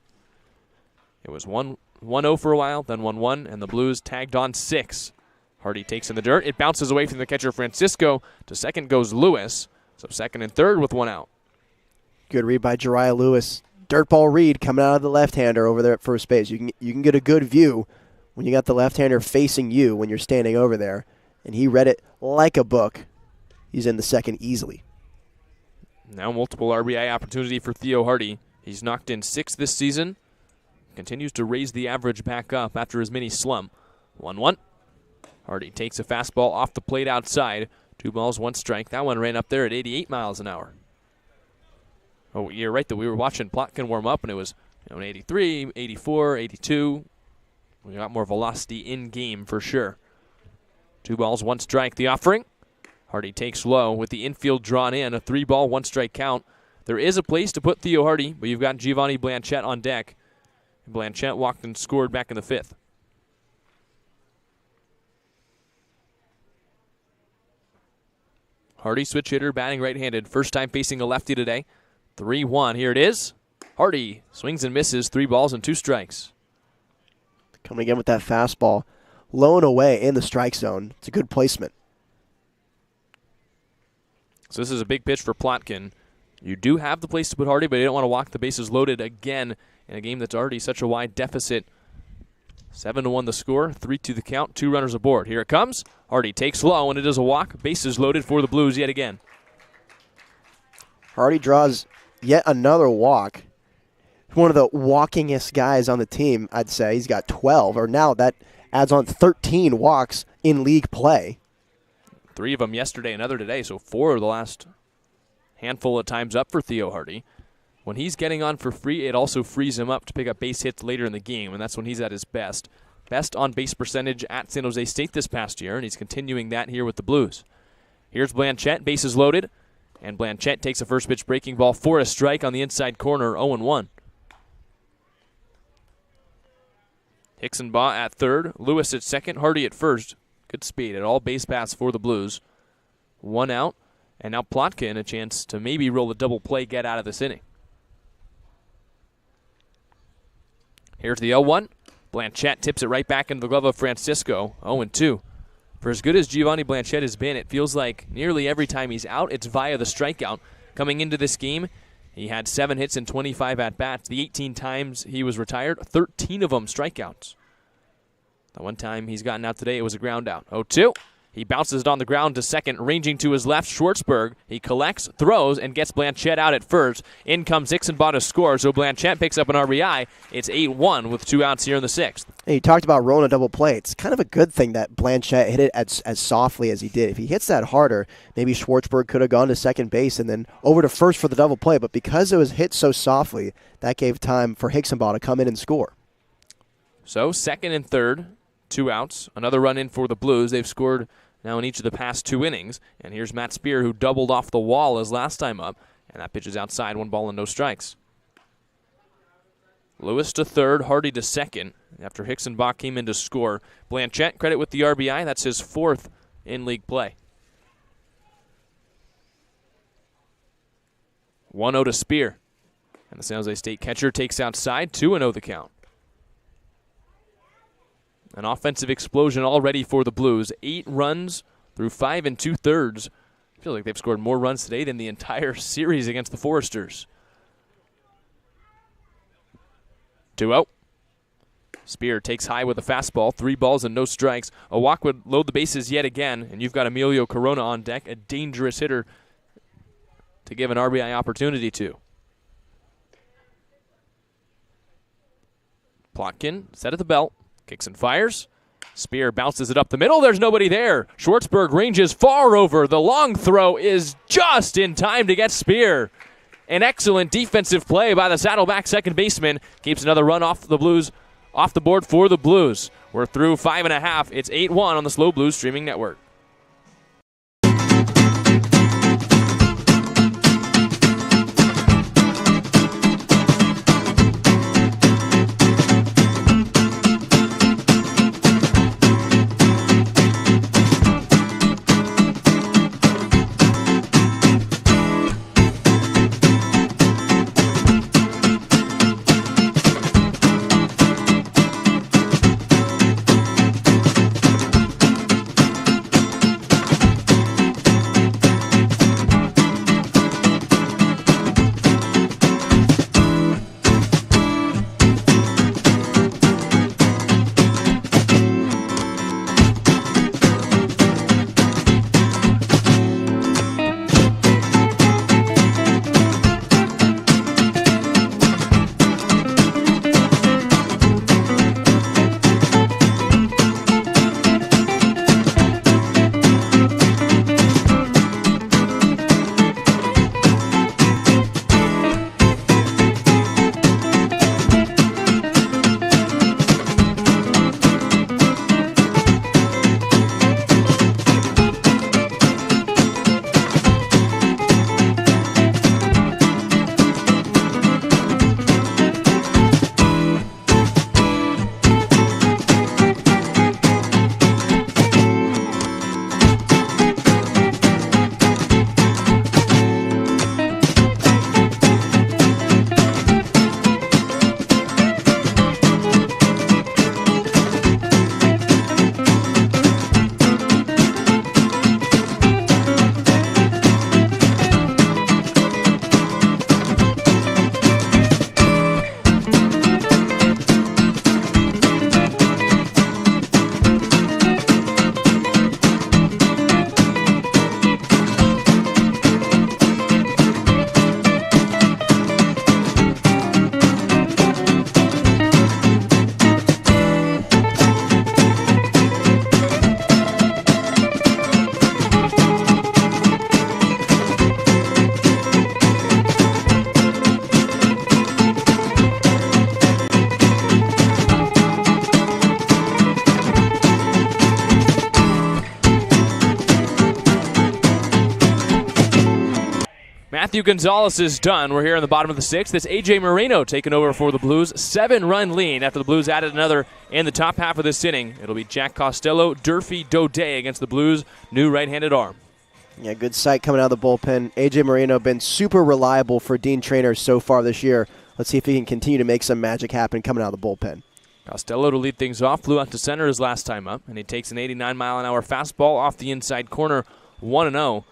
It was 1-0 for a while, then 1-1, and the Blues tagged on 6. Hardy takes in the dirt. It bounces away from the catcher, Francisco. To second goes Lewis. So 2nd and 3rd with 1 out. Good read by Jariah Lewis. Dirt ball read coming out of the left-hander over there at first base. You can get a good view when you got the left-hander facing you when you're standing over there. And he read it like a book. He's in the 2nd easily. Now multiple RBI opportunity for Theo Hardy. He's knocked in 6 this season. Continues to raise the average back up after his mini slump. 1-1. Hardy takes a fastball off the plate outside. 2 balls, 1 strike. That one ran up there at 88 miles an hour. Oh, you're right that we were watching Plotkin warm up, and it was 83, 84, 82. We got more velocity in game for sure. 2 balls, 1 strike. The offering. Hardy takes low with the infield drawn in. A 3-ball, 1-strike count. There is a place to put Theo Hardy, but you've got Giovanni Blanchette on deck. Blanchette walked and scored back in the 5th. Hardy, switch hitter, batting right-handed. First time facing a lefty today. 3-1, here it is. Hardy swings and misses, 3 balls and 2 strikes. Coming in with that fastball, low and away in the strike zone. It's a good placement. So this is a big pitch for Plotkin. You do have the place to put Hardy, but you don't want to walk the bases loaded again in a game that's already such a wide deficit. 7-1 the score, 3-2 the count, 2 runners aboard. Here it comes. Hardy takes low, and it is a walk. Bases loaded for the Blues yet again. Hardy draws yet another walk. One of the walkingest guys on the team, I'd say. He's got 12, or now that adds on 13 walks in league play. 3 of them yesterday, another today, so 4 of the last handful of times up for Theo Hardy. When he's getting on for free, it also frees him up to pick up base hits later in the game, and that's when he's at his best. Best on-base percentage at San Jose State this past year, and he's continuing that here with the Blues. Here's Blanchette, bases loaded, and Blanchette takes a first pitch breaking ball for a strike on the inside corner, 0-1. Hicksonbaugh at third, Lewis at second, Hardy at first. Good speed at all base paths for the Blues. 1 out, and now Plotkin a chance to maybe roll a double play, get out of this inning. Here's the 0-1. Blanchette tips it right back into the glove of Francisco. 0-2. For as good as Giovanni Blanchette has been, it feels like nearly every time he's out, it's via the strikeout. Coming into this game, he had 7 hits and 25 at-bats. The 18 times he was retired, 13 of them strikeouts. The one time he's gotten out today, it was a ground out. 0-2. He bounces it on the ground to second, ranging to his left, Schwartzberg. He collects, throws, and gets Blanchette out at first. In comes Hicksonbaugh to score, so Blanchette picks up an RBI. It's 8-1 with 2 outs here in the 6th. And you talked about rolling a double play. It's kind of a good thing that Blanchette hit it as softly as he did. If he hits that harder, maybe Schwartzberg could have gone to second base and then over to first for the double play. But because it was hit so softly, that gave time for Hicksonbaugh to come in and score. So second and third, 2 outs. Another run in for the Blues. They've scored now in each of the past 2 innings. And here's Matt Spear, who doubled off the wall his last time up. And that pitch is outside, 1 ball and no strikes. Lewis to third, Hardy to second. After Hicksonbaugh came in to score. Blanchette, credit with the RBI. That's his 4th in league play. 1-0 to Spear. And the San Jose State catcher takes outside, 2-0 the count. An offensive explosion already for the Blues. 8 runs through 5 2/3. I feel like they've scored more runs today than the entire series against the Foresters. 2-0. Spear takes high with a fastball. 3 balls and no strikes. A walk would load the bases yet again, and you've got Emilio Corona on deck, a dangerous hitter to give an RBI opportunity to. Plotkin set at the belt. Kicks and fires. Spear bounces it up the middle. There's nobody there. Schwartzberg ranges far over. The long throw is just in time to get Spear. An excellent defensive play by the Saddleback second baseman. Keeps another run off the board for the Blues. We're through 5.5. It's 8-1 on the SLO Blues streaming network. Matthew Gonzalez is done. We're here in the bottom of the sixth. It's A.J. Moreno taking over for the Blues. 7-run lead after the Blues added another in the top half of this inning. It'll be Jack Costello, Durfee, Daudet against the Blues' new right-handed arm. Yeah, good sight coming out of the bullpen. A.J. Moreno been super reliable for Dean Traynor so far this year. Let's see if he can continue to make some magic happen coming out of the bullpen. Costello to lead things off. Flew out to center his last time up, and he takes an 89-mile-an-hour fastball off the inside corner, 1-0.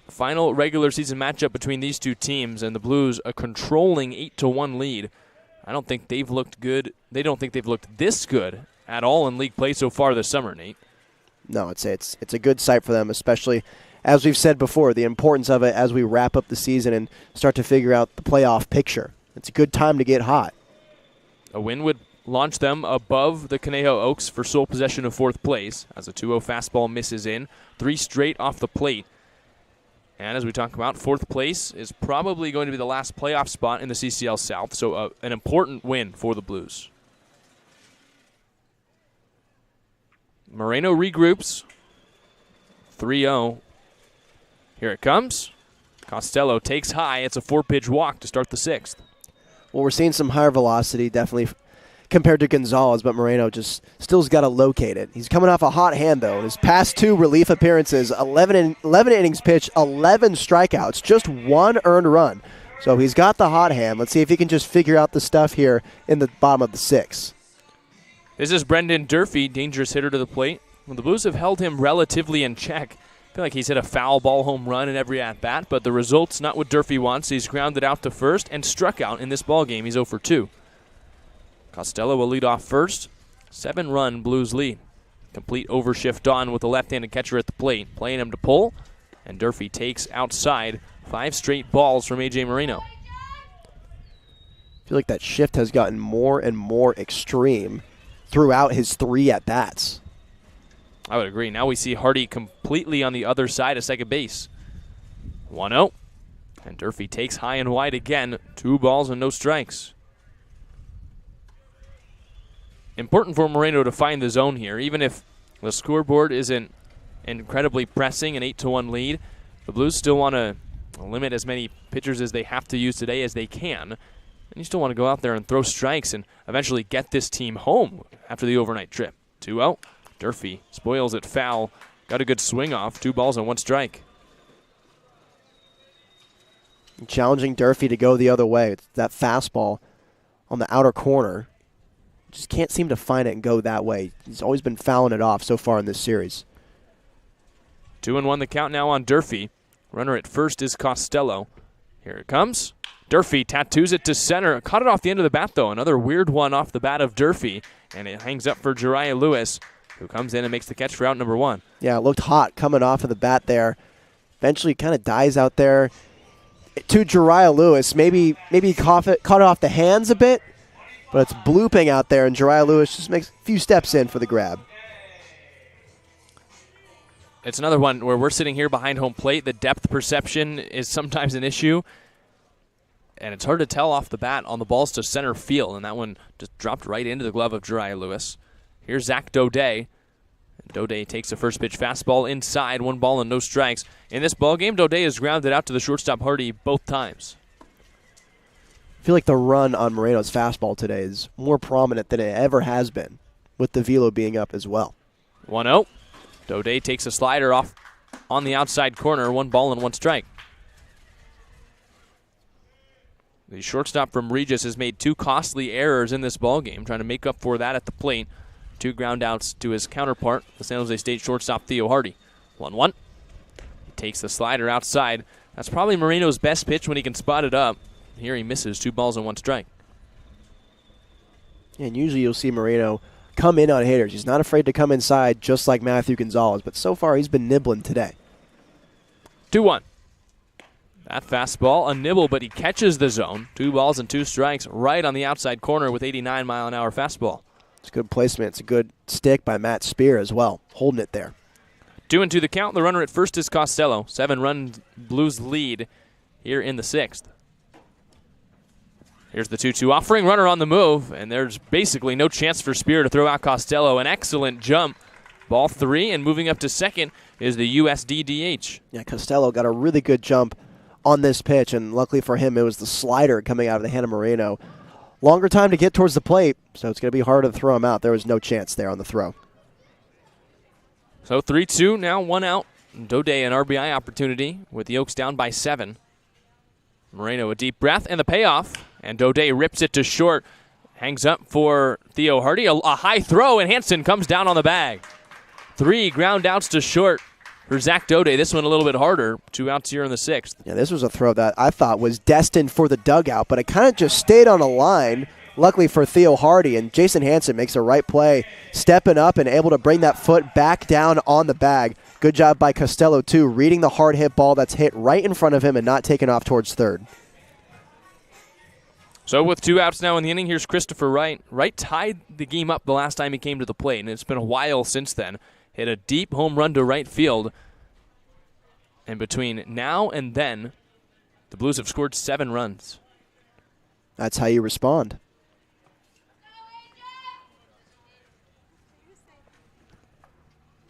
Final regular season matchup between these two teams, and the Blues a controlling 8-1 lead. I don't think they've looked good. They don't think they've looked this good at all in league play so far this summer, Nate. No, it's a good sight for them, especially, as we've said before, the importance of it as we wrap up the season and start to figure out the playoff picture. It's a good time to get hot. A win would launch them above the Conejo Oaks for sole possession of fourth place as a 2-0 fastball misses in. 3 straight off the plate. And as we talk about, fourth place is probably going to be the last playoff spot in the CCL South, so an important win for the Blues. Moreno regroups. 3-0. Here it comes. Costello takes high. It's a 4-pitch walk to start the sixth. Well, we're seeing some higher velocity, definitely compared to Gonzalez, but Moreno just still's got to locate it. He's coming off a hot hand, though. His past 2 relief appearances, 11 innings pitched, 11 strikeouts, just 1 earned run. So he's got the hot hand. Let's see if he can just figure out the stuff here in the bottom of the sixth. This is Brendan Durfee, dangerous hitter to the plate. Well, the Blues have held him relatively in check. I feel like he's hit a foul ball home run in every at-bat, but the result's not what Durfee wants. He's grounded out to first and struck out in this ballgame. He's 0 for 2. Costello will lead off first. 7-run Blues lead. Complete overshift on with the left-handed catcher at the plate. Playing him to pull, and Durfee takes outside. 5 straight balls from A.J. Moreno. I feel like that shift has gotten more and more extreme throughout his 3 at-bats. I would agree. Now we see Hardy completely on the other side of second base. 1-0. And Durfee takes high and wide again. 2 balls and no strikes. Important for Moreno to find the zone here. Even if the scoreboard isn't incredibly pressing, an 8-1 lead, the Blues still want to limit as many pitchers as they have to use today as they can. And you still want to go out there and throw strikes and eventually get this team home after the overnight trip. 2-0. Durfee spoils it foul. Got a good swing off. 2 balls and 1 strike. Challenging Durfee to go the other way. It's that fastball on the outer corner. Just can't seem to find it and go that way. He's always been fouling it off so far in this series. 2-1 the count now on Durfee. Runner at first is Costello. Here it comes. Durfee tattoos it to center. Caught it off the end of the bat, though. Another weird one off the bat of Durfee. And it hangs up for Jariah Lewis, who comes in and makes the catch for out number 1. Yeah, it looked hot coming off of the bat there. Eventually kind of dies out there to Jariah Lewis. Maybe caught it off the hands a bit, but it's blooping out there, and Jariah Lewis just makes a few steps in for the grab. It's another one where we're sitting here behind home plate. The depth perception is sometimes an issue, and it's hard to tell off the bat on the balls to center field, and that one just dropped right into the glove of Jariah Lewis. Here's Zach Daudet. Daudet takes a first pitch fastball inside, 1 ball and no strikes. In this ballgame, Daudet is grounded out to the shortstop Hardy both times. I feel like the run on Moreno's fastball today is more prominent than it ever has been, with the velo being up as well. 1-0. Daudet takes a slider off on the outside corner, 1 ball and 1 strike. The shortstop from Regis has made 2 costly errors in this ballgame, trying to make up for that at the plate. 2 ground outs to his counterpart, the San Jose State shortstop Theo Hardy. 1-1. He takes the slider outside. That's probably Moreno's best pitch when he can spot it up. Here he misses, 2 balls and 1 strike. And usually you'll see Moreno come in on hitters. He's not afraid to come inside just like Matthew Gonzalez, but so far he's been nibbling today. 2-1. That fastball, a nibble, but he catches the zone. 2 balls and 2 strikes right on the outside corner with 89-mile-an-hour fastball. It's good placement. It's a good stick by Matt Spear as well, holding it there. 2-2 the count. The runner at first is Costello. 7-run Blues lead here in the 6th. Here's the 2-2 offering. Runner on the move, and there's basically no chance for Spear to throw out Costello. An excellent jump. Ball 3, and moving up to second is the USD DH. Yeah, Costello got a really good jump on this pitch, and luckily for him, it was the slider coming out of the hand of Moreno. Longer time to get towards the plate, so it's going to be harder to throw him out. There was no chance there on the throw. So 3-2, now 1 out. Dode an RBI opportunity with the Oaks down by 7. Moreno a deep breath and the payoff, and Dode rips it to short. Hangs up for Theo Hardy. A high throw, and Hansen comes down on the bag. 3 ground outs to short for Zach Dode. This one a little bit harder. 2 outs here in the 6th. Yeah, this was a throw that I thought was destined for the dugout, but it kind of just stayed on a line. Luckily for Theo Hardy, and Jason Hansen makes a right play, stepping up and able to bring that foot back down on the bag. Good job by Costello, too, reading the hard hit ball that's hit right in front of him and not taken off towards third. So with 2 outs now in the inning, here's Christopher Wright. Wright tied the game up the last time he came to the plate, and it's been a while since then. Hit a deep home run to right field. And between now and then, the Blues have scored 7 runs. That's how you respond.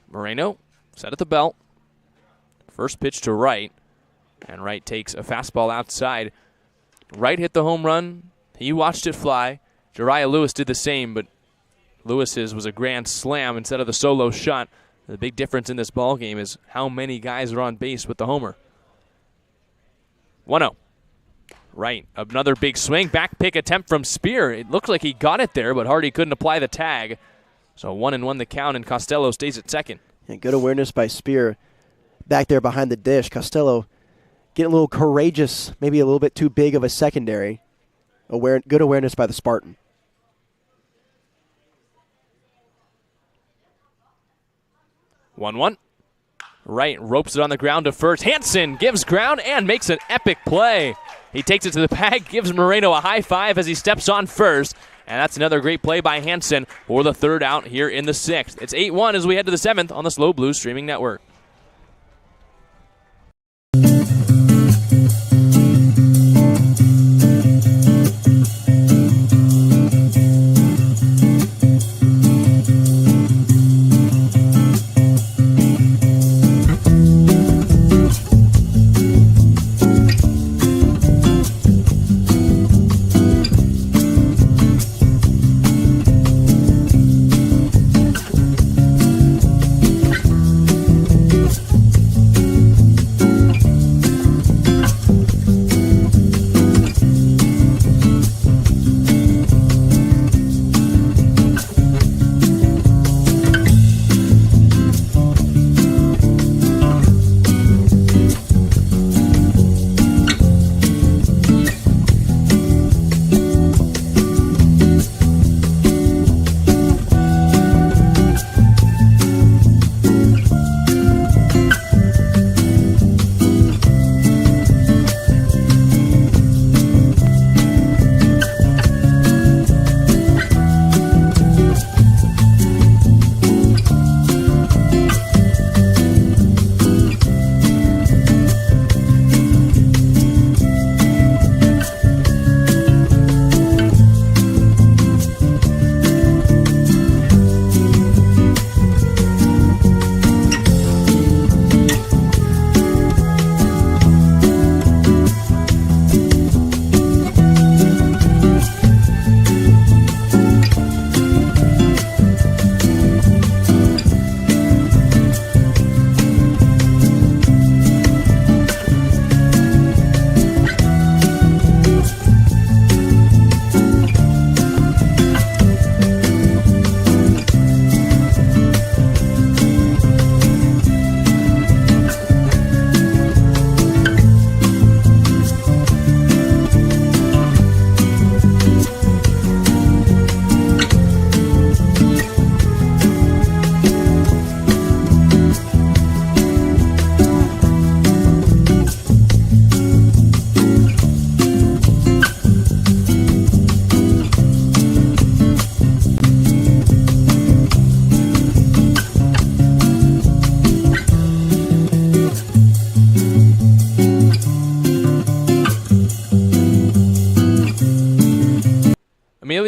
Moreno set at the belt. First pitch to Wright, and Wright takes a fastball outside. Wright hit the home run. He watched it fly. Jariah Lewis did the same, but Lewis's was a grand slam instead of the solo shot. The big difference in this ball game is how many guys are on base with the homer. 1-0. Wright, another big swing. Back pick attempt from Spear. It looked like he got it there, but Hardy couldn't apply the tag. So 1-1 the count, and Costello stays at second. And good awareness by Spear back there behind the dish. Costello getting a little courageous, maybe a little bit too big of a secondary. Good awareness by the Spartan. One. Wright ropes it on the ground to first. Hansen gives ground and makes an epic play. He takes it to the bag, gives Moreno a high five as he steps on first. And that's another great play by Hansen for the 3rd out here in the 6th. It's 8-1 as we head to the 7th on the SLO Blues streaming network.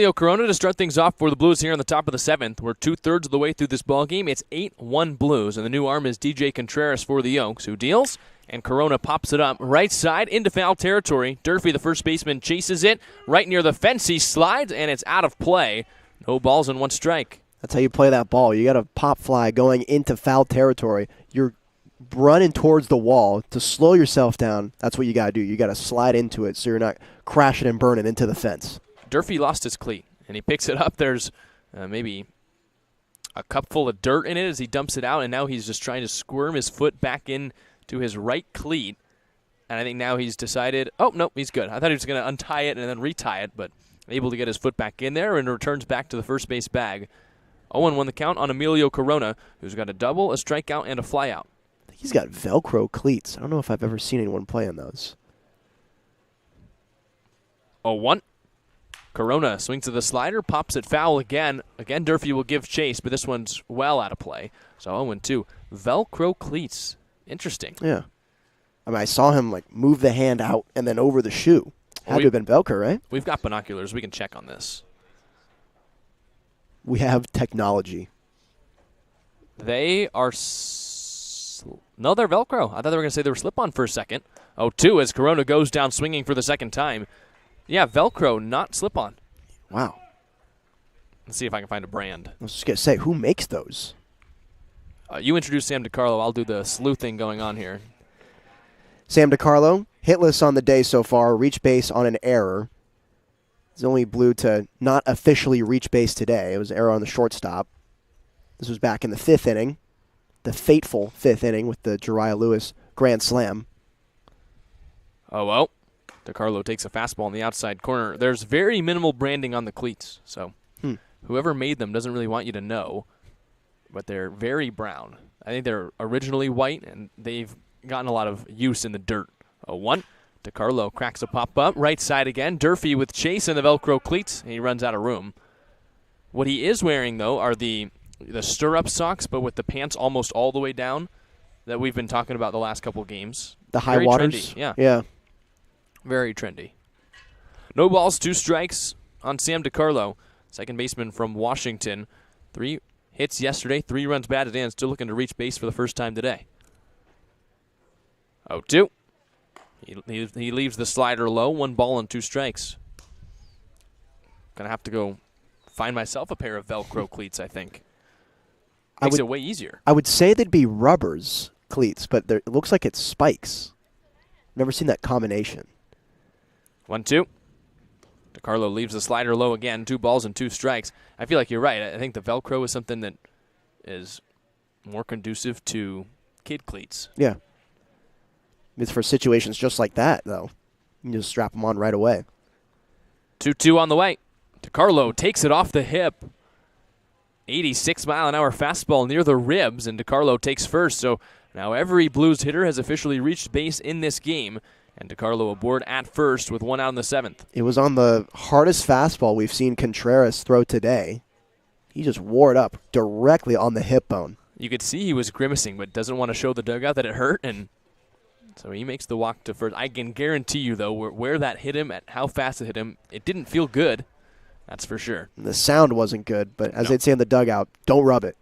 Emilio Corona to start things off for the Blues here on the top of the 7th. We're 2/3 of the way through this ballgame. It's 8-1 Blues, and the new arm is DJ Contreras for the Oaks, who deals, and Corona pops it up right side into foul territory. Durfee, the first baseman, chases it right near the fence. He slides, and it's out of play. No balls and 1 strike. That's how you play that ball. You got a pop fly going into foul territory. You're running towards the wall to slow yourself down. That's what you got to do. You got to slide into it so you're not crashing and burning into the fence. Durfee lost his cleat, and he picks it up. There's maybe a cup full of dirt in it as he dumps it out, and now he's just trying to squirm his foot back in to his right cleat. And I think now he's decided, oh, no, he's good. I thought he was going to untie it and then retie it, but able to get his foot back in there and returns back to the first base bag. 0-1 the count on Emilio Corona, who's got a double, a strikeout, and a flyout. He's got Velcro cleats. I don't know if I've ever seen anyone play in those. 0-1. Corona swings to the slider, pops it foul again. Again, Durfee will give chase, but this one's well out of play. So 0-2. Velcro cleats. Interesting. Yeah. I mean, I saw him move the hand out and then over the shoe. Had to have been Velcro, right? We've got binoculars. We can check on this. We have technology. They are... No, they're Velcro. I thought they were going to say they were slip-on for a second. 0-2 as Corona goes down swinging for the second time. Yeah, Velcro, not slip-on. Wow. Let's see if I can find a brand. I was just going to say, who makes those? You introduce Sam DiCarlo. I'll do the sleuthing going on here. Sam DiCarlo, hitless on the day so far, reach base on an error. He's only Blue to not officially reach base today. It was an error on the shortstop. This was back in the 5th inning. The fateful 5th inning with the Jariah Lewis grand slam. 0-0. DiCarlo takes a fastball in the outside corner. There's very minimal branding on the cleats, so whoever made them doesn't really want you to know, but they're very brown. I think they're originally white, and they've gotten a lot of use in the dirt. 0-1. DiCarlo cracks a pop-up. Right side again. Durfee with chase in the Velcro cleats, and he runs out of room. What he is wearing, though, are the stirrup socks, but with the pants almost all the way down that we've been talking about the last couple games. The high waters? Trendy. Yeah. Very trendy. No balls, 2 strikes on Sam DiCarlo, second baseman from Washington. 3 hits yesterday, 3 runs batted in, still looking to reach base for the first time today. 0-2. He leaves the slider low, 1 ball and 2 strikes. Gonna have to go find myself a pair of Velcro cleats, I think. Makes it way easier. I would say they'd be rubbers cleats, but it looks like it's spikes. Never seen that combination. 1-2. DiCarlo leaves the slider low again, 2 balls and 2 strikes. I feel like you're right. I think the Velcro is something that is more conducive to kid cleats. Yeah. It's for situations just like that, though. You can just strap them on right away. 2-2 on the way. DiCarlo takes it off the hip. 86-mile-an-hour fastball near the ribs, and DiCarlo takes first. So now every Blues hitter has officially reached base in this game, and DiCarlo aboard at first with 1 out in the 7th. It was on the hardest fastball we've seen Contreras throw today. He just wore it up directly on the hip bone. You could see he was grimacing, but doesn't want to show the dugout that it hurt, and so he makes the walk to first. I can guarantee you, though, where that hit him, at how fast it hit him, it didn't feel good. That's for sure. The sound wasn't good, but as they'd say in the dugout, don't rub it.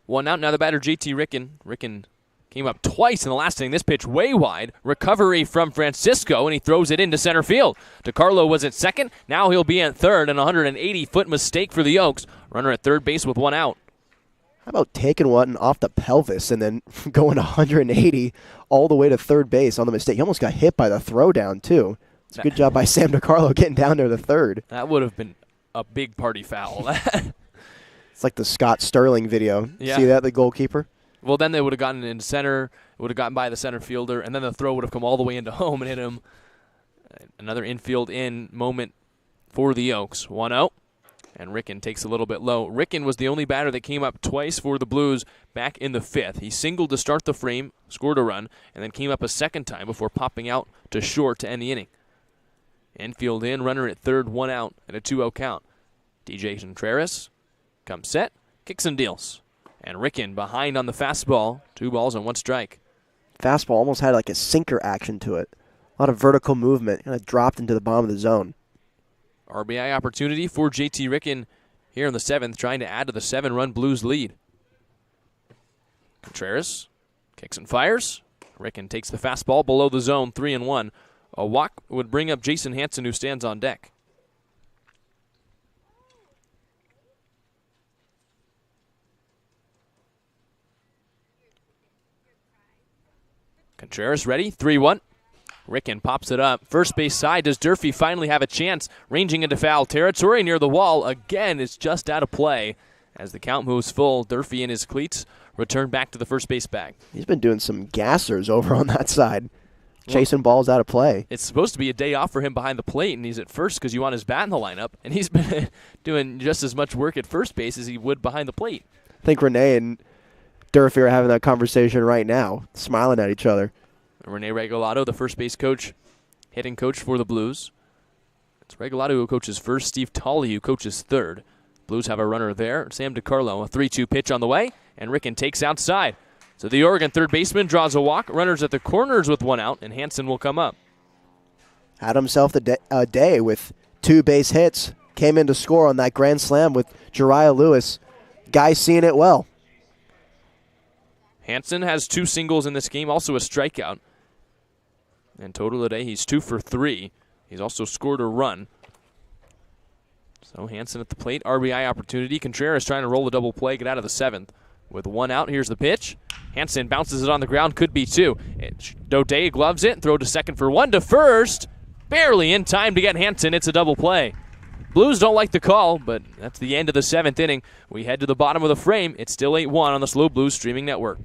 1 out. Now the batter, JT Ricken. Ricken came up twice in the last inning. This pitch way wide. Recovery from Francisco, and he throws it into center field. DiCarlo was at second. Now he'll be at third, and a 180-foot mistake for the Oaks. Runner at third base with 1 out. How about taking one off the pelvis and then going 180 all the way to third base on the mistake? He almost got hit by the throwdown, too. It's a good job by Sam DiCarlo getting down there to third. That would have been a big party foul. It's like the Scott Sterling video. Yeah. See that, the goalkeeper? Well, then they would have gotten in center, would have gotten by the center fielder, and then the throw would have come all the way into home and hit him. Another infield in moment for the Oaks. 1-0, and Ricken takes a little bit low. Ricken was the only batter that came up twice for the Blues back in the 5th. He singled to start the frame, scored a run, and then came up a second time before popping out to short to end the inning. Infield in, runner at third, 1 out, and a 2-0 count. DJ Contreras comes set, kicks and deals. And Ricken behind on the fastball, 2 balls and 1 strike. Fastball almost had like a sinker action to it. A lot of vertical movement, kind of dropped into the bottom of the zone. RBI opportunity for JT Ricken here in the 7th, trying to add to the 7-run Blues lead. Contreras kicks and fires. Ricken takes the fastball below the zone, 3-1. A walk would bring up Jason Hansen, who stands on deck. Contreras ready, 3-1. Ricken pops it up. First base side, does Durfee finally have a chance? Ranging into foul territory near the wall. Again, it's just out of play. As the count moves full, Durfee and his cleats return back to the first base bag. He's been doing some gassers over on that side. Chasing balls out of play. It's supposed to be a day off for him behind the plate, and he's at first because you want his bat in the lineup. And he's been doing just as much work at first base as he would behind the plate. I think Renee and Durfee are having that conversation right now, smiling at each other. Rene Regalado, the first base coach, hitting coach for the Blues. It's Regalado who coaches first, Steve Tolley who coaches third. Blues have a runner there. Sam DiCarlo, a 3-2 pitch on the way, and Ricken takes outside. So the Oregon third baseman draws a walk, runners at the corners with one out, and Hansen will come up. Had himself a day with 2 base hits. Came in to score on that grand slam with Jariah Lewis. Guy seeing it well. Hansen has 2 singles in this game, also a strikeout. And total today, he's 2 for 3. He's also scored a run. So Hansen at the plate, RBI opportunity. Contreras trying to roll a double play, get out of the 7th. With one out, here's the pitch. Hansen bounces it on the ground, could be 2. Dode gloves it, throw to second for 1 to first. Barely in time to get Hansen, it's a double play. Blues don't like the call, but that's the end of the 7th inning. We head to the bottom of the frame. It's still 8-1 on the SLO Blues streaming network.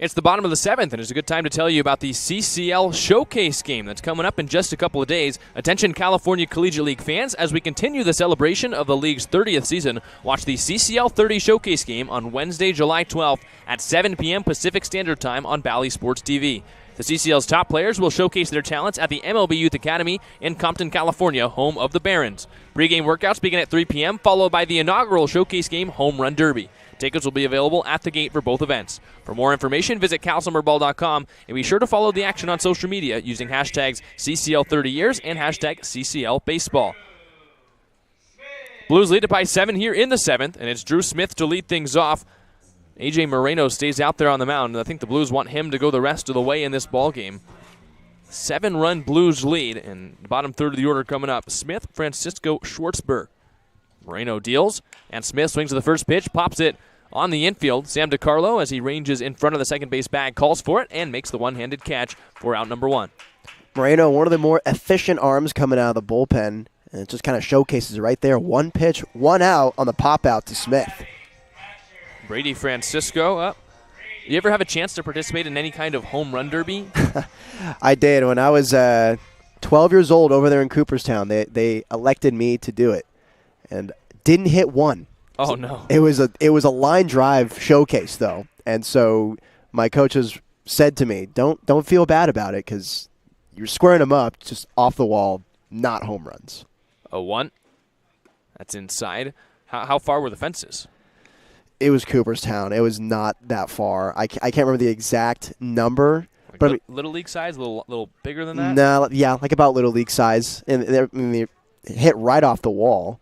It's the bottom of the 7th, and it's a good time to tell you about the CCL Showcase game that's coming up in just a couple of days. Attention California Collegiate League fans, as we continue the celebration of the league's 30th season, watch the CCL 30 Showcase game on Wednesday, July 12th at 7 p.m. Pacific Standard Time on Bally Sports TV. The CCL's top players will showcase their talents at the MLB Youth Academy in Compton, California, home of the Barons. Pre-game workouts begin at 3 p.m., followed by the inaugural Showcase game Home Run Derby. Tickets will be available at the gate for both events. For more information, visit calsummerball.com and be sure to follow the action on social media using hashtags CCL30years and hashtag CCLBaseball. Blues lead it by 7 here in the 7th, and it's Drew Smith to lead things off. A.J. Moreno stays out there on the mound, and I think the Blues want him to go the rest of the way in this ballgame. 7-run Blues lead, and the bottom third of the order coming up. Smith, Francisco, Schwartzberg. Moreno deals, and Smith swings to the first pitch, pops it on the infield. Sam DiCarlo, as he ranges in front of the second base bag, calls for it and makes the one-handed catch for out number 1. Moreno, one of the more efficient arms coming out of the bullpen, and it just kind of showcases it right there. 1 pitch, 1 out on the pop-out to Smith. Brady Francisco up. You ever have a chance to participate in any kind of home run derby? I did. When I was 12 years old over there in Cooperstown, they elected me to do it, and didn't hit one. Oh, no. It was a line drive showcase, though, and so my coaches said to me, don't feel bad about it because you're squaring them up just off the wall, not home runs. A 1. That's inside. How far were the fences? It was Cooperstown. It was not that far. I can't remember the exact number, Like little league size, a little bigger than that? No, yeah, like about little league size. And they hit right off the wall.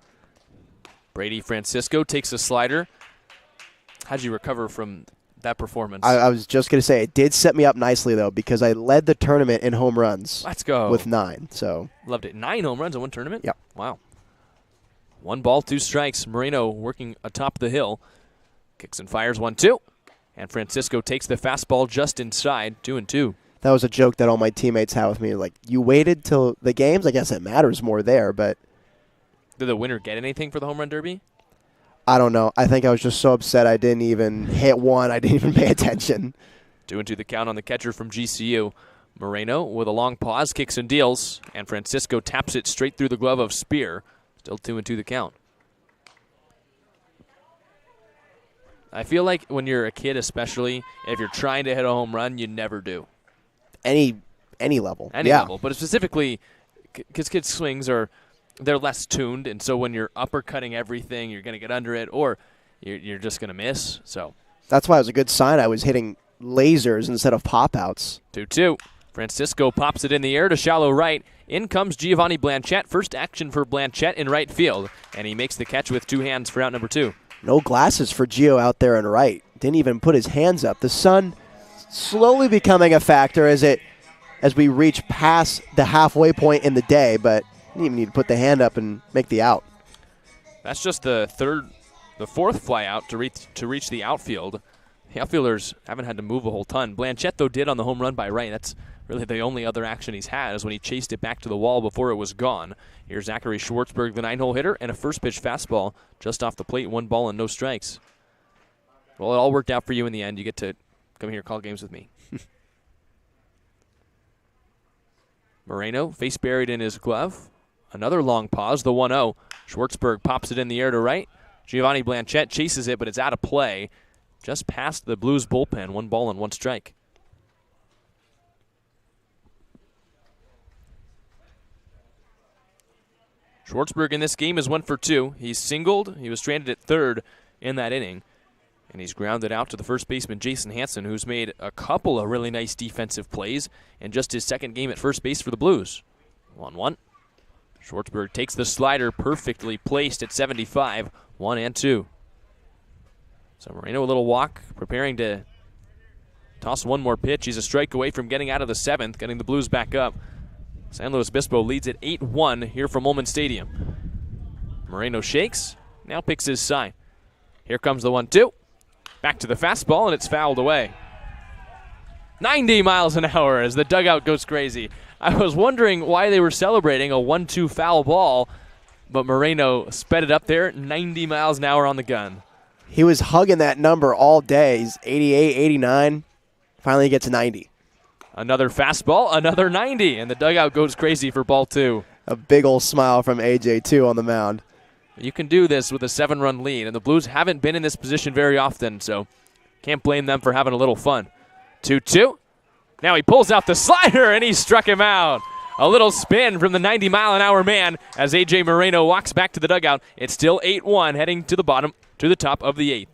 Brady Francisco takes a slider. How'd you recover from that performance? I was just going to say, it did set me up nicely, though, because I led the tournament in home runs. Let's go. With 9. So loved it. 9 home runs in one tournament? Yep. Wow. 1 ball, 2 strikes. Moreno working atop the hill. Kicks and fires 1-2. And Francisco takes the fastball just inside, 2-2. That was a joke that all my teammates had with me. Like, you waited till the games? I guess it matters more there, but... Did the winner get anything for the home run derby? I don't know. I think I was just so upset I didn't even hit one. I didn't even pay attention. 2-2 the count on the catcher from GCU. Moreno with a long pause, kicks and deals, and Francisco taps it straight through the glove of Spear. Still 2-2 the count. I feel like when you're a kid especially, if you're trying to hit a home run, you never do. Any level. Any level. But specifically, because kids' swings they're less tuned, and so when you're uppercutting everything, you're going to get under it, or you're just going to miss. So that's why it was a good sign I was hitting lasers instead of pop-outs. 2-2. Francisco pops it in the air to shallow right. In comes Giovanni Blanchette. First action for Blanchette in right field, and he makes the catch with 2 hands for out number 2. No glasses for Gio out there in right. Didn't even put his hands up. The sun slowly becoming a factor as we reach past the halfway point in the day, but didn't even need to put the hand up and make the out. That's just the fourth fly out to reach the outfield. The outfielders haven't had to move a whole ton. Blanchette, though, did on the home run by right. That's really the only other action he's had is when he chased it back to the wall before it was gone. Here's Zachary Schwartzberg, the 9-hole hitter, and a first pitch fastball just off the plate, 1 ball and no strikes. Well, it all worked out for you in the end. You get to come here and call games with me. Moreno, face buried in his glove. Another long pause, the 1-0. Schwartzberg pops it in the air to right. Giovanni Blanchette chases it, but it's out of play. Just past the Blues bullpen, 1 ball and 1 strike. Schwartzberg in this game is 1 for 2. He's singled. He was stranded at third in that inning. And he's grounded out to the first baseman, Jason Hansen, who's made a couple of really nice defensive plays in just his second game at first base for the Blues. 1-1. Schwartzberg takes the slider perfectly placed at 75, 1-2. So Moreno a little walk, preparing to toss one more pitch. He's a strike away from getting out of the 7th, getting the Blues back up. San Luis Obispo leads at 8-1 here from Ullman Stadium. Moreno shakes, now picks his sign. Here comes the 1-2. Back to the fastball, and it's fouled away. 90 miles an hour as the dugout goes crazy. I was wondering why they were celebrating a 1-2 foul ball, but Moreno sped it up there, 90 miles an hour on the gun. He was hugging that number all day. He's 88, 89. Finally gets 90. Another fastball, another 90, and the dugout goes crazy for ball 2. A big old smile from AJ, too, on the mound. You can do this with a 7-run lead, and the Blues haven't been in this position very often, so can't blame them for having a little fun. 2-2. Now he pulls out the slider, and he struck him out. A little spin from the 90-mile-an-hour man as A.J. Moreno walks back to the dugout. It's still 8-1, heading to the top of the 8th.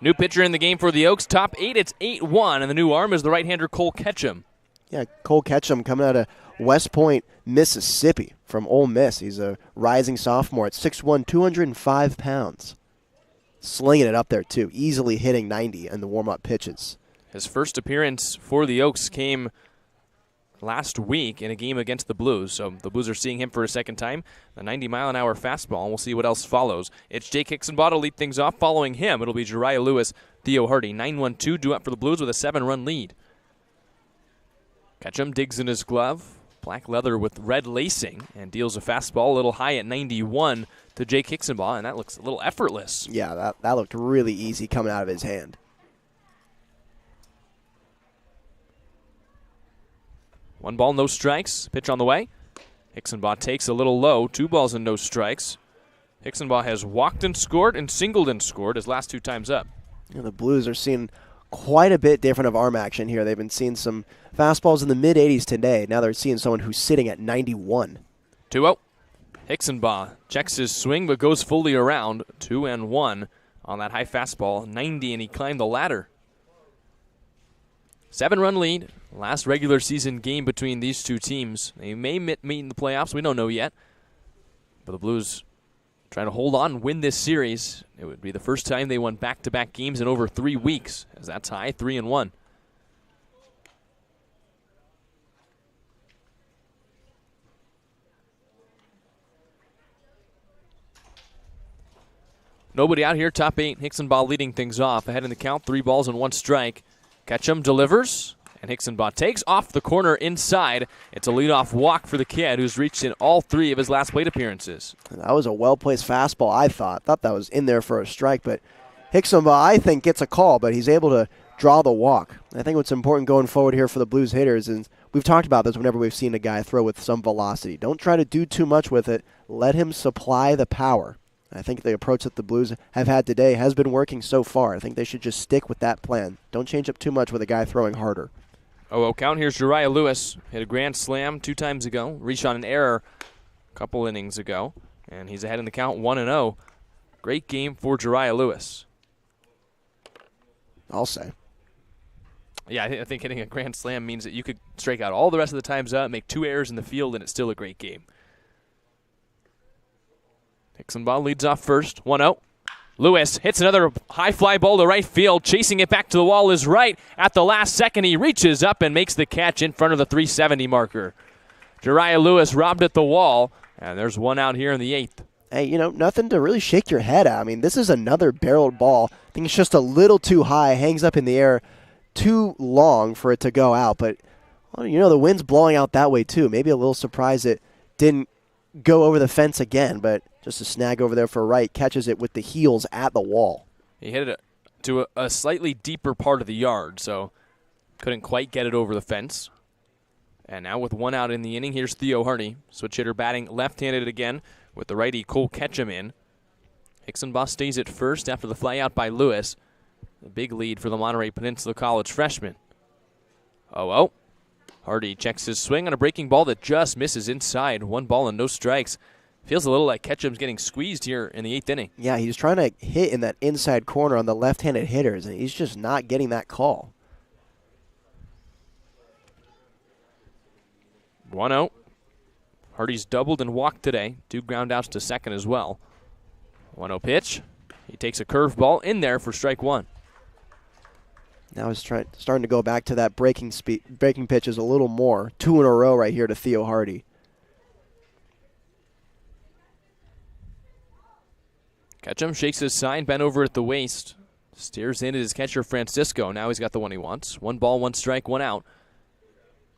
New pitcher in the game for the Oaks. Top 8, it's 8-1, and the new arm is the right-hander Cole Ketchum. Yeah, Cole Ketchum coming out of West Point, Mississippi from Ole Miss. He's a rising sophomore at 6'1", 205 pounds. Slinging it up there, too. Easily hitting 90 in the warm-up pitches. His first appearance for the Oaks came last week in a game against the Blues. So the Blues are seeing him for a second time. The 90-mile-an-hour fastball, and we'll see what else follows. It's Jake Hicksonbaugh to lead things off. Following him, it'll be Jariah Lewis, Theo Hardy. 9-1-2 due up for the Blues with a 7-run lead. Ketchum digs in his glove. Black leather with red lacing and deals a fastball a little high at 91 to Jake Hicksonbaugh, and that looks a little effortless. Yeah, that looked really easy coming out of his hand. One ball, no strikes. Pitch on the way. Hicksonbaugh takes a little low. 2 balls and no strikes. Hicksonbaugh has walked and scored and singled and scored his last 2 times up. You know, the Blues are seeing quite a bit different of arm action here. They've been seeing some fastballs in the mid-80s today. Now they're seeing someone who's sitting at 91. 2-0. Hicksonbaugh checks his swing but goes fully around. 2-1 on that high fastball. 90, and he climbed the ladder. 7-run lead. Last regular season game between these two teams. They may meet in the playoffs. We don't know yet. But the Blues trying to hold on and win this series. It would be the first time they won back-to-back games in over 3 weeks, as that tie 3-1. Nobody out here. Top 8. Hicksonbaugh leading things off. Ahead in the count. 3 balls and 1 strike. Ketchum delivers, and Hicksonbaugh takes off the corner inside. It's a leadoff walk for the kid who's reached in all 3 of his last plate appearances. That was a well-placed fastball, I thought. Thought that was in there for a strike, but Hicksonbaugh, I think, gets a call, but he's able to draw the walk. I think what's important going forward here for the Blues hitters is, we've talked about this whenever we've seen a guy throw with some velocity. Don't try to do too much with it. Let him supply the power. I think the approach that the Blues have had today has been working so far. I think they should just stick with that plan. Don't change up too much with a guy throwing harder. 0-0 count. Here's Jariah Lewis. Hit a grand slam 2 times ago. Reached on an error a couple innings ago. And he's ahead in the count 1-0. Great game for Jariah Lewis. I'll say. Yeah, I think hitting a grand slam means that you could strike out all the rest of the times up, make 2 errors in the field, and it's still a great game. Hicksonbaugh leads off first, 1-0. Lewis hits another high fly ball to right field. Chasing it back to the wall is right. At the last second, he reaches up and makes the catch in front of the 370 marker. Jariah Lewis robbed at the wall, and there's 1 out here in the 8th. Hey, you know, nothing to really shake your head at. I mean, this is another barreled ball. I think it's just a little too high, hangs up in the air too long for it to go out. But, well, you know, the wind's blowing out that way too. Maybe a little surprised it didn't go over the fence again, but just a snag over there for right, catches it with the heels at the wall. He hit it to a slightly deeper part of the yard, so couldn't quite get it over the fence. And now with 1 out in the inning, here's Theo Hardy. Switch hitter batting left-handed again with the righty Cole Ketchum in. Hicksonbaugh stays at first after the fly out by Lewis. A big lead for the Monterey Peninsula College freshman. 0-0. Hardy checks his swing on a breaking ball that just misses inside. 1 ball and no strikes. Feels a little like Ketchum's getting squeezed here in the 8th inning. Yeah, he's trying to hit in that inside corner on the left-handed hitters, and he's just not getting that call. 1-0. Hardy's doubled and walked today. 2 ground outs to second as well. 1-0 pitch. He takes a curveball in there for strike 1. Now he's starting to go back to that breaking pitches a little more. 2 in a row right here to Theo Hardy. Ketchum shakes his sign, bent over at the waist. Steers in at his catcher, Francisco. Now he's got the one he wants. 1 ball, 1 strike, 1 out.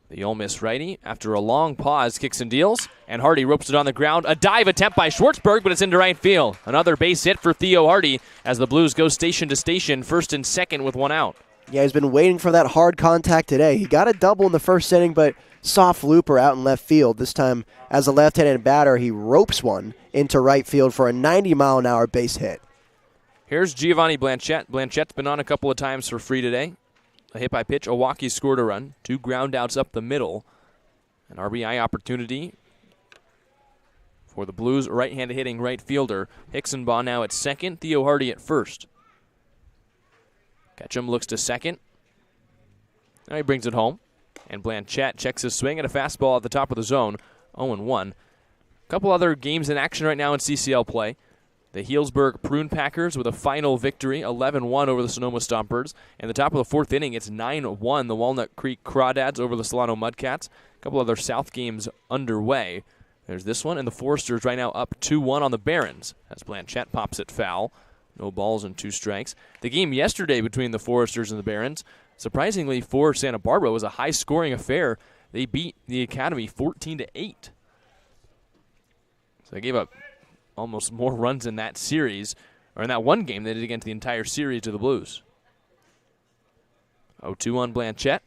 The Ole Miss righty, after a long pause, kicks and deals, and Hardy ropes it on the ground. A dive attempt by Schwartzberg, but it's into right field. Another base hit for Theo Hardy as the Blues go station to station, first and second with 1 out. Yeah, he's been waiting for that hard contact today. He got a double in the first inning, but soft looper out in left field. This time, as a left-handed batter, he ropes one into right field for a 90-mile-an-hour base hit. Here's Giovanni Blanchette. Blanchette's been on a couple of times for free today. A hit by pitch, Owaki scored a run. 2 ground outs up the middle. An RBI opportunity for the Blues right-handed hitting right fielder. Hicksonbaugh now at second, Theo Hardy at first. Ketchum looks to second. Now he brings it home. And Blanchette checks his swing at a fastball at the top of the zone. 0-1. A couple other games in action right now in CCL play. The Healdsburg Prune Packers with a final victory, 11-1 over the Sonoma Stompers. In the top of the fourth inning, it's 9-1. The Walnut Creek Crawdads over the Solano Mudcats. A couple other South games underway. There's this one, and the Foresters right now up 2-1 on the Barons as Blanchette pops it foul. No balls and 2 strikes. The game yesterday between the Foresters and the Barons, surprisingly for Santa Barbara, was a high-scoring affair. They beat the Academy 14-8. So they gave up almost more runs in that series, or in that one game they did against the entire series to the Blues. 0-2 on Blanchette.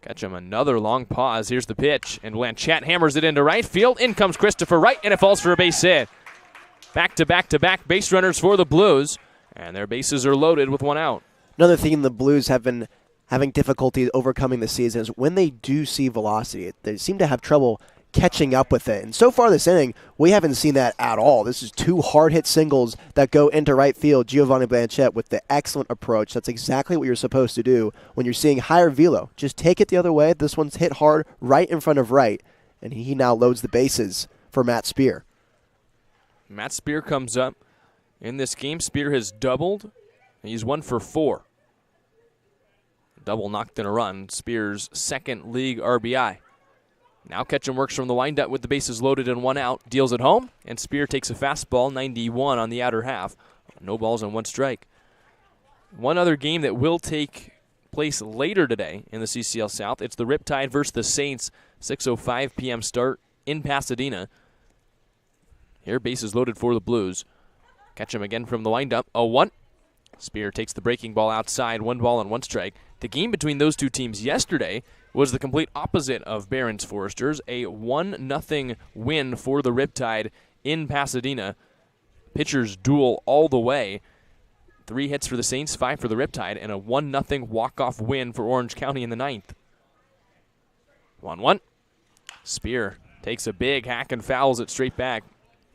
Ketchum, another long pause. Here's the pitch, and Blanchette hammers it into right field. In comes Christopher Wright, and it falls for a base hit. Back-to-back-to-back base runners for the Blues, and their bases are loaded with 1 out. Another thing the Blues have been having difficulty overcoming this season is when they do see velocity, they seem to have trouble catching up with it. And so far this inning, we haven't seen that at all. This is 2 hard-hit singles that go into right field. Giovanni Blanchette with the excellent approach. That's exactly what you're supposed to do when you're seeing higher velo. Just take it the other way. This one's hit hard right in front of right, and he now loads the bases for Matt Spear. Matt Spear comes up. In this game, Spear has doubled. He's 1 for 4. Double knocked in a run. Spear's second league RBI. Now Ketchum works from the windup with the bases loaded and 1 out. Deals it home, and Spear takes a fastball, 91 on the outer half. No balls and 1 strike. One other game that will take place later today in the CCL South. It's the Riptide versus the Saints, 6:05 p.m. start in Pasadena. Here, bases loaded for the Blues. Ketchum again from the windup, 0-1. Spear takes the breaking ball outside, 1 ball and 1 strike. The game between those two teams yesterday was the complete opposite of Barons Foresters, a 1-0 win for the Riptide in Pasadena. Pitchers duel all the way. 3 hits for the Saints, 5 for the Riptide, and a 1-0 walk-off win for Orange County in the 9th. 1-1. Spear takes a big hack and fouls it straight back.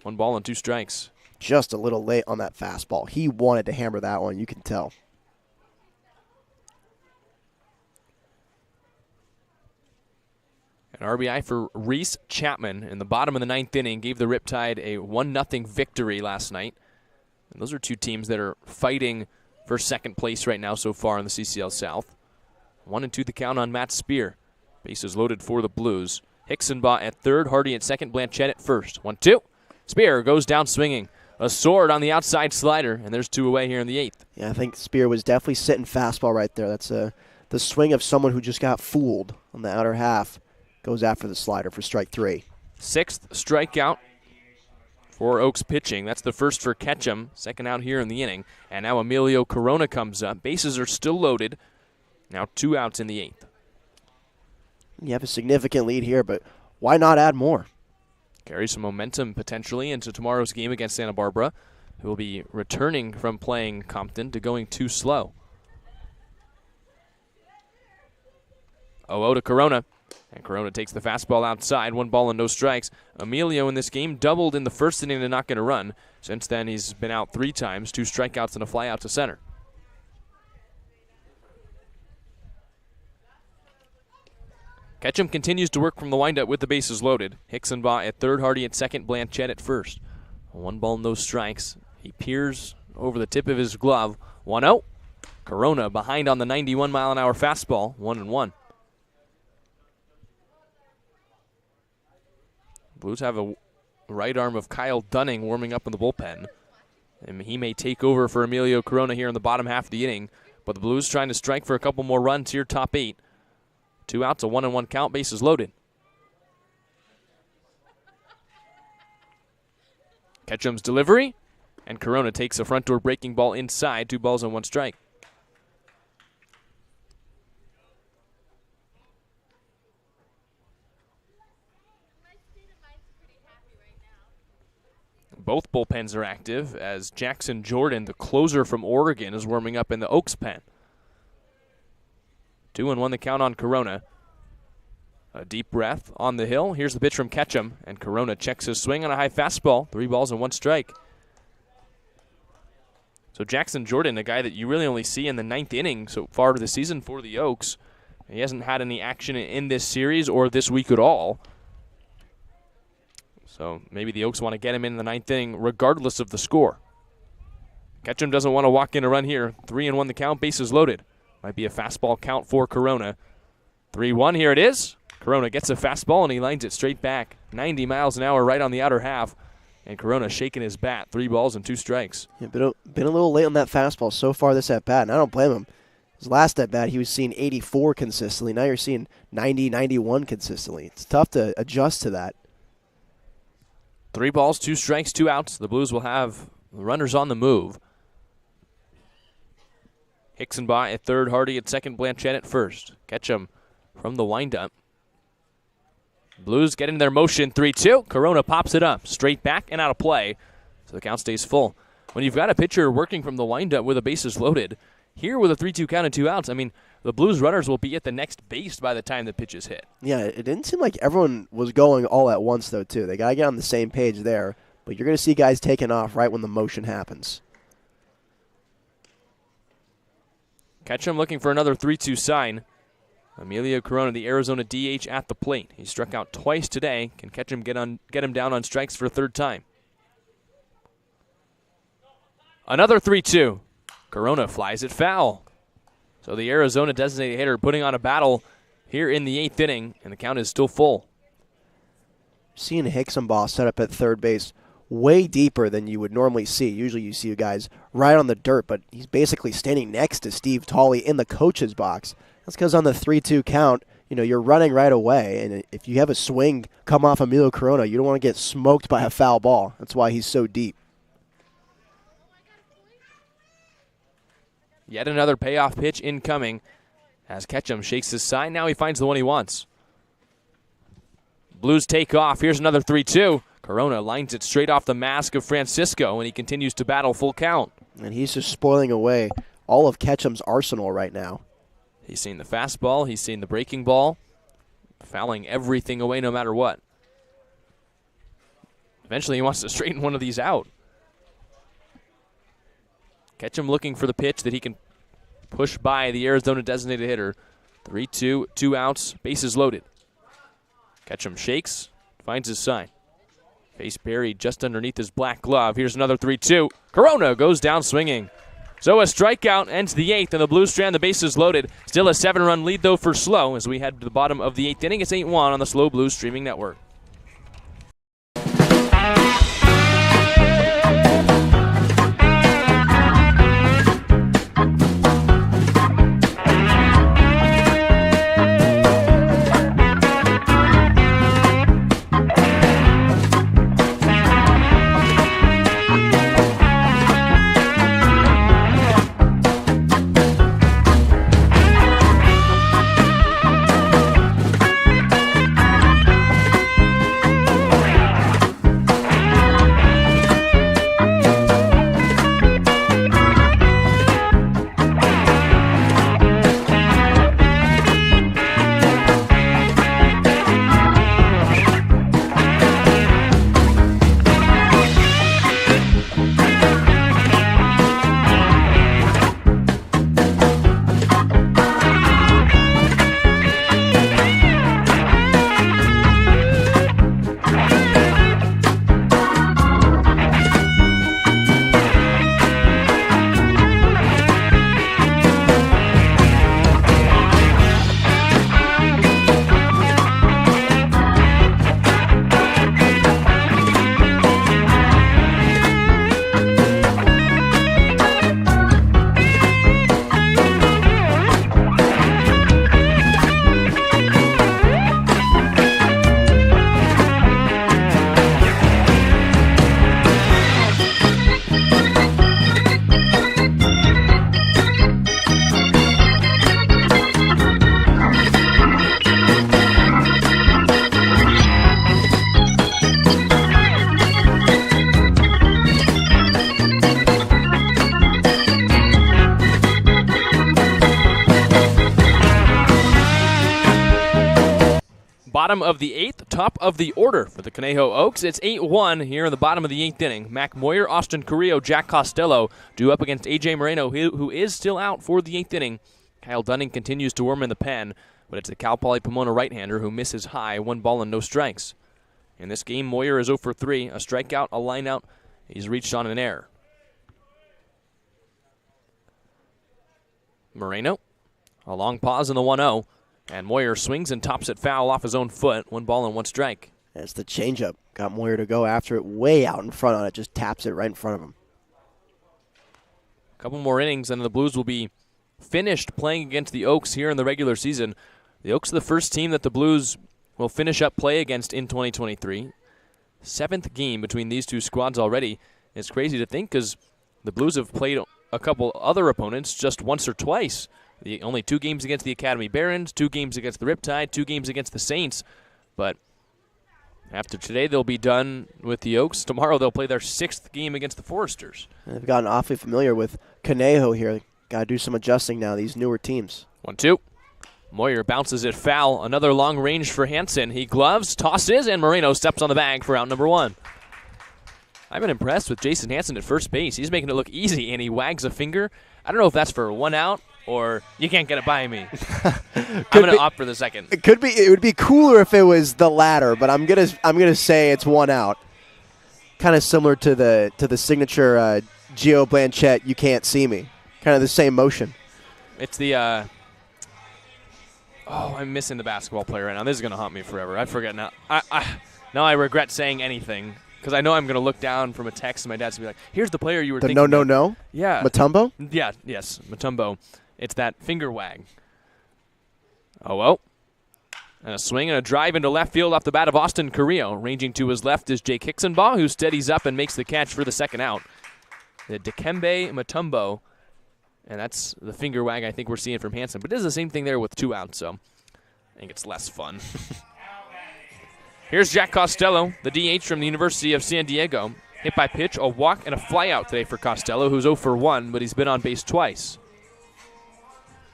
1 ball and 2 strikes. Just a little late on that fastball. He wanted to hammer that one, you can tell. An RBI for Reese Chapman in the bottom of the 9th inning gave the Riptide a 1-0 victory last night. And those are two teams that are fighting for second place right now so far in the CCL South. 1-2 the count on Matt Spear. Bases loaded for the Blues. Hicksonbaugh at third, Hardy at second, Blanchette at first. 1-2. Spear goes down swinging. A sword on the outside slider, and there's 2 away here in the 8th. Yeah, I think Spear was definitely sitting fastball right there. That's the swing of someone who just got fooled on the outer half. Goes after the slider for strike 3. 6th strikeout for Oaks pitching. That's the first for Ketchum. 2nd out here in the inning. And now Emilio Corona comes up. Bases are still loaded. Now 2 outs in the 8th. You have a significant lead here, but why not add more? Carry some momentum potentially into tomorrow's game against Santa Barbara, who will be returning from playing Compton to going too slow. 0-0 to Corona. And Corona takes the fastball outside, 1 ball and no strikes. Emilio in this game doubled in the first inning to not get a run. Since then, he's been out 3 times, 2 strikeouts and a fly out to center. Ketchum continues to work from the windup with the bases loaded. Hicksonbaugh at third, Hardy at second, Blanchette at first. 1 ball, no strikes. He peers over the tip of his glove. 1-0. Corona behind on the 91-mile-an-hour fastball, 1-1. Blues have a right arm of Kyle Dunning warming up in the bullpen. And he may take over for Emilio Corona here in the bottom half of the inning. But the Blues trying to strike for a couple more runs here, top 8. 2 outs, a 1-1 count, bases loaded. Ketchum's delivery, and Corona takes a front door breaking ball inside, 2 balls and 1 strike. Both bullpens are active as Jackson Jordan, the closer from Oregon, is warming up in the Oaks pen. 2-1 the count on Corona. A deep breath on the hill. Here's the pitch from Ketchum, and Corona checks his swing on a high fastball. 3 balls and 1 strike. So Jackson Jordan, a guy that you really only see in the 9th inning so far this season for the Oaks. He hasn't had any action in this series or this week at all. So maybe the Oaks want to get him in the 9th inning regardless of the score. Ketchum doesn't want to walk in a run here. 3-1 the count, bases loaded. Might be a fastball count for Corona. 3-1, here it is. Corona gets a fastball and he lines it straight back. 90 miles an hour right on the outer half. And Corona shaking his bat. 3 balls and 2 strikes. Yeah, been a little late on that fastball so far this at-bat, and I don't blame him. His last at-bat, he was seeing 84 consistently. Now you're seeing 90, 91 consistently. It's tough to adjust to that. 3 balls, 2 strikes, 2 outs. The Blues will have runners on the move. Hickson by at third, Hardy at second, Blanchett at first. Ketchum from the windup. Blues get into their motion, 3-2. Corona pops it up, straight back and out of play. So the count stays full. When you've got a pitcher working from the windup with the bases loaded, here with a 3-2 count and 2 outs, I mean, the Blues runners will be at the next base by the time the pitch is hit. Yeah, it didn't seem like everyone was going all at once, though, too. They got to get on the same page there. But you're going to see guys taking off right when the motion happens. Ketchum looking for another 3-2 sign. Emilio Corona, the Arizona DH, at the plate. He struck out twice today. Can Ketchum get him down on strikes for a third time? Another 3-2. Corona flies it foul. So the Arizona designated hitter putting on a battle here in the 8th inning, and the count is still full. Seeing Hickson ball set up at third base way deeper than you would normally see. Usually you see you guys right on the dirt, but he's basically standing next to Steve Tolley in the coach's box. That's because on the 3-2 count, you're running right away, and if you have a swing come off Emilio Corona, you don't want to get smoked by a foul ball. That's why he's so deep. Yet another payoff pitch incoming as Ketchum shakes his sign. Now he finds the one he wants. Blues take off. Here's another 3-2. Corona lines it straight off the mask of Francisco, and he continues to battle full count. And he's just spoiling away all of Ketchum's arsenal right now. He's seen the fastball. He's seen the breaking ball. Fouling everything away no matter what. Eventually he wants to straighten one of these out. Ketchum looking for the pitch that he can push by the Arizona designated hitter. 3-2, 2 outs, bases loaded. Ketchum shakes, finds his sign. Face buried just underneath his black glove. Here's another 3-2. Corona goes down swinging. So a strikeout ends the 8th, and the Blues strand the bases loaded. Still a 7-run lead, though, for SLO as we head to the bottom of the 8th inning. It's 8-1 on the SLO Blues streaming network. bottom of the 8th, top of the order for the Conejo Oaks. It's 8-1 here in the bottom of the 8th inning. Mac Moyer, Austin Carrillo, Jack Costello due up against A.J. Moreno, who is still out for the 8th inning. Kyle Dunning continues to worm in the pen, but it's the Cal Poly Pomona right-hander who misses high, 1 ball and no strikes. In this game, Moyer is 0 for 3, a strikeout, a lineout. He's reached on an error. Moreno, a long pause in the 1-0, and Moyer swings and tops it foul off his own foot, 1 ball and 1 strike. That's the changeup. Got Moyer to go after it way out in front on it, just taps it right in front of him. A couple more innings, and the Blues will be finished playing against the Oaks here in the regular season. The Oaks are the first team that the Blues will finish up play against in 2023. 7th game between these two squads already. It's crazy to think because the Blues have played a couple other opponents just once or twice. Only 2 games against the Academy Barons, 2 games against the Riptide, 2 games against the Saints. But after today, they'll be done with the Oaks. Tomorrow, they'll play their 6th game against the Foresters. They've gotten awfully familiar with Conejo here. Got to do some adjusting now, these newer teams. 1-2. Moyer bounces it foul. Another long range for Hansen. He gloves, tosses, and Moreno steps on the bag for out number 1. I've been impressed with Jason Hansen at first base. He's making it look easy, and he wags a finger. I don't know if that's for 1 out or you can't get it by me. I'm going to opt for the second. It could be. It would be cooler if it was the latter, but I'm gonna say it's 1 out. Kind of similar to the signature Gio Blanchett. You can't see me. Kind of the same motion. It's the. I'm missing the basketball player right now. This is going to haunt me forever. I forget now. Now I regret saying anything because I know I'm going to look down from a text and my dad's going to be like, here's the player you were thinking. No. Yeah. Mutombo? Yeah, yes, Mutombo. It's that finger wag. Oh, well. And a swing and a drive into left field off the bat of Austin Carrillo. Ranging to his left is Jake Hicksonbaugh, who steadies up and makes the catch for the second out. The Dikembe Mutombo. And that's the finger wag I think we're seeing from Hansen. But it is the same thing there with 2 outs, so I think it's less fun. Here's Jack Costello, the DH from the University of San Diego. Hit by pitch, a walk, and a flyout today for Costello, who's 0 for 1, but he's been on base twice.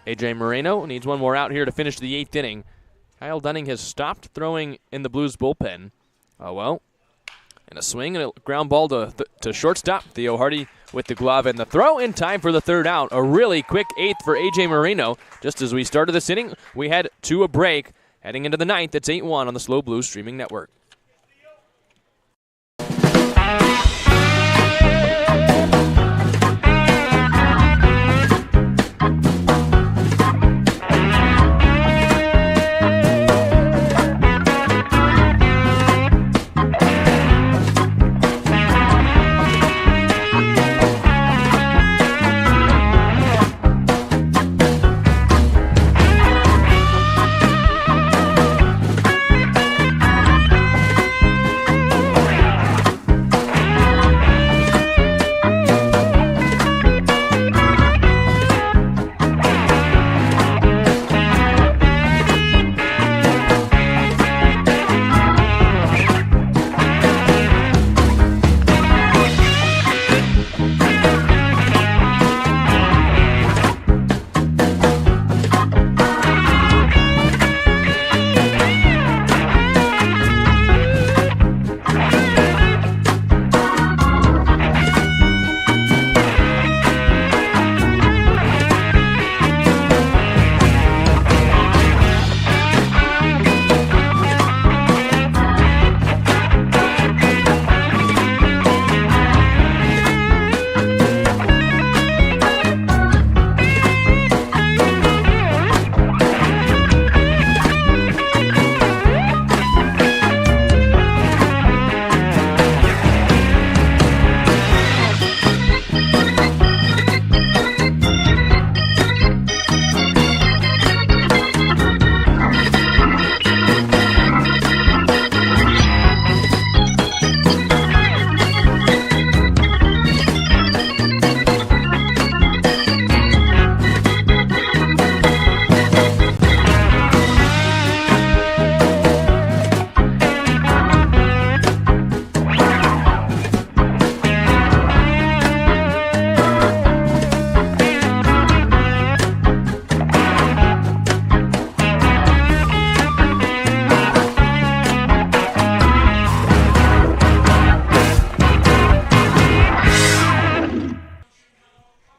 A.J. Moreno needs 1 more out here to finish the 8th inning. Kyle Dunning has stopped throwing in the Blues bullpen. Oh, well. And a swing and a ground ball to shortstop. Theo Hardy with the glove and the throw in time for the 3rd out. A really quick 8th for A.J. Moreno. Just as we started this inning, we head to a break. Heading into the 9th, it's 8-1 on the SLO Blues streaming network.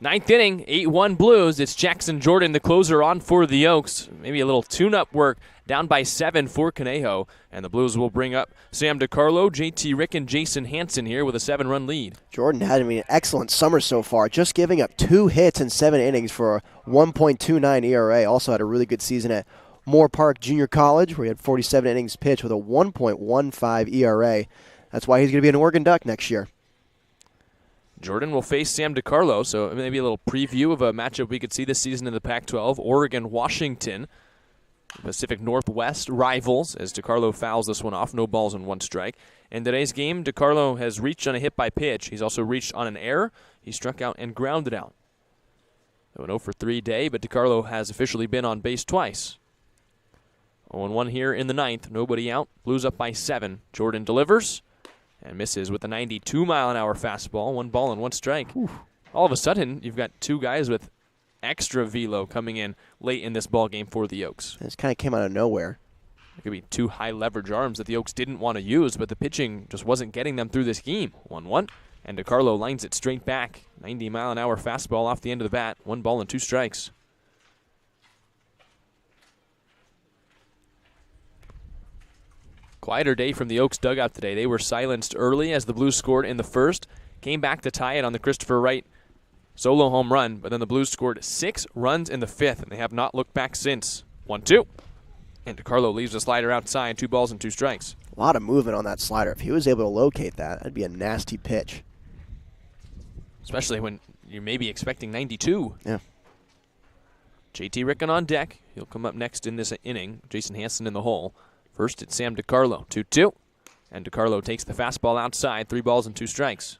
Ninth inning, 8-1 Blues. It's Jackson Jordan, the closer, on for the Oaks. Maybe a little tune-up work, down by 7 for Conejo. And the Blues will bring up Sam DiCarlo, JT Rick, and Jason Hansen here with a 7-run lead. Jordan had an excellent summer so far, just giving up 2 hits in 7 innings for a 1.29 ERA. Also had a really good season at Moore Park Junior College, where he had 47 innings pitched with a 1.15 ERA. That's why he's going to be an Oregon Duck next year. Jordan will face Sam DiCarlo, so maybe a little preview of a matchup we could see this season in the Pac-12. Oregon-Washington, Pacific Northwest rivals, as DiCarlo fouls this one off. No balls and 1 strike. In today's game, DiCarlo has reached on a hit by pitch. He's also reached on an error. He struck out and grounded out. So an 0-for-3 day, but DiCarlo has officially been on base twice. 0-1 here in the ninth. Nobody out. Blues up by 7. Jordan delivers and misses with a 92-mile-an-hour fastball. 1 ball and 1 strike. Ooh. All of a sudden, you've got 2 guys with extra velo coming in late in this ball game for the Oaks. This kind of came out of nowhere. It could be 2 high-leverage arms that the Oaks didn't want to use, but the pitching just wasn't getting them through this game. 1-1, and DiCarlo lines it straight back. 90-mile-an-hour fastball off the end of the bat. 1 ball and 2 strikes. Quieter day from the Oaks dugout today. They were silenced early as the Blues scored in the first. Came back to tie it on the Christopher Wright solo home run, but then the Blues scored 6 runs in the 5th, and they have not looked back since. 1-2. And DiCarlo leaves the slider outside. 2 balls and 2 strikes. A lot of movement on that slider. If he was able to locate that, that'd be a nasty pitch. Especially when you're maybe expecting 92. Yeah. JT Rickon on deck. He'll come up next in this inning. Jason Hansen in the hole. First, it's Sam DiCarlo, 2-2. And DiCarlo takes the fastball outside, 3 balls and 2 strikes.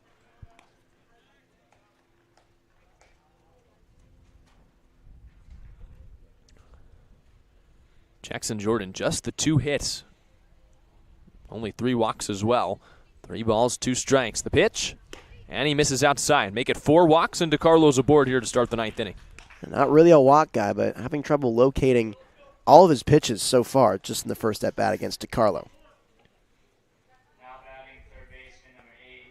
Jackson Jordan, just the 2 hits. Only 3 walks as well. 3 balls, 2 strikes. The pitch, and he misses outside. Make it 4 walks, and DiCarlo's aboard here to start the 9th inning. Not really a walk guy, but having trouble locating all of his pitches so far, just in the first at-bat against DiCarlo.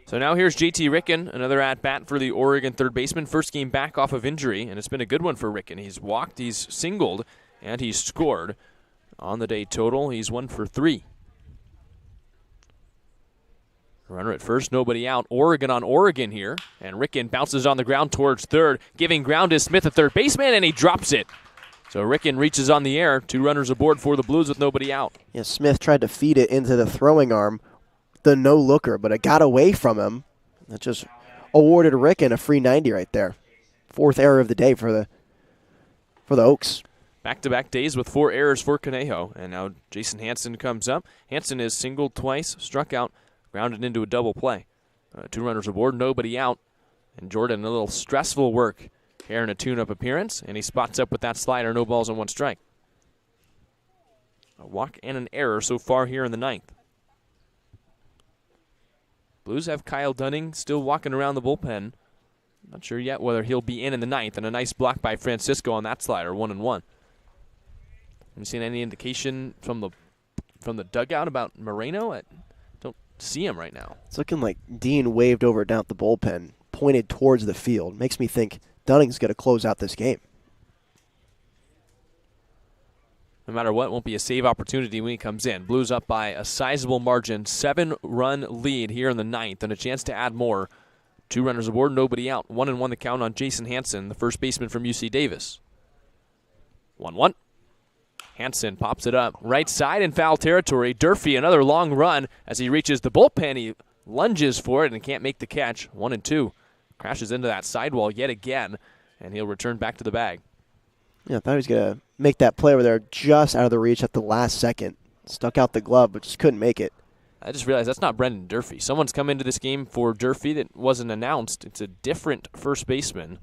So now here's JT Rickon, another at-bat for the Oregon third baseman. First game back off of injury, and it's been a good one for Rickon. He's walked, he's singled, and he's scored. On the day total, he's 1 for 3. Runner at first, nobody out. Oregon on Oregon here, and Rickon bounces on the ground towards third. Giving ground is Smith, the third baseman, and he drops it. So Rickon reaches on the air. 2 runners aboard for the Blues with nobody out. Yeah, Smith tried to feed it into the throwing arm, the no-looker, but it got away from him. That just awarded Rickon a free 90 right there. 4th error of the day for the Oaks. Back-to-back days with 4 errors for Conejo. And now Jason Hansen comes up. Hansen is singled twice, struck out, grounded into a double play. 2 runners aboard, nobody out. And Jordan, a little stressful work here in a tune-up appearance, and he spots up with that slider, no balls and 1 strike. A walk and an error so far here in the 9th. Blues have Kyle Dunning still walking around the bullpen. Not sure yet whether he'll be in the 9th, and a nice block by Francisco on that slider, 1-1. Have you seen any indication from the dugout about Moreno? I don't see him right now. It's looking like Dean waved over down at the bullpen, pointed towards the field. Makes me think Dunning's going to close out this game. No matter what, won't be a save opportunity when he comes in. Blues up by a sizable margin, 7-run lead here in the 9th, and a chance to add more. 2 runners aboard, nobody out. 1-1 the count on Jason Hansen, the first baseman from UC Davis. 1-1. Hansen pops it up right side in foul territory. Durfee, another long run as he reaches the bullpen. He lunges for it and can't make the catch. 1-2. Crashes into that sidewall yet again, and he'll return back to the bag. Yeah, I thought he was going to make that play over there just out of the reach at the last second. Stuck out the glove, but just couldn't make it. I just realized that's not Brendan Durfee. Someone's come into this game for Durfee that wasn't announced. It's a different first baseman.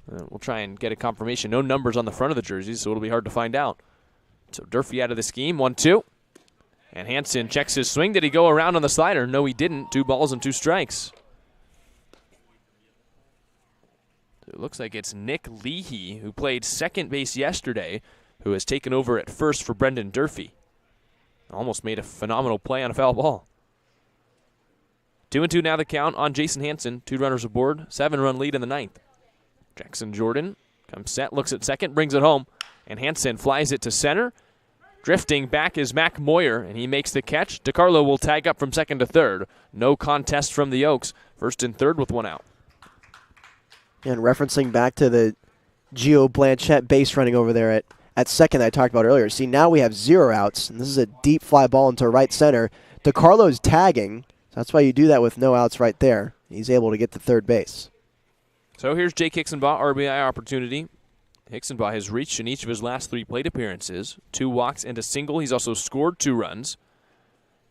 We'll try and get a confirmation. No numbers on the front of the jerseys, so it'll be hard to find out. So Durfee out of this game, 1-2. And Hansen checks his swing. Did he go around on the slider? No, he didn't. 2 balls and 2 strikes. It looks like it's Nick Leahy, who played second base yesterday, who has taken over at first for Brendan Durfee. Almost made a phenomenal play on a foul ball. 2-2 now the count on Jason Hansen. 2 runners aboard. 7-run lead in the 9th. Jackson Jordan comes set, looks at second, brings it home, and Hansen flies it to center. Drifting back is Mac Moyer, and he makes the catch. DiCarlo will tag up from second to third. No contest from the Oaks. First and third with one out. And referencing back to the Gio Blanchette base running over there at second that I talked about earlier. See, now we have 0 outs, and this is a deep fly ball into right center. DiCarlo's tagging, so that's why you do that with no outs right there. He's able to get to third base. So here's Jake Hicksonbaugh, RBI opportunity. Hicksonbaugh has reached in each of his last 3 plate appearances. 2 walks and a single. He's also scored 2 runs.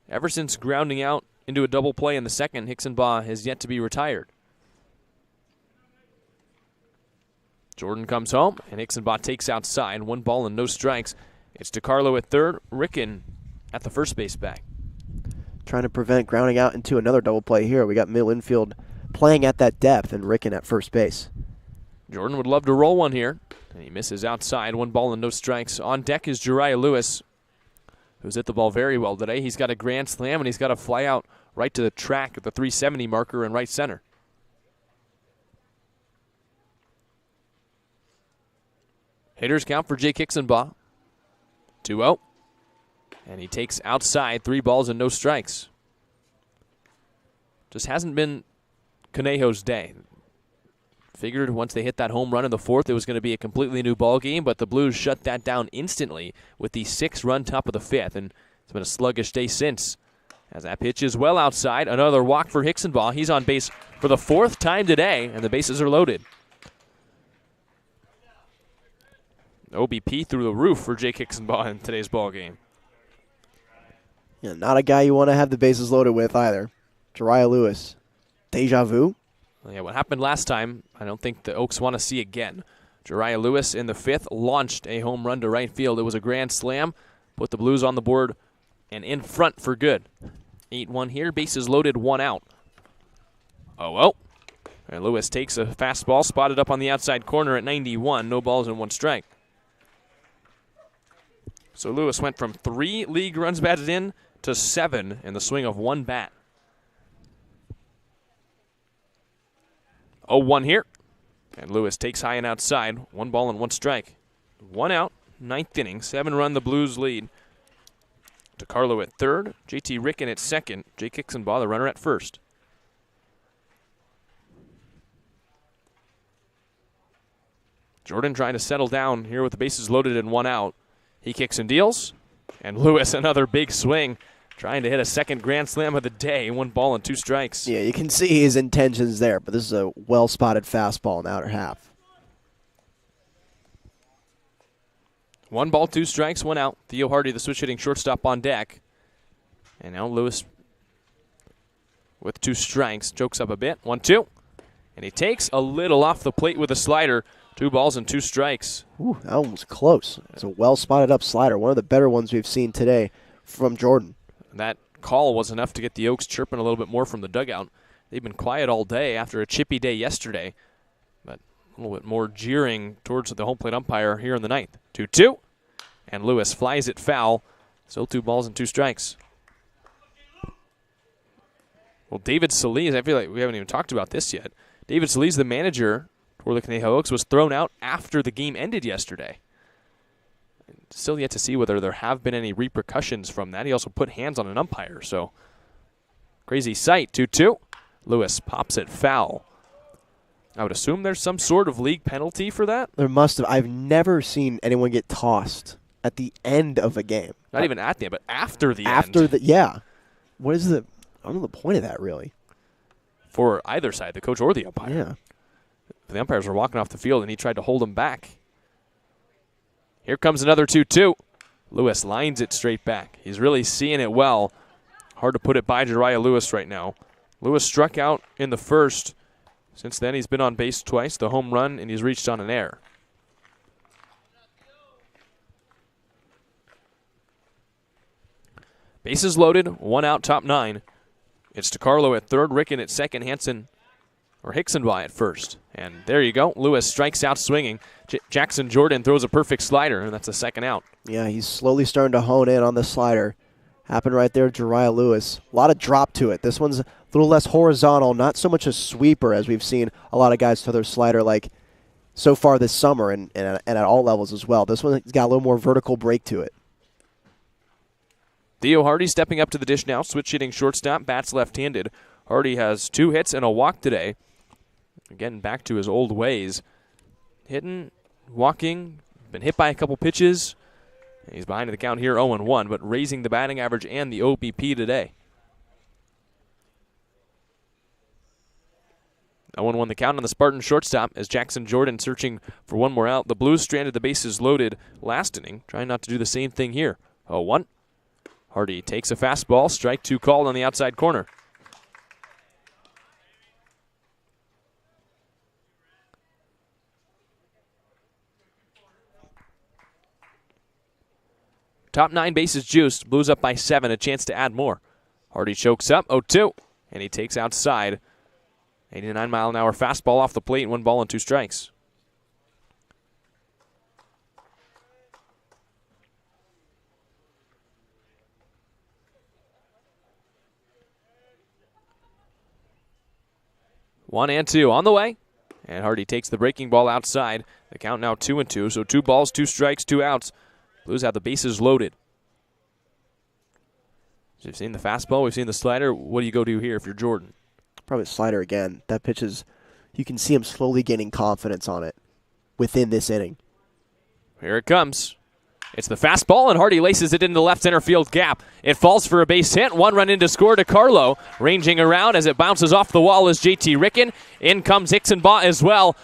Ever since grounding out into a double play in the second, Hicksonbaugh has yet to be retired. Jordan comes home, and Hicksonbaugh takes outside. 1 ball and no strikes. It's DiCarlo at third, Ricken at the first base bag. Trying to prevent grounding out into another double play here. We got middle infield playing at that depth, and Ricken at first base. Jordan would love to roll one here, and he misses outside. 1 ball and no strikes. On deck is Jariah Lewis, who's hit the ball very well today. He's got a grand slam, and he's got a fly out right to the track at the 370 marker in right center. Hitters count for Jake Hicksonbaugh. 2-0. And he takes outside, 3 balls and no strikes. Just hasn't been Conejo's day. Figured once they hit that home run in the 4th, it was going to be a completely new ball game, but the Blues shut that down instantly with the 6-run top of the 5th, and it's been a sluggish day since. As that pitch is well outside, another walk for Hicksonbaugh. He's on base for the 4th time today, and the bases are loaded. OBP through the roof for Jake Hicksonbaugh in today's ball game. Yeah, not a guy you want to have the bases loaded with either. Jariah Lewis. Deja vu? Yeah, what happened last time, I don't think the Oaks want to see again. Jariah Lewis in the 5th launched a home run to right field. It was a grand slam, put the Blues on the board and in front for good. 8-1 here, bases loaded, 1 out. 0-0. And Lewis takes a fastball, spotted up on the outside corner at 91, no balls and 1 strike. So Lewis went from 3 league runs batted in to 7 in the swing of 1 bat. 0-1 here. And Lewis takes high and outside. 1 ball and 1 strike. 1 out, 9th inning. 7-run the Blues lead. DiCarlo at third. JT Ricken at second. Jake Hicksonbaugh, the runner, at first. Jordan trying to settle down here with the bases loaded and 1 out. He kicks and deals. And Lewis, another big swing. Trying to hit a second grand slam of the day. 1 ball and 2 strikes. Yeah, you can see his intentions there, but this is a well-spotted fastball in the outer half. 1 ball, 2 strikes, 1 out. Theo Hardy, the switch-hitting shortstop, on deck. And now Lewis with 2 strikes. Jokes up a bit. 1-2. And he takes a little off the plate with a slider. 2 balls and 2 strikes. Ooh, that one was close. It's a well-spotted up slider. One of the better ones we've seen today from Jordan. That call was enough to get the Oaks chirping a little bit more from the dugout. They've been quiet all day after a chippy day yesterday, but a little bit more jeering towards the home plate umpire here in the 9th. 2-2, and Lewis flies it foul. Still 2 balls and 2 strikes. Well, David Solis, I feel like we haven't even talked about this yet. David Solis, the manager for the Conejo Oaks, was thrown out after the game ended yesterday. Still yet to see whether there have been any repercussions from that. He also put hands on an umpire, so crazy sight. 2-2. Lewis pops it foul. I would assume there's some sort of league penalty for that. There must have. I've never seen anyone get tossed at the end of a game. Not even at the end, but after the end. After the, yeah. What is the, I don't know the point of that, really. For either side, the coach or the umpire. Yeah. The umpires were walking off the field, and he tried to hold them back. Here comes another 2-2. Lewis lines it straight back. He's really seeing it well. Hard to put it by Jariah Lewis right now. Lewis struck out in the 1st. Since then, he's been on base twice, the home run, and he's reached on an error. Bases loaded, 1 out, top 9. It's DiCarlo at third, Ricken at second, Hicksonbaugh at first. And there you go. Lewis strikes out swinging. Jackson Jordan throws a perfect slider, and that's a 2nd out. Yeah, he's slowly starting to hone in on the slider. Happened right there, Jariah Lewis. A lot of drop to it. This one's a little less horizontal, not so much a sweeper as we've seen a lot of guys throw their slider like so far this summer and at all levels as well. This one's got a little more vertical break to it. Theo Hardy stepping up to the dish now, switch hitting shortstop, bats left-handed. Hardy has 2 hits and a walk today. Again, back to his old ways. Hitting, walking, been hit by a couple pitches. He's behind the count here 0-1, but raising the batting average and the OBP today. 0-1 the count on the Spartan shortstop as Jackson Jordan searching for one more out. The Blues stranded the bases loaded last inning, trying not to do the same thing here. 0-1. Hardy takes a fastball, strike 2 called on the outside corner. Top 9 bases juiced. Blues up by 7, a chance to add more. Hardy chokes up, 0-2, and he takes outside. 89-mile-an-hour fastball off the plate, 1 ball and 2 strikes. One and 2 on the way. And Hardy takes the breaking ball outside. The count now 2-2, so 2 balls, 2 strikes, 2 outs. Blues have the bases loaded. So we've seen the fastball, we've seen the slider. What do you go to here if you're Jordan? Probably slider again. That pitch is, you can see him slowly gaining confidence on it within this inning. Here it comes. It's the fastball, and Hardy laces it into the left center field gap. It falls for a base hit. 1 run in to score to Carlo. Ranging around as it bounces off the wall is JT Ricken. In comes Ixenbaugh as well.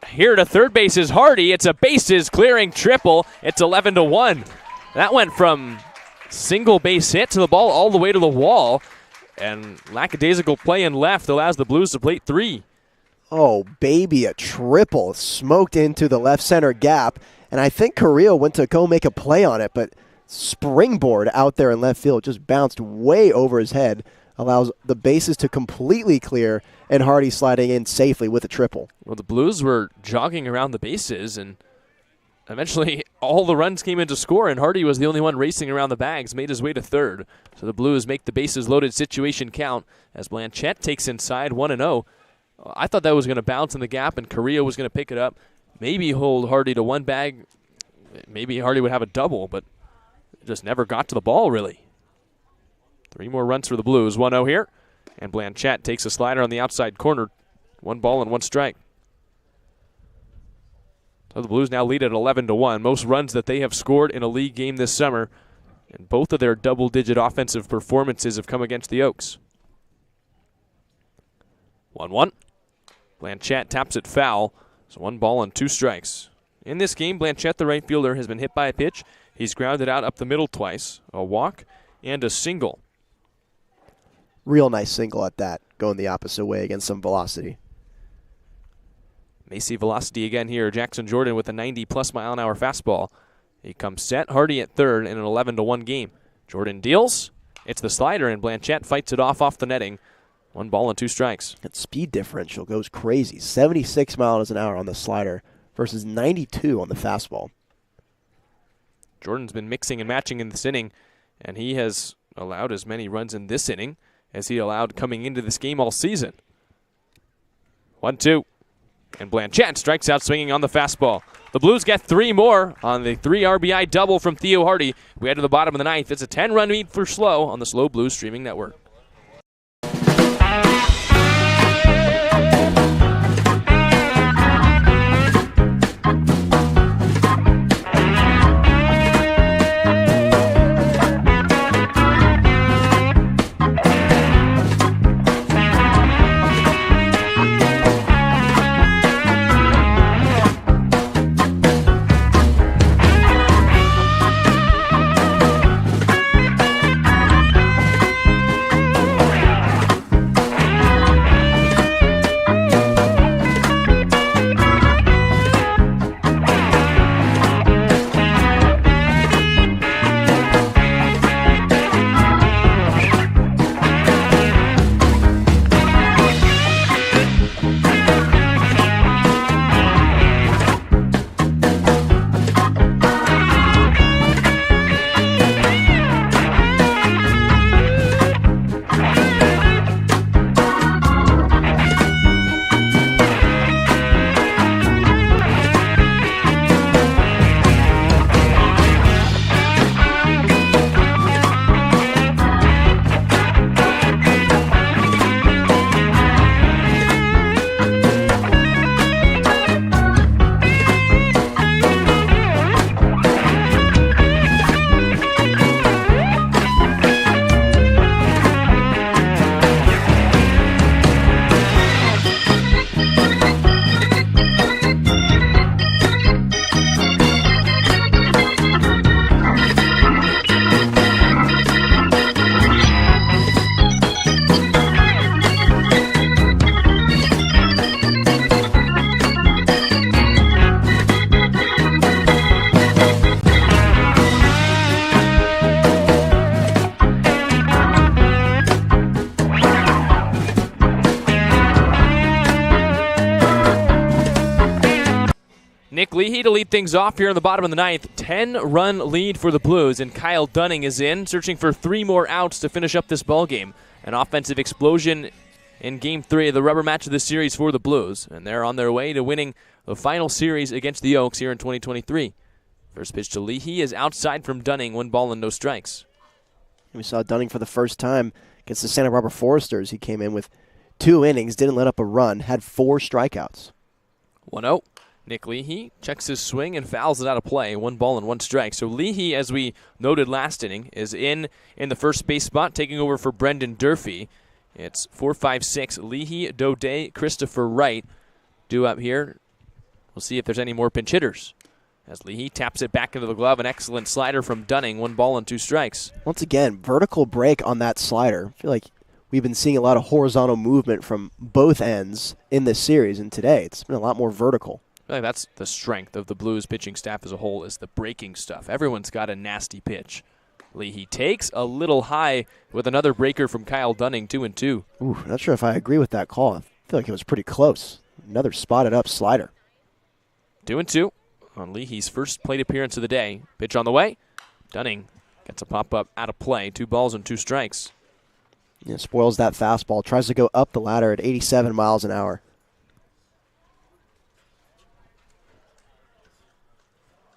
Here to third base is Hardy. It's a bases clearing triple. It's 11-1. That went from single base hit to the ball all the way to the wall. And lackadaisical play in left allows the Blues to plate 3. Oh, baby, a triple smoked into the left center gap. And I think Carrillo went to go make a play on it, but springboard out there in left field just bounced way over his head, allows the bases to completely clear, and Hardy sliding in safely with a triple. Well, the Blues were jogging around the bases, and eventually all the runs came in to score, and Hardy was the only one racing around the bags, made his way to third. So the Blues make the bases loaded situation count as Blanchette takes inside 1-0. I thought that was going to bounce in the gap, and Carrillo was going to pick it up. Maybe hold Hardy to 1 bag. Maybe Hardy would have a double, but it just never got to the ball, really. 3 more runs for the Blues. 1-0 here. And Blanchette takes a slider on the outside corner. 1 ball and 1 strike. So the Blues now lead at 11-1. Most runs that they have scored in a league game this summer. And both of their double-digit offensive performances have come against the Oaks. 1-1. Blanchette taps it foul. So 1 ball and 2 strikes. In this game, Blanchette, the right fielder, has been hit by a pitch. He's grounded out up the middle twice, a walk and a single. Real nice single at that, going the opposite way against some velocity. May see velocity again here. Jackson Jordan with a 90-plus mile-an-hour fastball. He comes set. Hardy at third in an 11-1 game. Jordan deals. It's the slider, and Blanchette fights it off the netting. 1 ball and 2 strikes. That speed differential goes crazy. 76 miles an hour on the slider versus 92 on the fastball. Jordan's been mixing and matching in this inning, and he has allowed as many runs in this inning as he allowed coming into this game all season. 1-2. And Blanchette strikes out swinging on the fastball. The Blues get 3 more on the 3 RBI double from Theo Hardy. We head to the bottom of the 9th. It's a 10-run lead for SLO on the SLO Blues streaming network. Leahy to lead things off here in the bottom of the ninth. 10-run lead for the Blues, and Kyle Dunning is in, searching for 3 more outs to finish up this ballgame. An offensive explosion in Game 3 of the rubber match of the series for the Blues, and they're on their way to winning the final series against the Oaks here in 2023. First pitch to Leahy is outside from Dunning, 1 ball and no strikes. We saw Dunning for the first time against the Santa Barbara Foresters. He came in with 2 innings, didn't let up a run, had 4 strikeouts. 1-0. Nick Leahy checks his swing and fouls it out of play. 1 ball and 1 strike. So Leahy, as we noted last inning, is in the first base spot, taking over for Brendan Durfee. It's 4-5-6. Leahy, Daudet, Christopher Wright due up here. We'll see if there's any more pinch hitters. As Leahy taps it back into the glove, an excellent slider from Dunning. 1 ball and 2 strikes. Once again, vertical break on that slider. I feel like we've been seeing a lot of horizontal movement from both ends in this series, and today it's been a lot more vertical. I think that's the strength of the Blues pitching staff as a whole, is the breaking stuff. Everyone's got a nasty pitch. Leahy takes a little high with another breaker from Kyle Dunning, 2-2. Ooh, not sure if I agree with that call. I feel like it was pretty close. Another spotted up slider. 2-2 on Leahy's first plate appearance of the day. Pitch on the way. Dunning gets a pop-up out of play. 2 balls and 2 strikes. Yeah, spoils that fastball. Tries to go up the ladder at 87 miles an hour.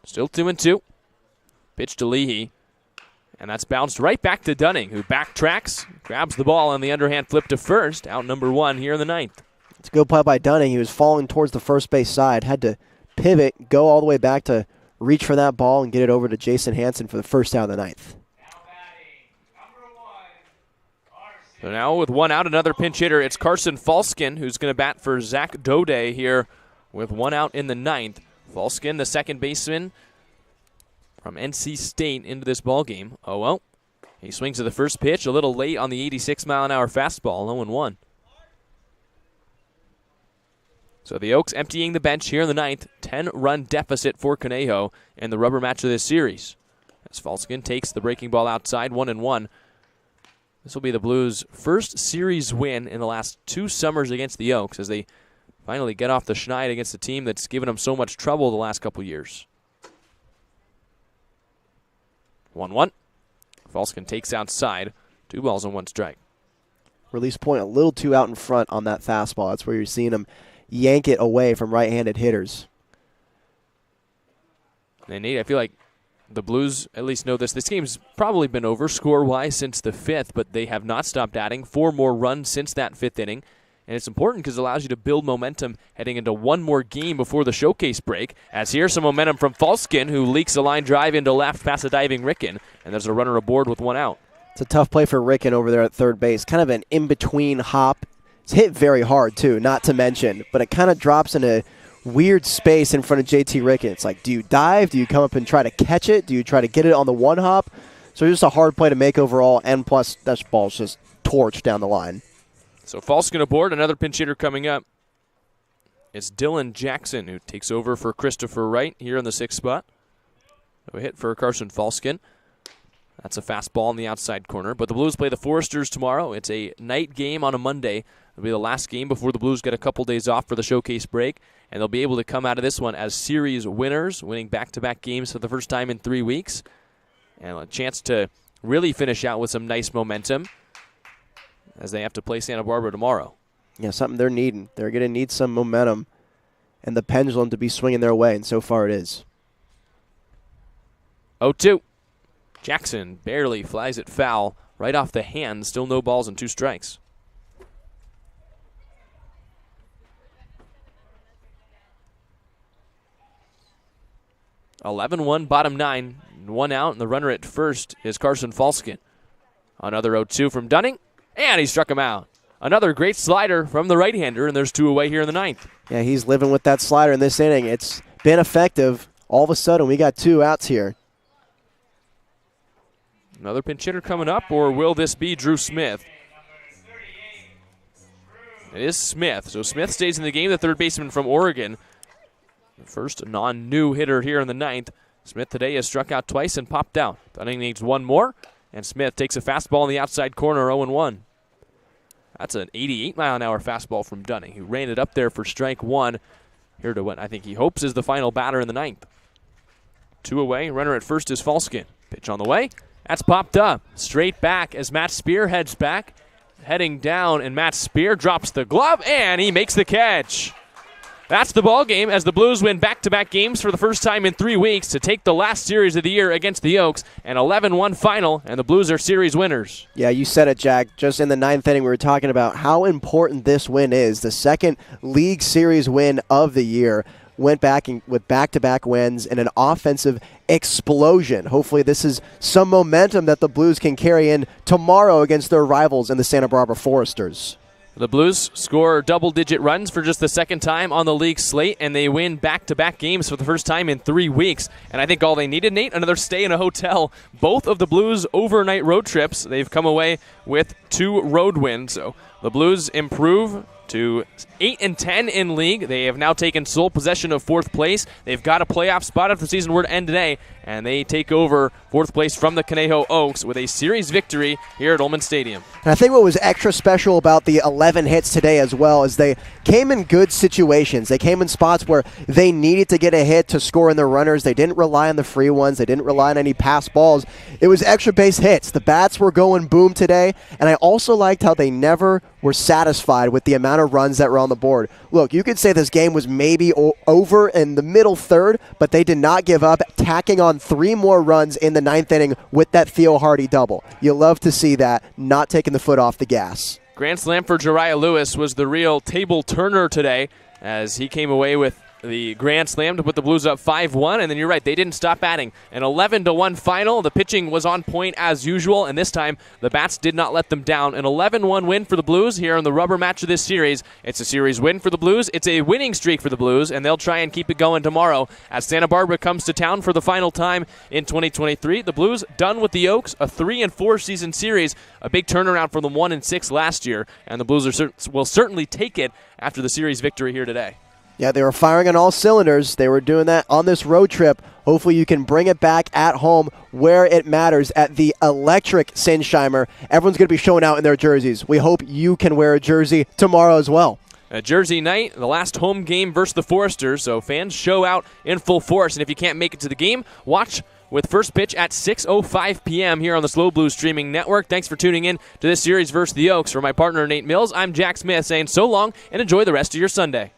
Still 2-2. Pitch to Leahy. And that's bounced right back to Dunning, who backtracks, grabs the ball on the underhand flip to first. Out number 1 here in the ninth. It's a good play by Dunning. He was falling towards the first base side. Had to pivot, go all the way back to reach for that ball and get it over to Jason Hansen for the first out of the ninth. So now with 1 out, another pinch hitter. It's Carson Falskin, who's going to bat for Zach Daudet here with 1 out in the ninth. Falskin, the second baseman from NC State, into this ballgame. 0-0. He swings to the first pitch, a little late on the 86-mile-an-hour fastball, 0-1. So the Oaks emptying the bench here in the ninth. 10-run deficit for Conejo in the rubber match of this series. As Falskin takes the breaking ball outside, 1-1. This will be the Blues' first series win in the last 2 summers against the Oaks, as they finally get off the schneid against a team that's given them so much trouble the last couple years. 1-1. Falskin takes outside. 2 balls and 1 strike. Release point a little too out in front on that fastball. That's where you're seeing him yank it away from right-handed hitters. And Nate, I feel like the Blues at least know this. This game's probably been over score-wise since the 5th, but they have not stopped adding. 4 more runs since that 5th inning. And it's important because it allows you to build momentum heading into 1 more game before the showcase break. As here's some momentum from Falskin, who leaks a line drive into left past a diving Ricken. And there's a runner aboard with 1 out. It's a tough play for Ricken over there at third base. Kind of an in-between hop. It's hit very hard, too, not to mention. But it kind of drops in a weird space in front of JT Ricken. It's like, do you dive? Do you come up and try to catch it? Do you try to get it on the 1 hop? So just a hard play to make overall, and plus that ball's just torched down the line. So Falskin aboard, another pinch hitter coming up. It's Dylan Jackson, who takes over for Christopher Wright here in the 6th spot. A hit for Carson Falskin. That's a fastball in the outside corner. But the Blues play the Foresters tomorrow. It's a night game on a Monday. It'll be the last game before the Blues get a couple days off for the showcase break. And they'll be able to come out of this one as series winners, winning back-to-back games for the first time in 3 weeks. And a chance to really finish out with some nice momentum as they have to play Santa Barbara tomorrow. Yeah, something they're needing. They're going to need some momentum and the pendulum to be swinging their way, and so far it is. 0-2. Jackson barely flies it foul right off the hand. Still no balls and 2 strikes. (11-1) bottom 9. 1 out, and the runner at first is Carson Falskin. Another 0-2 from Dunning, and he struck him out. Another great slider from the right-hander, and there's 2 away here in the ninth. Yeah, he's living with that slider in this inning. It's been effective. All of a sudden, we got 2 outs here. Another pinch hitter coming up, or will this be Drew Smith? It is Smith. So Smith stays in the game, the third baseman from Oregon. The first non-new hitter here in the ninth. Smith today has struck out twice and popped out. Dunning needs 1 more, and Smith takes a fastball in the outside corner, 0-1. That's an 88-mile-an-hour fastball from Dunning, who ran it up there for strike 1. here to what I think he hopes is the final batter in the ninth. 2 away. Runner at first is Falskin. Pitch on the way. That's popped up. Straight back as Matt Spear heads back. Heading down, and Matt Spear drops the glove, and he makes the catch. That's the ball game as the Blues win back-to-back games for the first time in 3 weeks to take the last series of the year against the Oaks, an 11-1 final, and the Blues are series winners. Yeah, you said it, Jack. Just in the ninth inning, we were talking about how important this win is. The second league series win of the year. Went back with back-to-back wins and an offensive explosion. Hopefully this is some momentum that the Blues can carry in tomorrow against their rivals in the Santa Barbara Foresters. The Blues score double-digit runs for just the second time on the league slate, and they win back-to-back games for the first time in 3 weeks. And I think all they needed, Nate, another stay in a hotel. Both of the Blues' overnight road trips, they've come away with 2 road wins. So the Blues improve to 8-10 in league. They have now taken sole possession of 4th place. They've got a playoff spot if the season were to end today, and they take over 4th place from the Conejo Oaks with a series victory here at Ullman Stadium. And I think what was extra special about the 11 hits today as well is they came in good situations. They came in spots where they needed to get a hit to score in their runners. They didn't rely on the free ones. They didn't rely on any pass balls. It was extra base hits. The bats were going boom today, and I also liked how they never were satisfied with the amount of runs that were on the board. Look, you could say this game was maybe over in the middle third, but they did not give up, tacking on 3 more runs in the 9th inning with that Theo Hardy double. You love to see that, not taking the foot off the gas. Grand slam for Jariah Lewis was the real table turner today as he came away with the grand slam to put the Blues up 5-1, and then you're right, they didn't stop batting. An 11-1 final. The pitching was on point as usual, and this time the bats did not let them down. An 11-1 win for the Blues here in the rubber match of this series. It's a series win for the Blues. It's a winning streak for the Blues, and they'll try and keep it going tomorrow as Santa Barbara comes to town for the final time in 2023. The Blues done with the Oaks, a 3-4 season series, a big turnaround from the 1-6 last year, and the Blues will certainly take it after the series victory here today. Yeah, they were firing on all cylinders. They were doing that on this road trip. Hopefully you can bring it back at home where it matters at the electric Sinsheimer. Everyone's going to be showing out in their jerseys. We hope you can wear a jersey tomorrow as well. A Jersey night, the last home game versus the Foresters, so fans show out in full force. And if you can't make it to the game, watch with first pitch at 6:05 p.m. here on the SLO Blues streaming network. Thanks for tuning in to this series versus the Oaks. For my partner, Nate Mills, I'm Jack Smith saying so long and enjoy the rest of your Sunday.